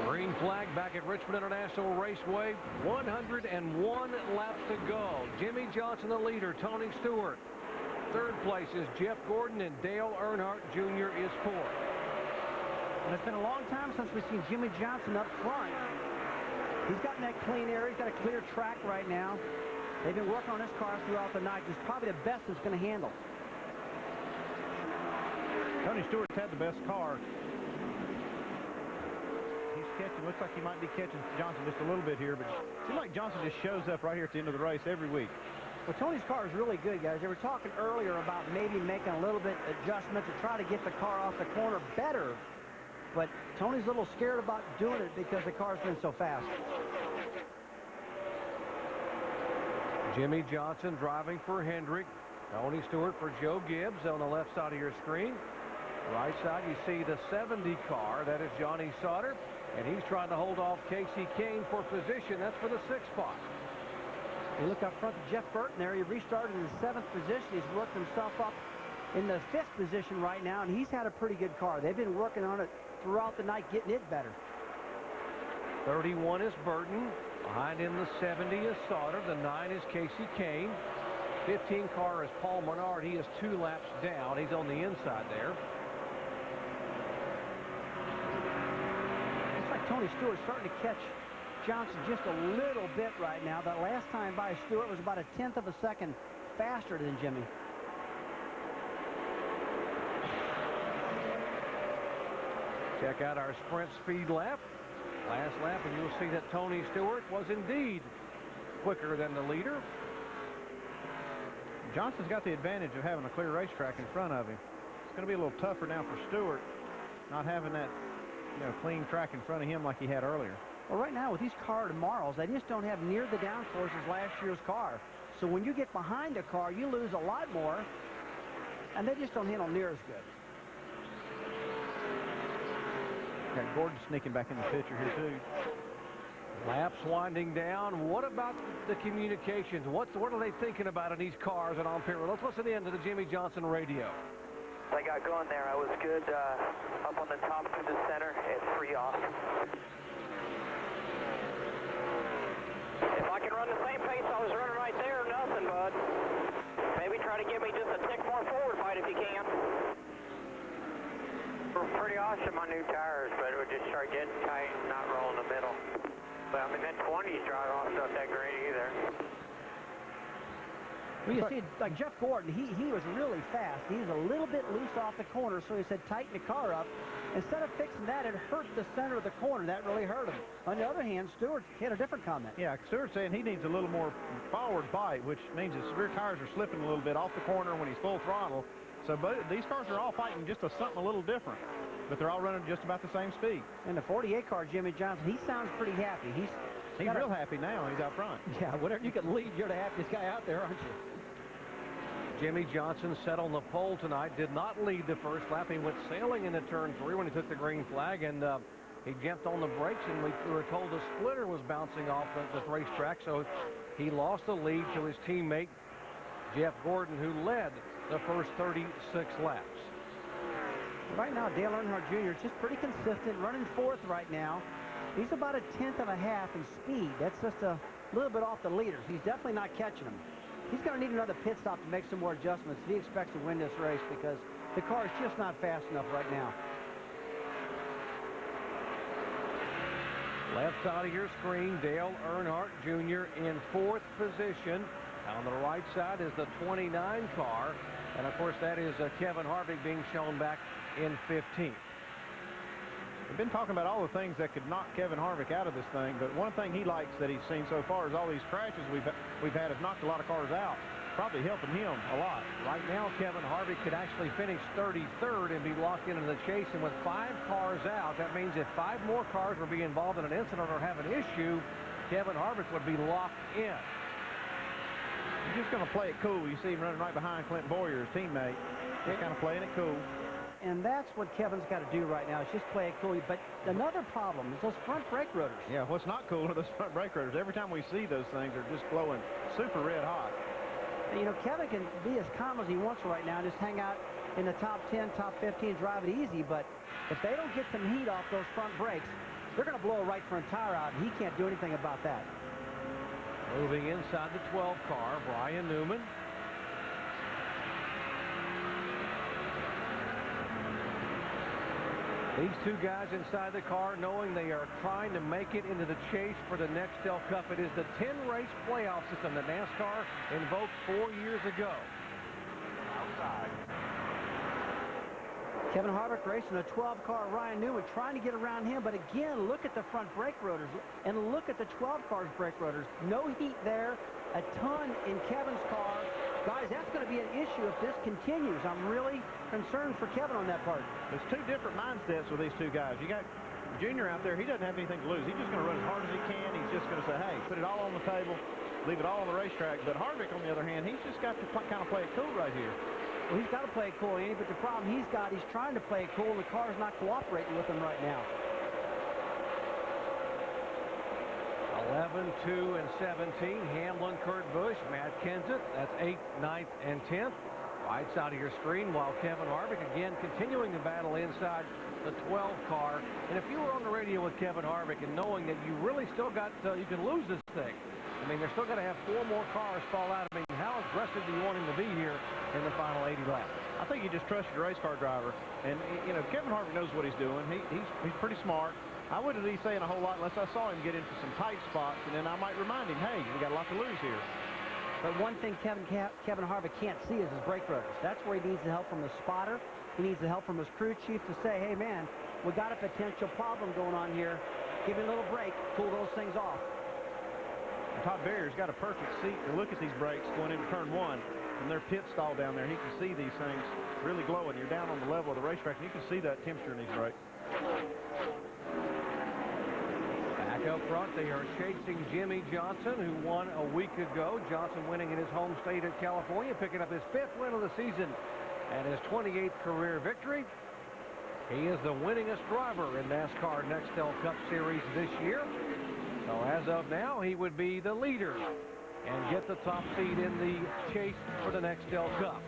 Green flag back at Richmond International Raceway. 101 laps to go. Jimmy Johnson the leader. Tony Stewart. 3rd place is Jeff Gordon, and Dale Earnhardt Jr. is 4th. And it's been a long time since we've seen Jimmy Johnson up front. He's got in that clean area. He's got a clear track right now. They've been working on his car throughout the night. It's probably the best it's going to handle. Tony Stewart's had the best car. He's catching, looks like he might be catching Johnson just a little bit here, but it seems like Johnson just shows up right here at the end of the race every week. Well, Tony's car is really good, guys. They were talking earlier about maybe making a little bit adjustment to try to get the car off the corner better. But Tony's a little scared about doing it because the car's been so fast. Jimmy Johnson driving for Hendrick. Tony Stewart for Joe Gibbs on the left side of your screen. Right side, you see the 70 car. That is Johnny Sauter. And he's trying to hold off Casey Kane for position. That's for the 6th spot. You look up front to Jeff Burton there. He restarted in the 7th position. He's worked himself up in the 5th position right now, and he's had a pretty good car. They've been working on it throughout the night, getting it better. 31 is Burton. Behind him, the 70 is Sauter. The 9 is Casey Kane. 15 car is Paul Menard. He is 2 laps down. He's on the inside there. Looks like Tony Stewart's starting to catch Johnson just a little bit right now. That last time by Stewart was about a 1/10 of a second faster than Jimmy. Check out our sprint speed lap. Last lap, and you'll see that Tony Stewart was indeed quicker than the leader. Johnson's got the advantage of having a clear racetrack in front of him. It's going to be a little tougher now for Stewart, not having that, clean track in front of him like he had earlier. Well, right now with these car tomorrows, they just don't have near the downforce as last year's car. So when you get behind a car, you lose a lot more, and they just don't handle near as good. Got Gordon sneaking back in the picture here, too. Laps winding down. What about the communications? What are they thinking about in these cars and on pit road? Let's listen in to the Jimmy Johnson radio. I got going there. I was good up on the top through the center and 3 off. If I can run the same pace I was running right there, nothing, bud. Maybe try to give me just a tick more forward fight if you can. We're pretty awesome on new tires, but we're just start getting tight and not rolling the middle. But I mean, that 20s drive off not that great either. Well, you see, like Jeff Gordon, he was really fast. He was a little bit loose off the corner, so he said tighten the car up. Instead of fixing that, it hurt the center of the corner. That really hurt him. On the other hand, Stewart had a different comment. Yeah, Stewart's saying he needs a little more forward bite, which means his rear tires are slipping a little bit off the corner when he's full throttle. So these cars are all fighting just something a little different, but they're all running just about the same speed. And the 48 car, Jimmy Johnson, he sounds pretty happy. He's real happy now. He's out front. Yeah, whatever you can lead, you're the happiest guy out there, aren't you? Jimmy Johnson set on the pole tonight, did not lead the first lap. He went sailing into turn 3 when he took the green flag, and he jumped on the brakes, and we were told the splitter was bouncing off the racetrack, so he lost the lead to his teammate Jeff Gordon, who led the first 36 laps. Right now, Dale Earnhardt Jr. is just pretty consistent, running 4th right now. He's about a 1/10 of a half in speed. That's just a little bit off the leaders. He's definitely not catching them. He's going to need another pit stop to make some more adjustments if he expects to win this race, because the car is just not fast enough right now. Left side of your screen, Dale Earnhardt Jr. in 4th position. On the right side is the 29 car, and of course that is Kevin Harvick being shown back in 15th. We've been talking about all the things that could knock Kevin Harvick out of this thing, but one thing he likes that he's seen so far is all these crashes we've had have knocked a lot of cars out, probably helping him a lot. Right now, Kevin Harvick could actually finish 33rd and be locked into the chase, and with 5 cars out, that means if 5 more cars were being involved in an incident or have an issue, Kevin Harvick would be locked in. He's just going to play it cool. You see him running right behind Clint Boyer, his teammate. Just kind of playing it cool. And that's what Kevin's got to do right now, is just play it cool. But another problem is those front brake rotors. Yeah, what's not cool are those front brake rotors. Every time we see those things, they're just glowing super red hot. And, you know, Kevin can be as calm as he wants right now, just hang out in the top 10, top 15, drive it easy. But if they don't get some heat off those front brakes, they're going to blow a right front tire out, and he can't do anything about that. Moving inside the 12 car, Brian Newman. These two guys inside the car knowing they are trying to make it into the chase for the Nextel Cup. It is the 10-race playoff system that NASCAR invoked 4 years ago. Outside. Kevin Harvick racing a 12-car Ryan Newman, trying to get around him. But again, look at the front brake rotors and look at the 12-car's brake rotors. No heat there. A ton in Kevin's car. Guys, that's going to be an issue if this continues. I'm really concerned for Kevin on that part. There's two different mindsets with these two guys. You got Junior out there. He doesn't have anything to lose. He's just going to run as hard as he can. He's just going to say, hey, put it all on the table, leave it all on the racetrack. But Harvick, on the other hand, he's just got to kind of play it cool right here. Well, he's got to play it cool, Andy, but the problem he's trying to play it cool. The car's not cooperating with him right now. 11, 2, and 17. Hamlin, Kurt Busch, Matt Kenseth. That's 8th, 9th, and 10th. Right side of your screen, while Kevin Harvick again continuing the battle inside the 12 car. And if you were on the radio with Kevin Harvick and knowing that you really still got, you can lose this thing. I mean, they're still going to have 4 more cars fall out. I mean, how aggressive do you want him to be here in the final 80 laps? I think you just trust your race car driver. And, you know, Kevin Harvick knows what he's doing. He's pretty smart. I wouldn't be saying a whole lot unless I saw him get into some tight spots, and then I might remind him, hey, we got a lot to lose here. But one thing Kevin Harvick can't see is his brake rotors. That's where he needs the help from the spotter. He needs the help from his crew chief to say, hey, man, we got a potential problem going on here. Give me a little break, cool those things off. And Todd Berrier's got a perfect seat to look at these brakes going into turn 1. From their pit stall down there, he can see these things really glowing. You're down on the level of the racetrack, and you can see that temperature in these brakes. Back up front, they are chasing Jimmy Johnson, who won a week ago. Johnson winning in his home state of California, picking up his 5th win of the season and his 28th career victory. He is the winningest driver in NASCAR Nextel Cup Series this year. So as of now, he would be the leader and get the top seed in the chase for the Nextel Cup.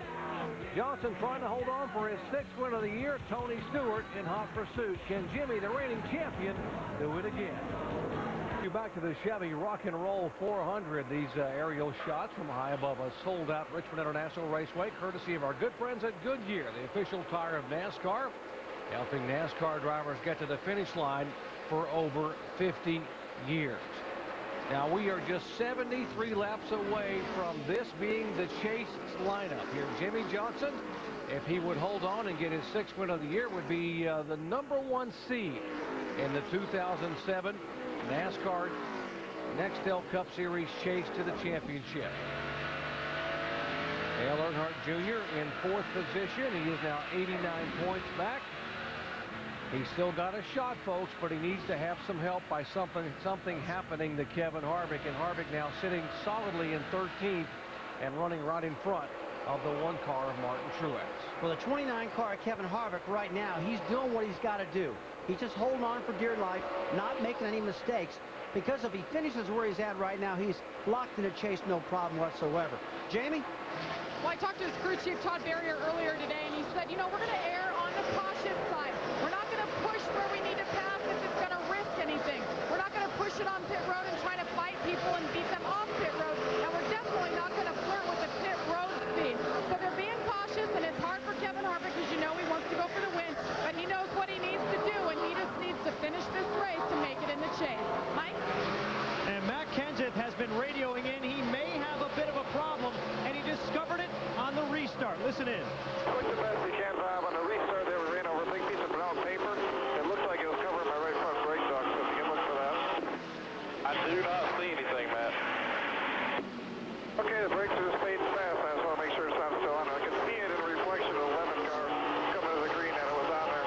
Johnson trying to hold on for his 6th win of the year. Tony Stewart in hot pursuit. Can Jimmy, the reigning champion, do it again? Back to the Chevy Rock and Roll 400. These aerial shots from high above a sold-out Richmond International Raceway, courtesy of our good friends at Goodyear, the official tire of NASCAR, helping NASCAR drivers get to the finish line for over 50 years. Now, we are just 73 laps away from this being the chase lineup here. Jimmy Johnson, if he would hold on and get his 6th win of the year, would be the #1 seed in the 2007 NASCAR Nextel Cup Series chase to the championship. Dale Earnhardt Jr. in 4th position. He is now 89 points back. He's still got a shot, folks, but he needs to have some help by something happening to Kevin Harvick. And Harvick now sitting solidly in 13th and running right in front of the 1 car of Martin Truex. Well, the 29 car of Kevin Harvick right now, he's doing what he's got to do. He's just holding on for dear life, not making any mistakes. Because if he finishes where he's at right now, he's locked in a chase, no problem whatsoever. Jamie? Well, I talked to his crew chief, Todd Berrier, earlier today, and he said, you know, we're going to err on the cautious side. We're not going to push where we need to pass if it's going to risk anything. We're not going to push it on pit road and try to fight people and beat them off pit road. And we're definitely not going to flirt with the pit road speed. So they're being cautious, and it's hard for Kevin Harvick because you know he wants to go for the win, but he knows what he needs to do, and he just needs to finish this race to make it in the chase. Mike? And Matt Kenseth has been radioing in. He may have a bit of a problem, and he discovered it on the restart. Listen in. Quick the best you can, Bob. On the restart, they ran over a big piece of brown paper. It looked like it was covering my right front brake shock, so if you can look for that. I do not see anything, Matt. Okay, the brakes are just fading fast. I just want to make sure it's not still on there. I can see it in the reflection of the lemon car coming to the green, and it was on there.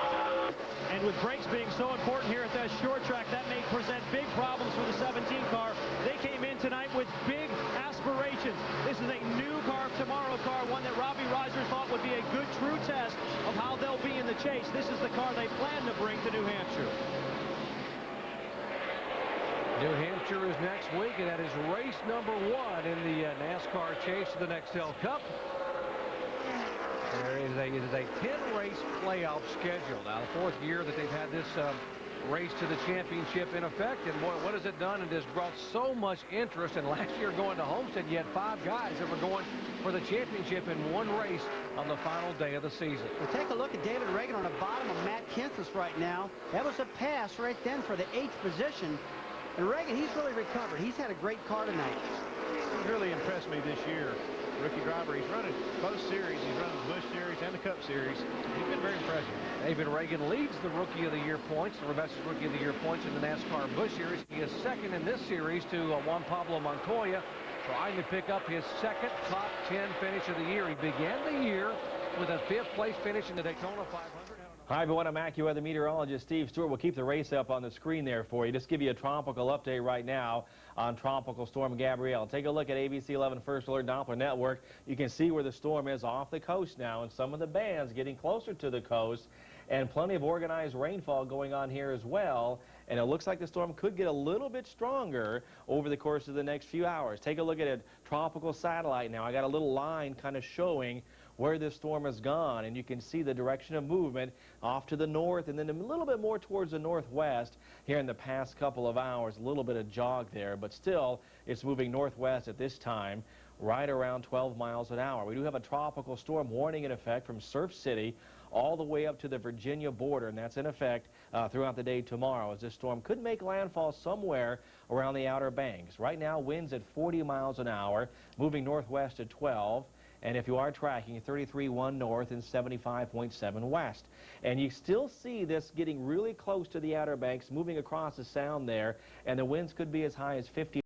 And with brakes being so important here at that short track, that may present big problems for the 17 car. They came in tonight with big aspirations. This is a new car, tomorrow car, one that Robbie Reiser thought would be a good true test of how they'll be in the chase. This is the car they plan to bring to New Hampshire. New Hampshire is next week, and that is race #1 in the NASCAR chase to the Nextel Cup. There is a 10-race playoff schedule. Now, the 4th year that they've had this race to the championship in effect. And boy, what has it done? It has brought so much interest. And last year going to Homestead, you had 5 guys that were going for the championship in one race on the final day of the season. Well, take a look at David Reagan on the bottom of Matt Kenseth's right now. That was a pass right then for the 8th position. And Reagan, he's really recovered. He's had a great car tonight. He's really impressed me this year. Rookie driver. He's running both series. He's running the Busch Series and the Cup Series. He's been very impressive. David Reagan leads the Rookie of the Year points, the Rebecca's Rookie of the Year points in the NASCAR Busch Series. He is second in this series to Juan Pablo Montoya, trying to pick up his second top 10 finish of the year. He began the year with a 5th place finish in the Daytona 500. Hi, everyone. I'm AccuWeather meteorologist Steve Stewart. We'll keep the race up on the screen there for you. Just give you a tropical update right now on Tropical Storm Gabrielle. Take a look at ABC 11 First Alert Doppler Network. You can see where the storm is off the coast now, and some of the bands getting closer to the coast, and plenty of organized rainfall going on here as well. And it looks like the storm could get a little bit stronger over the course of the next few hours. Take a look at a tropical satellite now. I got a little line kind of showing where this storm has gone, and you can see the direction of movement off to the north and then a little bit more towards the northwest here in the past couple of hours. A little bit of jog there, but still it's moving northwest at this time, right around 12 miles an hour. We do have a tropical storm warning in effect from Surf City all the way up to the Virginia border, and that's in effect throughout the day tomorrow, as this storm could make landfall somewhere around the Outer Banks. Right now, winds at 40 miles an hour, moving northwest at 12. And if you are tracking, 33.1 north and 75.7 west. And you still see this getting really close to the Outer Banks, moving across the sound there, and the winds could be as high as 50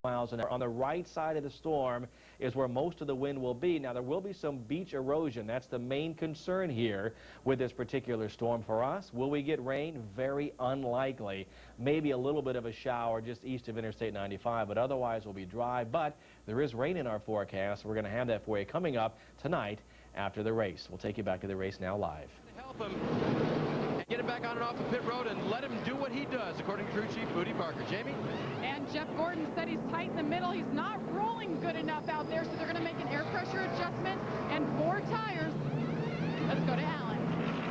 miles an hour. On the right side of the storm is where most of the wind will be. Now, there will be some beach erosion. That's the main concern here with this particular storm for us. Will we get rain? Very unlikely. Maybe a little bit of a shower just east of Interstate 95, but otherwise we'll be dry. But there is rain in our forecast. We're going to have that for you coming up tonight after the race. We'll take you back to the race now live. Help him and get him back on and off the pit road and let him do what he does, according to crew chief Booty Parker. Jamie? And Jeff Gordon said he's tight in the middle. He's not rolling good enough out there, so they're going to make an air pressure adjustment and 4 tires. Let's go to Allen.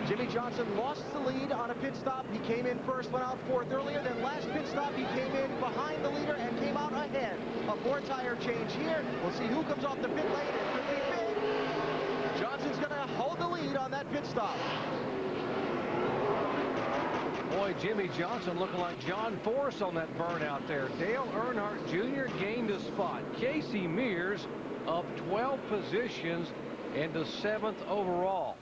Jimmy Johnson lost the lead on a pit stop. He came in first, went out 4th earlier. Then last pit stop, he came in behind the leader and came out ahead. A 4-tire change here. We'll see who comes off the pit lane. It could be big. Johnson's going to hold the lead on that pit stop. Boy, Jimmy Johnson looking like John Force on that burnout there. Dale Earnhardt Jr. gained a spot. Casey Mears up 12 positions into 7th overall.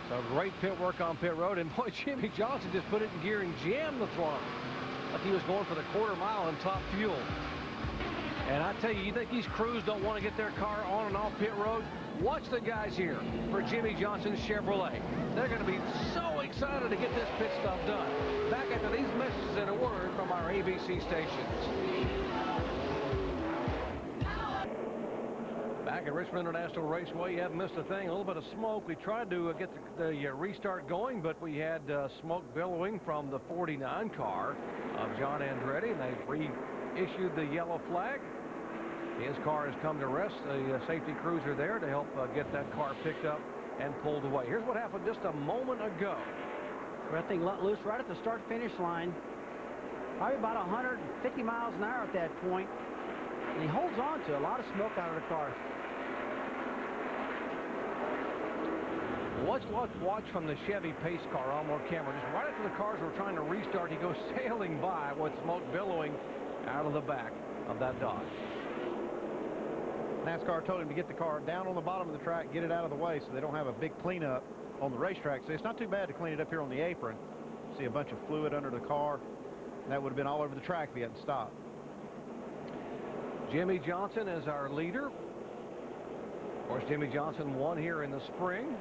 So great pit work on pit road. And boy, Jimmy Johnson just put it in gear and jammed the throttle like he was going for the quarter mile in top fuel. And I tell you think these crews don't want to get their car on and off pit road? Watch the guys here for Jimmy Johnson's Chevrolet. They're going to be so excited to get this pit stop done. Back after these messages and a word from our ABC stations. Back at Richmond International Raceway, you haven't missed a thing. A little bit of smoke. We tried to get the restart going, but we had smoke billowing from the 49 car of John Andretti, and they've reissued the yellow flag. His car has come to rest. The safety crews are there to help get that car picked up and pulled away. Here's what happened just a moment ago. That thing let loose right at the start-finish line. Probably about 150 miles an hour at that point. And he holds on to a lot of smoke out of the car. Watch from the Chevy pace car on-board camera. Just right after the cars were trying to restart, he goes sailing by with smoke billowing out of the back of that Dodge. NASCAR told him to get the car down on the bottom of the track, get it out of the way so they don't have a big cleanup on the racetrack. So it's not too bad to clean it up here on the apron. See a bunch of fluid under the car. That would have been all over the track if he hadn't stopped. Jimmy Johnson is our leader. Of course, Jimmy Johnson won here in the spring.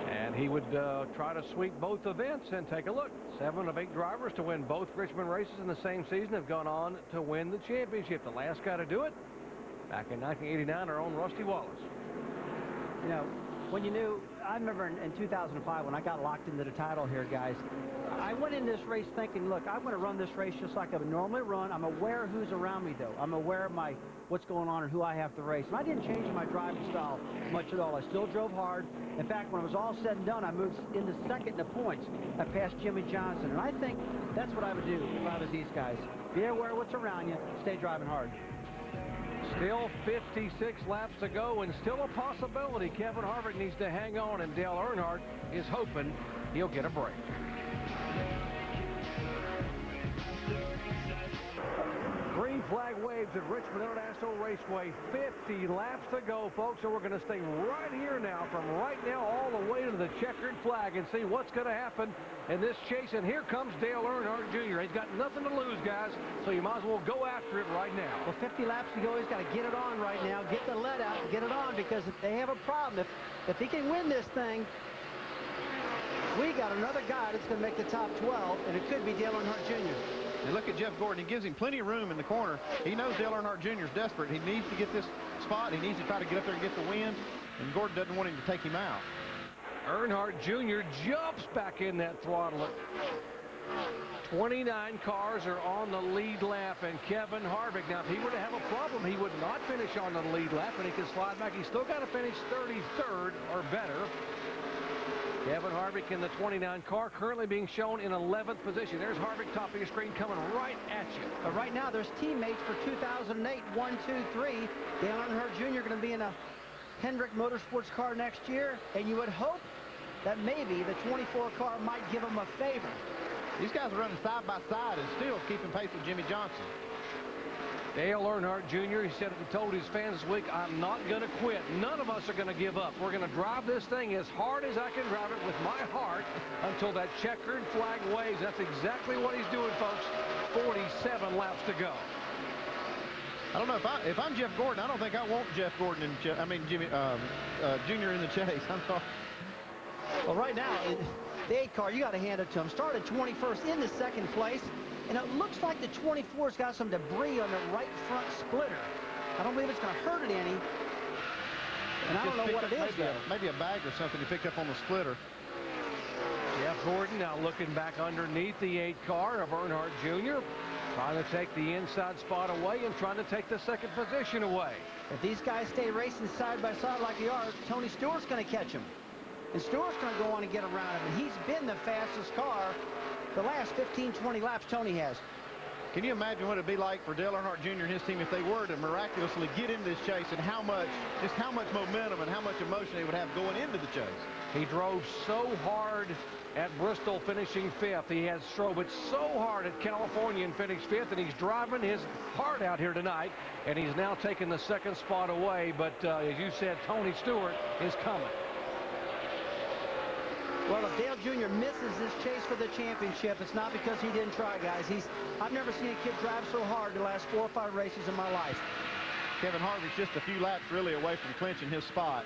And he would try to sweep both events. And take a look. 7 of 8 drivers to win both Richmond races in the same season have gone on to win the championship. The last guy to do it, back in 1989, our own Rusty Wallace. You know, when you knew I remember in 2005 when I got locked into the title here, guys, I went in this race thinking, look, I'm going to run this race just like I would normally run. I'm aware of who's around me, though. I'm aware of what's going on and who I have to race. And I didn't change my driving style much at all. I still drove hard. In fact, when it was all said and done, I moved into second in the points. I passed Jimmy Johnson. And I think that's what I would do if I was these guys. Be aware of what's around you. Stay driving hard. Still 56 laps to go and still a possibility. Kevin Harvick needs to hang on, and Dale Earnhardt is hoping he'll get a break. Green flag waves at Richmond International Raceway. 50 laps to go, folks, so we're going to stay right here now, from right now all the way to the checkered flag, and see what's going to happen in this chase. And here comes Dale Earnhardt Jr. He's got nothing to lose, guys, so you might as well go after it right now. Well, 50 laps to go. He's got to get it on right now, get the lead out, get it on, because if they have a problem, if he can win this thing, we got another guy that's going to make the top 12, and it could be Dale Earnhardt Jr. And look at Jeff Gordon. He gives him plenty of room in the corner. He knows Dale Earnhardt Jr. is desperate. He needs to get this spot. He needs to try to get up there and get the win. And Gordon doesn't want him to take him out. Earnhardt Jr. jumps back in that throttle. 29 cars are on the lead lap, and Kevin Harvick, now if he were to have a problem, he would not finish on the lead lap, and he can slide back. He's still got to finish 33rd or better. Kevin Harvick in the 29 car, currently being shown in 11th position. There's Harvick, top of your screen, coming right at you. But right now, there's teammates for 2008, 1, 2, 3. Dale Earnhardt Jr. going to be in a Hendrick Motorsports car next year, and you would hope that maybe the 24 car might give him a favor. These guys are running side by side and still keeping pace with Jimmy Johnson. Dale Earnhardt Jr., he said it and told his fans this week, I'm not going to quit. None of us are going to give up. We're going to drive this thing as hard as I can drive it with my heart until that checkered flag waves. That's exactly what he's doing, folks. 47 laps to go. I don't know if I'm Jeff Gordon. I don't think I want Jeff Gordon and Jimmy Jr. in the chase. I'm sorry. Well, right now, the 8 car, you got to hand it to him. Started 21st in the second place. And it looks like the 24's got some debris on the right front splitter. I don't believe it's going to hurt it any. And I don't know what it is, though. Maybe a bag or something he picked up on the splitter. Jeff Gordon now looking back underneath the 8 car of Earnhardt Jr., trying to take the inside spot away and trying to take the second position away. If these guys stay racing side by side like they are, Tony Stewart's going to catch him. And Stewart's going to go on and get around him. And he's been the fastest car the last 15, 20 laps Tony has. Can you imagine what it'd be like for Dale Earnhardt Jr. and his team if they were to miraculously get into this chase, and how much momentum and how much emotion they would have going into the chase? He drove so hard at Bristol, finishing 5th. He has drove it so hard at California and finished 5th, and he's driving his heart out here tonight, and he's now taking the second spot away. But as you said, Tony Stewart is coming. Well, if Dale Jr. misses this chase for the championship, it's not because he didn't try, guys. I've never seen a kid drive so hard the last 4 or 5 races in my life. Kevin Harvick's just a few laps really away from clinching his spot.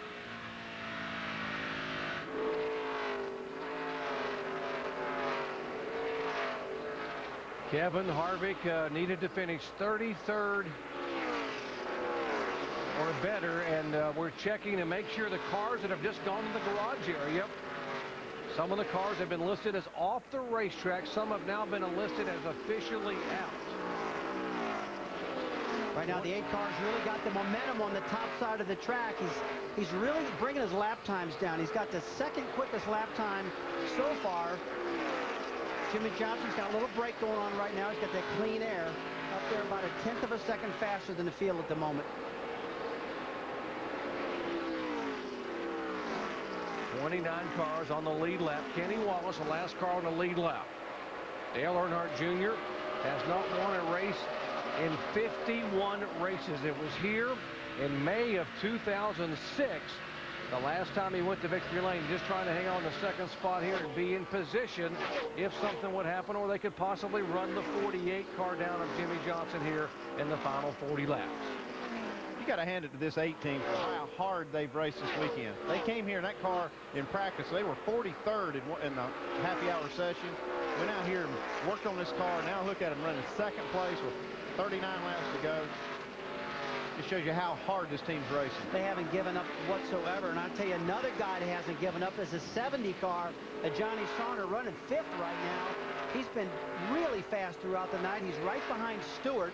Kevin Harvick needed to finish 33rd or better, and we're checking to make sure the cars that have just gone to the garage area, some of the cars have been listed as off the racetrack. Some have now been listed as officially out. Right now, the 8 car's really got the momentum on the top side of the track. He's really bringing his lap times down. He's got the second quickest lap time so far. Jimmy Johnson's got a little break going on right now. He's got that clean air up there about 1/10 of a second faster than the field at the moment. 29 cars on the lead lap. Kenny Wallace, the last car on the lead lap. Dale Earnhardt Jr. has not won a race in 51 races. It was here in May of 2006. The last time he went to victory lane, just trying to hang on the second spot here and be in position if something would happen, or they could possibly run the 48 car down of Jimmy Johnson here in the final 40 laps. Got to hand it to this 8 team for how hard they've raced this weekend. They came here in that car in practice. They were 43rd in the happy hour session. Went out here and worked on this car. Now look at them running second place with 39 laps to go. It shows you how hard this team's racing. They haven't given up whatsoever, and I tell you, Another guy that hasn't given up is a 70 car, Johnny Sauter, running 5th right now. He's been really fast throughout the night. He's right behind Stewart,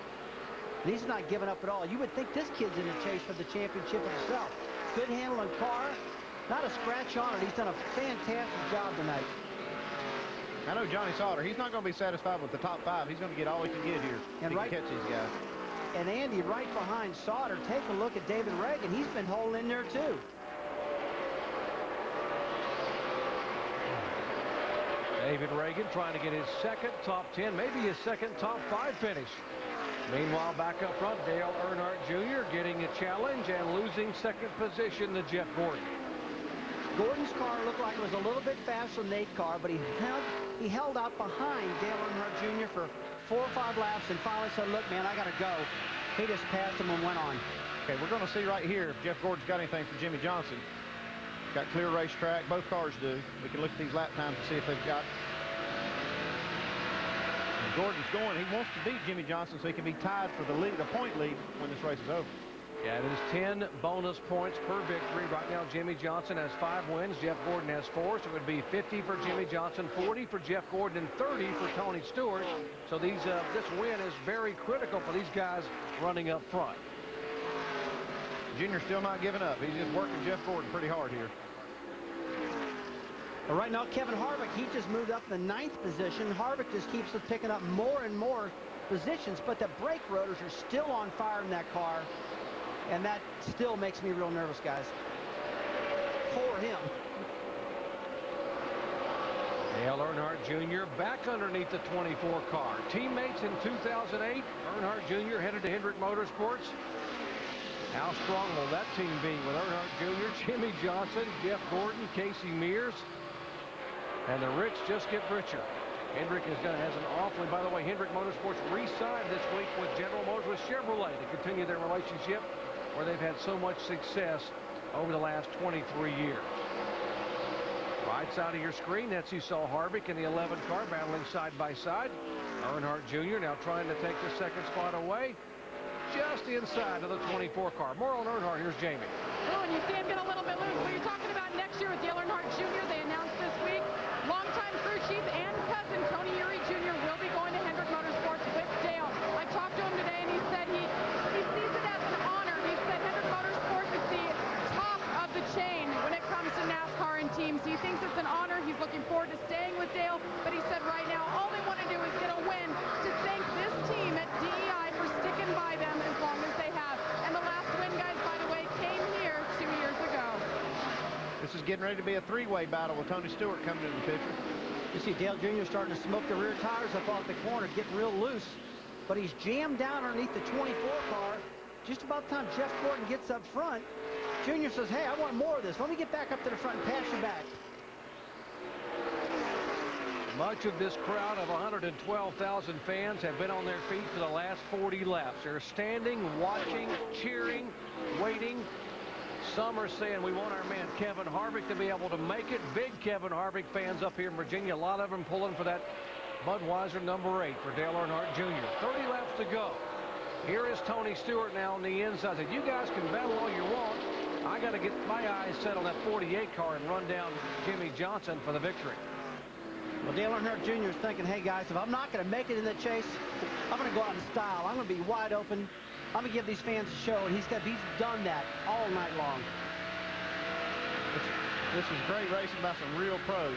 and he's not giving up at all. You would think this kid's in the chase for the championship himself. Good handling car, not a scratch on it. He's done a fantastic job tonight. I know Johnny Sauter, he's not going to be satisfied with the top 5. He's going to get all he can get here. And he can catch these guys. And Andy, right behind Sauter, take a look at David Reagan. He's been holding in there too. David Reagan trying to get his second top 10, maybe his second top 5 finish. Meanwhile, back up front, Dale Earnhardt Jr. getting a challenge and losing second position to Jeff Gordon. Gordon's car looked like it was a little bit faster than Nate's car, but he held out behind Dale Earnhardt Jr. for 4 or 5 laps and finally said, look, man, I got to go. He just passed him and went on. Okay, we're going to see right here if Jeff Gordon's got anything for Jimmy Johnson. Got clear racetrack. Both cars do. We can look at these lap times and see if they've got. And Gordon's going. He wants to beat Jimmy Johnson so he can be tied for the lead, the point lead when this race is over. Yeah, it is 10 bonus points per victory. Right now, Jimmy Johnson has 5 wins. Jeff Gordon has 4, so it would be 50 for Jimmy Johnson, 40 for Jeff Gordon, and 30 for Tony Stewart. So this win is very critical for these guys running up front. Junior's still not giving up. He's just working Jeff Gordon pretty hard here. Well, right now, Kevin Harvick, he just moved up to the 9th position. Harvick just keeps picking up more and more positions, but the brake rotors are still on fire in that car, and that still makes me real nervous, guys, for him. Dale Earnhardt Jr. back underneath the 24 car. Teammates in 2008. Earnhardt Jr. headed to Hendrick Motorsports. How strong will that team be with Earnhardt Jr., Jimmy Johnson, Jeff Gordon, Casey Mears, and the rich just get richer. Hendrick has an awfully, by the way, Hendrick Motorsports re-signed this week with General Motors with Chevrolet to continue their relationship where they've had so much success over the last 23 years. Right side of your screen, that's you saw Harvick in the 11 car battling side by side. Earnhardt Jr. now trying to take the second spot away, just inside of the 24 car. More on Earnhardt. Here's Jamie. Oh, and you see him get a little bit loose. What you're talking about next year with Dale Earnhardt Jr., they announced this week, longtime crew chief and cousin Tony Eury Jr. will be going to Hendrick Motorsports with Dale. I talked to him today, and he said he sees it as an honor. He said Hendrick Motorsports is the top of the chain when it comes to NASCAR and teams. He thinks it's an honor. He's looking forward to staying with Dale, but he said right now all they want to do is get a win to thank this team at DEI for sticking by them as long as they have. And the last win, guys, by the way, came here 2 years ago. This is getting ready to be a 3-way battle with Tony Stewart coming in the picture. You see Dale Jr. starting to smoke the rear tires up off the corner, getting real loose, but he's jammed down underneath the 24 car. Just about the time Jeff Gordon gets up front, Jr. says, hey, I want more of this. Let me get back up to the front and pass you back. Much of this crowd of 112,000 fans have been on their feet for the last 40 laps. They're standing, watching, cheering, waiting. Some are saying we want our man Kevin Harvick to be able to make it. Big Kevin Harvick fans up here in Virginia. A lot of them pulling for that Budweiser number 8 for Dale Earnhardt Jr. 30 laps to go. Here is Tony Stewart now on the inside. Said, you guys can battle all you want. I got to get my eyes set on that 48 car and run down Jimmy Johnson for the victory. Well, Dale Earnhardt Jr. is thinking, hey, guys, if I'm not going to make it in the chase, I'm going to go out in style. I'm going to be wide open. I'm going to give these fans a show, and he's done that all night long. This is great racing by some real pros.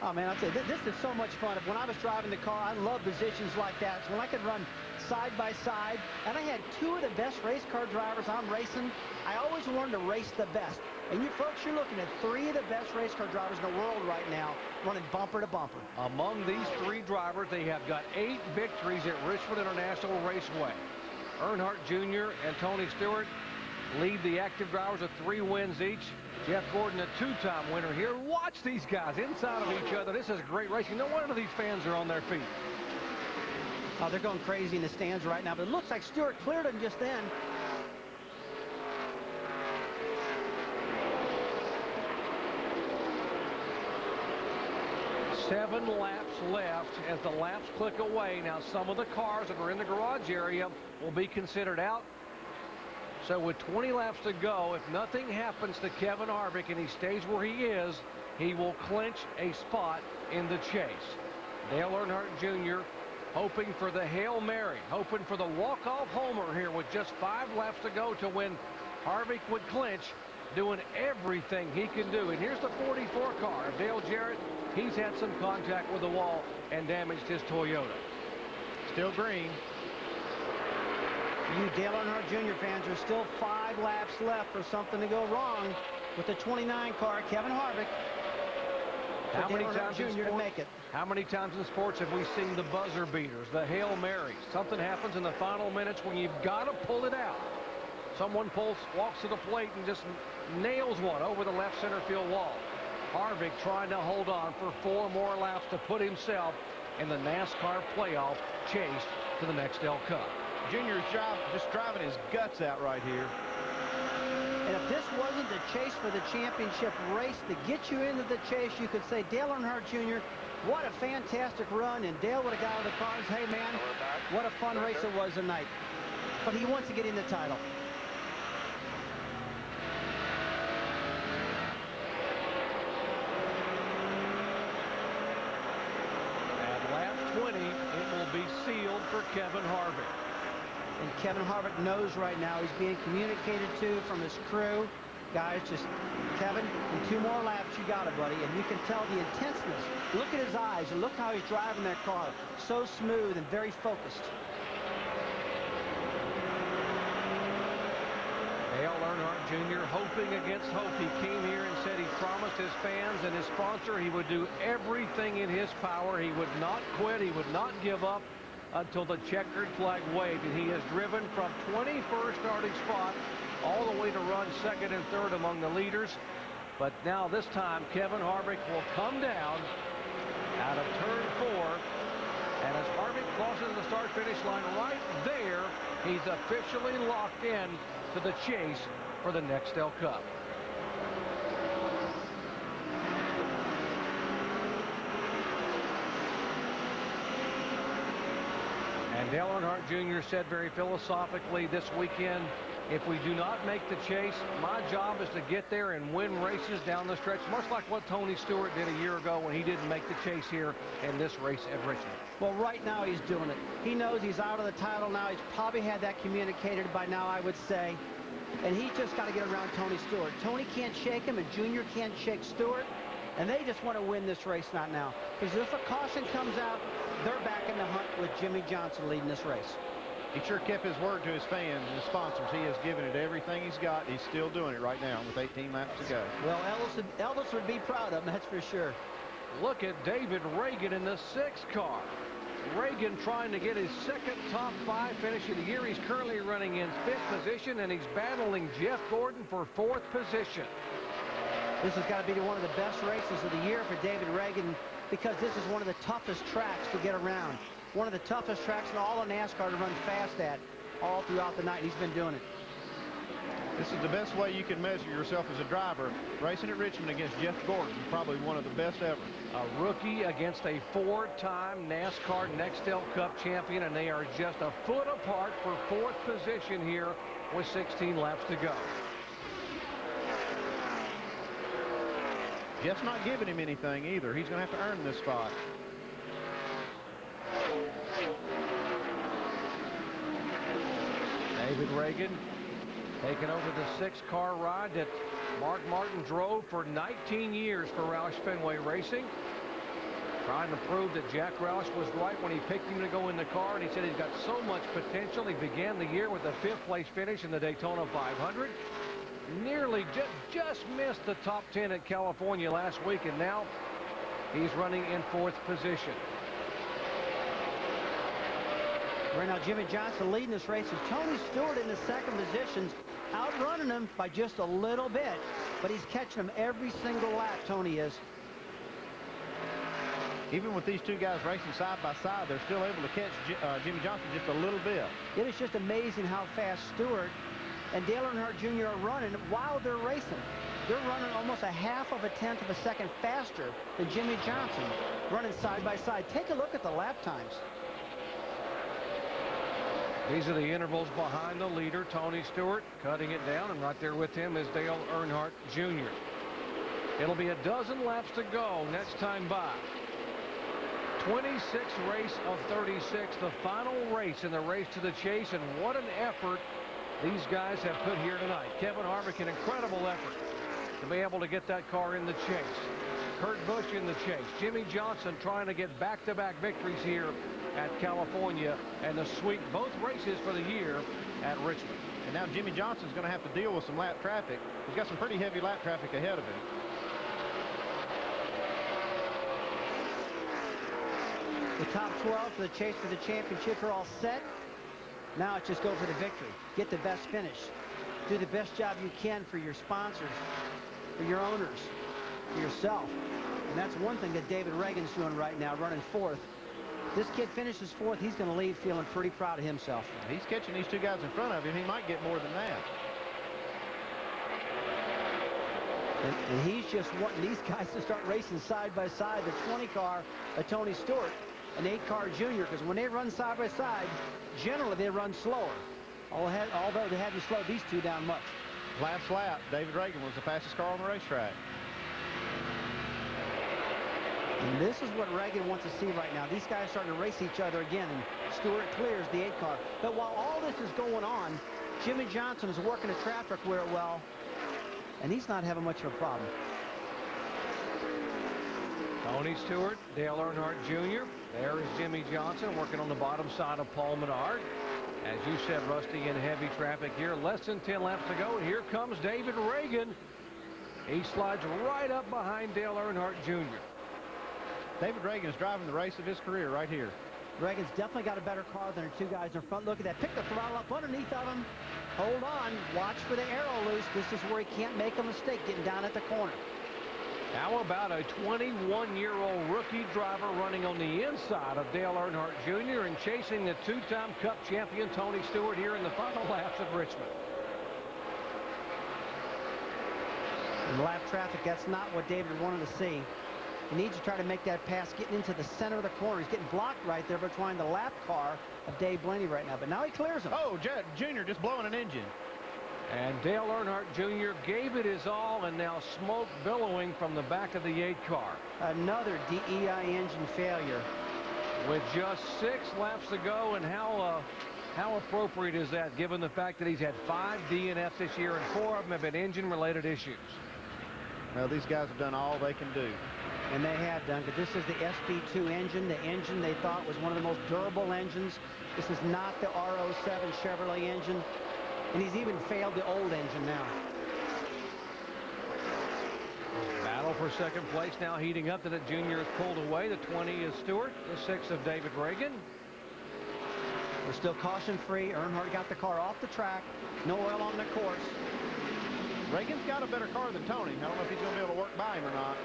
Oh, man, I'll tell you, this is so much fun. When I was driving the car, I love positions like that. So when I could run side by side, and I had 2 of the best race car drivers I'm racing, I always wanted to race the best. And you folks, you're looking at 3 of the best race car drivers in the world right now, running bumper to bumper. Among these 3 drivers, they have got 8 victories at Richmond International Raceway. Earnhardt Jr. and Tony Stewart lead the active drivers with 3 wins each. Jeff Gordon, a 2-time winner here. Watch these guys inside of each other. This is great racing. No wonder these fans are on their feet. Oh, they're going crazy in the stands right now, but it looks like Stewart cleared him just then. Seven laps left as the laps click away. Now some of the cars that are in the garage area will be considered out. So with 20 laps to go, if nothing happens to Kevin Harvick and he stays where he is, he will clinch a spot in the chase. Dale Earnhardt Jr. hoping for the Hail Mary, hoping for the walk-off homer here with just 5 laps to go to when Harvick would clinch, doing everything he can do. And here's the 44 car of Dale Jarrett. He's had some contact with the wall and damaged his Toyota. Still green. You Dale Earnhardt Jr. fans, are still 5 laps left for something to go wrong with the 29 car, Kevin Harvick. How many times Jr. to make it? How many times in sports have we seen the buzzer beaters, the Hail Marys? Something happens in the final minutes when you've got to pull it out. Someone walks to the plate and just nails one over the left center field wall. Harvick trying to hold on for 4 more laps to put himself in the NASCAR playoff chase to the Nextel Cup. Junior's just driving his guts out right here. And if this wasn't the chase for the championship race to get you into the chase, you could say, Dale Earnhardt Jr., what a fantastic run. And Dale would have got out of the car and said, hey, man, what a fun race it was tonight. But he wants to get in the title. At lap 20, it will be sealed for Kevin Harvick. And Kevin Harvick knows right now he's being communicated to from his crew. Guys, just, Kevin, in 2 more laps, you got it, buddy. And you can tell the intenseness. Look at his eyes and look how he's driving that car. So smooth and very focused. Dale Earnhardt Jr. hoping against hope. He came here and said he promised his fans and his sponsor he would do everything in his power. He would not quit. He would not give up until the checkered flag waved. And he has driven from 21st starting spot all the way to run 2nd and 3rd among the leaders. But now this time Kevin Harvick will come down out of turn 4. And as Harvick crosses the start-finish line right there, he's officially locked in to the chase for the Nextel Cup. And Dale Earnhardt Jr. said very philosophically this weekend, if we do not make the chase, my job is to get there and win races down the stretch, much like what Tony Stewart did a year ago when he didn't make the chase here in this race at Richmond. Well, right now he's doing it. He knows he's out of the title now. He's probably had that communicated by now, I would say. And he's just got to get around Tony Stewart. Tony can't shake him, and Junior can't shake Stewart. And they just want to win this race, not now. Because if a caution comes out, they're back in the hunt with Jimmy Johnson leading this race. He sure kept his word to his fans and his sponsors. He has given it everything he's got. He's still doing it right now with 18 laps to go. Well, Elvis would be proud of him, that's for sure. Look at David Reagan in the 6 car. Reagan trying to get his 2nd top 5 finish of the year. He's currently running in 5th position, and he's battling Jeff Gordon for 4th position. This has got to be one of the best races of the year for David Reagan, because this is one of the toughest tracks to get around. One of the toughest tracks in all of NASCAR to run fast at all throughout the night. He's been doing it. This is the best way you can measure yourself as a driver. Racing at Richmond against Jeff Gordon, probably one of the best ever. A rookie against a 4-time NASCAR Nextel Cup champion, and they are just a foot apart for 4th position here with 16 laps to go. Jeff's not giving him anything either. He's going to have to earn this spot. David Reagan taking over the 6-car ride that Mark Martin drove for 19 years for Roush Fenway Racing. Trying to prove that Jack Roush was right when he picked him to go in the car, and he said he's got so much potential. He began the year with a 5th place finish in the Daytona 500. Nearly just missed the top 10 at California last week, and now he's running in 4th position. Right now, Jimmy Johnson leading this race is Tony Stewart in the 2nd position, outrunning him by just a little bit, but he's catching him every single lap, Tony is. Even with these 2 guys racing side by side, they're still able to catch Jimmy Johnson just a little bit. It is just amazing how fast Stewart and Dale Earnhardt Jr. are running while they're racing. They're running almost 1/2 of a second faster than Jimmy Johnson, running side by side. Take a look at the lap times. These are the intervals behind the leader, Tony Stewart, cutting it down, and right there with him is Dale Earnhardt Jr. It'll be a dozen laps to go next time by. 26th race of 36, the final race in the race to the chase, and what an effort these guys have put here tonight. Kevin Harvick, an incredible effort to be able to get that car in the chase. Kurt Busch in the chase. Jimmy Johnson trying to get back-to-back victories here at California and to sweep both races for the year at Richmond. And now Jimmy Johnson's going to have to deal with some lap traffic. He's got some pretty heavy lap traffic ahead of him. The top 12 for the chase for the championship are all set. Now it's just go for the victory. Get the best finish. Do the best job you can for your sponsors, for your owners, for yourself. And that's one thing that David Reagan's doing right now, running fourth. This kid finishes fourth, he's going to leave feeling pretty proud of himself. He's catching these two guys in front of him. He might get more than that. And he's just wanting these guys to start racing side by side. The 20 car of Tony Stewart, an 8-car junior, because when they run side by side, generally they run slower. Although they haven't slowed these two down much. Last lap, David Reagan was the fastest car on the racetrack. And this is what Reagan wants to see right now. These guys starting to race each other again, and Stewart clears the 8-car. But while all this is going on, Jimmy Johnson is working the traffic real well, and he's not having much of a problem. Tony Stewart, Dale Earnhardt Jr. There is Jimmy Johnson working on the bottom side of Paul Menard. As you said, Rusty, in heavy traffic here. Less than 10 laps to go, and here comes David Reagan. He slides right up behind Dale Earnhardt Jr. David Reagan is driving the race of his career right here. Reagan's definitely got a better car than the two guys in front. Look at that. Pick the throttle up underneath of him. Hold on. Watch for the arrow loose. This is where he can't make a mistake getting down at the corner. How about a 21-year-old rookie driver running on the inside of Dale Earnhardt Jr. and chasing the two-time Cup champion Tony Stewart here in the final laps of Richmond. And lap traffic, that's not what David wanted to see. He needs to try to make that pass getting into the center of the corner. He's getting blocked right there between the lap car of Dave Blaney right now. But now he clears him. Oh, Junior just blowing an engine. And Dale Earnhardt Jr. gave it his all, and now smoke billowing from the back of the 8-car. Another DEI engine failure. With just 6 laps to go, and how appropriate is that, given the fact that he's had 5 DNFs this year, and 4 of them have been engine-related issues. Well, these guys have done all they can do. And they have done, but this is the SP2 engine, the engine they thought was one of the most durable engines. This is not the R07 Chevrolet engine. And he's even failed the old engine now. Battle for second place now heating up. That Junior is pulled away. The 20 is Stewart. The 6 of David Reagan. We're still caution-free. Earnhardt got the car off the track. No oil on the course. Reagan's got a better car than Tony. I don't know if he's going to be able to work by him or not.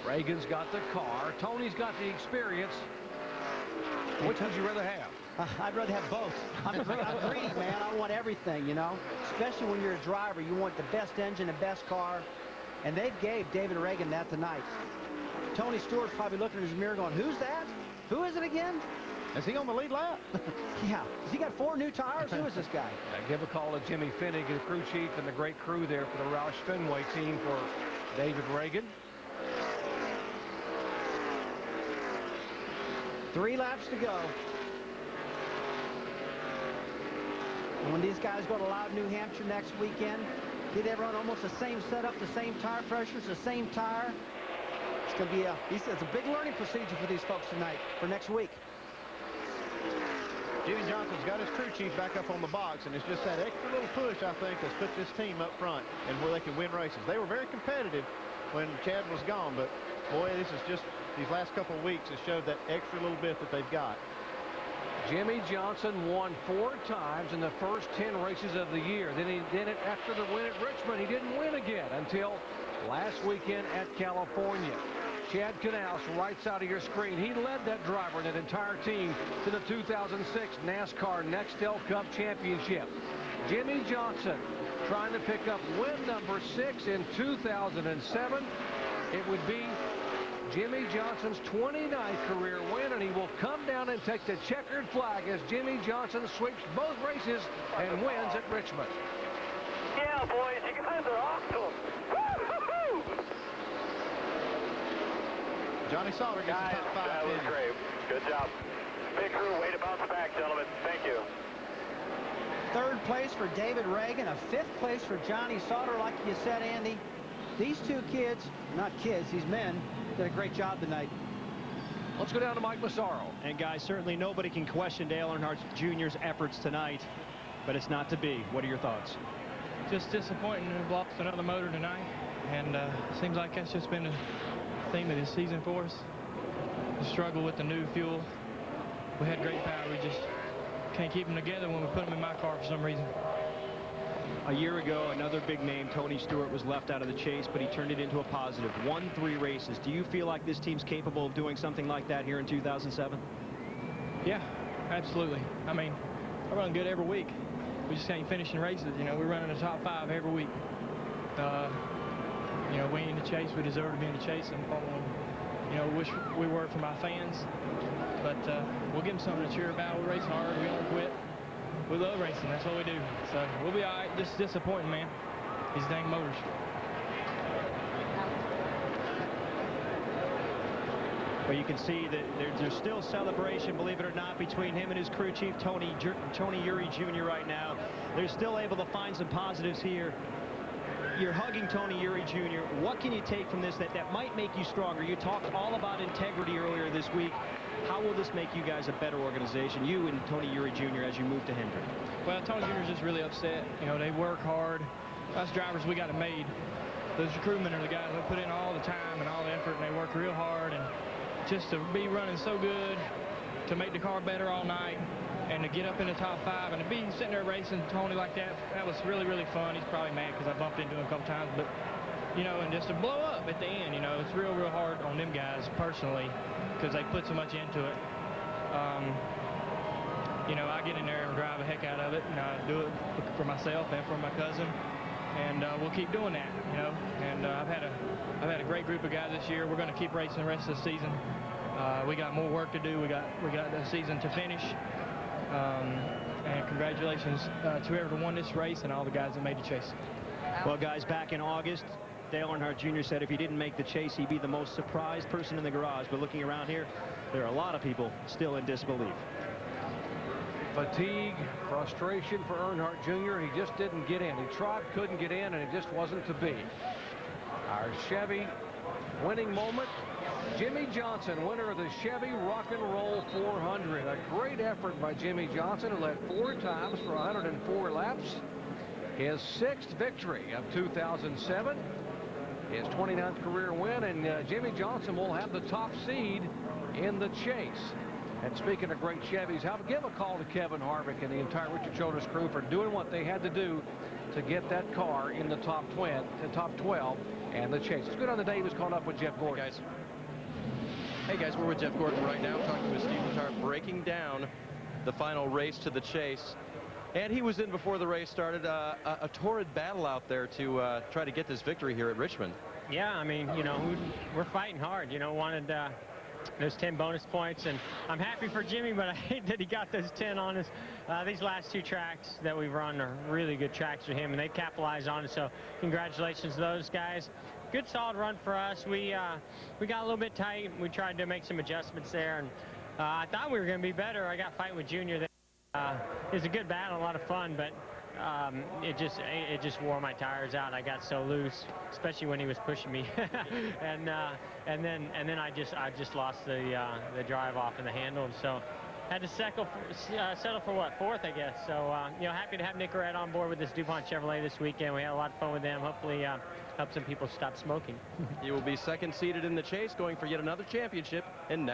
Reagan's got the car. Tony's got the experience. Which would you rather have? I'd rather have both. I'm greedy, man. I want everything, you know. Especially when you're a driver. You want the best engine, the best car. And they gave David Reagan that tonight. Tony Stewart's probably looking in his mirror going, who's that? Who is it again? Is he on the lead lap? Yeah. Has he got 4 new tires? Who is this guy? Give a call to Jimmy Finnig, the crew chief, and the great crew there for the Roush Fenway team for David Reagan. 3 laps to go. And when these guys go to Loud, New Hampshire next weekend, did they run almost the same setup, the same tire pressures, the same tire? It's going to be it's a big learning procedure for these folks tonight for next week. Jimmy Johnson's got his crew chief back up on the box, and it's just that extra little push, I think, that's put this team up front and where they can win races. They were very competitive when Chad was gone, but boy, this is just these last couple of weeks has showed that extra little bit that they've got. Jimmy Johnson won 4 times in the first 10 races of the year. Then he did it after the win at Richmond. He didn't win again until last weekend at California. Chad Knaus, right side of your screen. He led that driver and that entire team to the 2006 NASCAR Nextel Cup Championship. Jimmy Johnson trying to pick up win number 6 in 2007. It would be Jimmie Johnson's 29th career win, and he will come down and take the checkered flag as Jimmie Johnson sweeps both races and wins at Richmond. Yeah, boys, you guys are awesome. Johnny Sauter gets the top 5 that was finish. great. Good job. Big crew, way to bounce back, gentlemen. Thank you. Third place for David Reagan, a fifth place for Johnny Sauter. Like you said, Andy, these two kids, not kids, these men, did a great job tonight. Let's go down to Mike Massaro. And guys, certainly nobody can question Dale Earnhardt Jr.'s efforts tonight, but it's not to be. What are your thoughts? Just disappointing. We've lost another motor tonight, and seems like that's just been a theme of this season for us. The struggle with the new fuel. We had great power. We just can't keep them together when we put them in my car for some reason. A year ago, another big name, Tony Stewart, was left out of the chase, but he turned it into a positive. Won 3 races. Do you feel like this team's capable of doing something like that here in 2007? Yeah, absolutely. I mean, I run good every week. We just ain't finishing races. You know, we're running the top 5 every week. You know, we ain't in the chase. We deserve to be in the chase. And, you know, wish we were for my fans. But we'll give them something to cheer about. We race hard. We don't quit. We love racing. That's what we do. So we'll be all right. Just disappointing, man. These dang motors. Well, you can see that there's still celebration, believe it or not, between him and his crew chief, Tony Eury Jr. right now. They're still able to find some positives here. You're hugging Tony Eury Jr. What can you take from this that might make you stronger? You talked all about integrity earlier this week. How will this make you guys a better organization, you and Tony Eury Jr., as you move to Hendrick? Well, Tony Jr. is just really upset. You know, they work hard. Us drivers, we got it made. Those crewmen are the guys that put in all the time and all the effort, and they work real hard. And just to be running so good, to make the car better all night, and to get up in the top 5, and to be sitting there racing Tony like that, that was really, really fun. He's probably mad because I bumped into him a couple times, but, you know, and just to blow up at the end, you know, it's real, real hard on them guys personally because they put so much into it. You know, I get in there and drive the heck out of it, and I do it for myself and for my cousin, and we'll keep doing that, you know. And I've had a great group of guys this year. We're going to keep racing the rest of the season. We got more work to do. We got the season to finish. And congratulations to whoever won this race and all the guys that made the chase. Well, guys, back in August, Dale Earnhardt Jr. said if he didn't make the chase, he'd be the most surprised person in the garage. But looking around here, there are a lot of people still in disbelief. Fatigue, frustration for Earnhardt Jr. He just didn't get in. He tried, couldn't get in, and it just wasn't to be. Our Chevy winning moment. Jimmie Johnson, winner of the Chevy Rock and Roll 400. A great effort by Jimmie Johnson, who led 4 times for 104 laps. His 6th victory of 2007. His 29th career win, and Jimmie Johnson will have the top seed in the chase. And speaking of great Chevys, give a call to Kevin Harvick and the entire Richard Childress crew for doing what they had to do to get that car in the top 12 and the chase. Let's go down to Dave, who's caught up with Jeff Gordon. Hey guys, we're with Jeff Gordon right now, talking with Steve Letarte, breaking down the final race to the chase. And he was in before the race started. A torrid battle out there to try to get this victory here at Richmond. Yeah, I mean, you know, we're fighting hard. You know, wanted those 10 bonus points, and I'm happy for Jimmy, but I hate that he got those 10 on us. These last 2 tracks that we've run are really good tracks for him, and they capitalized on it. So congratulations to those guys. Good solid run for us. We got a little bit tight. We tried to make some adjustments there, and I thought we were going to be better. I got fighting with Junior there. It was a good battle, a lot of fun, but it just wore my tires out. I got so loose, especially when he was pushing me, and then I just lost the drive off in the handle, and so had to settle for what, 4th, I guess. So you know, happy to have Nick Red on board with this DuPont Chevrolet this weekend. We had a lot of fun with them. Hopefully help some people stop smoking. You will be 2nd seeded in the chase, going for yet another championship in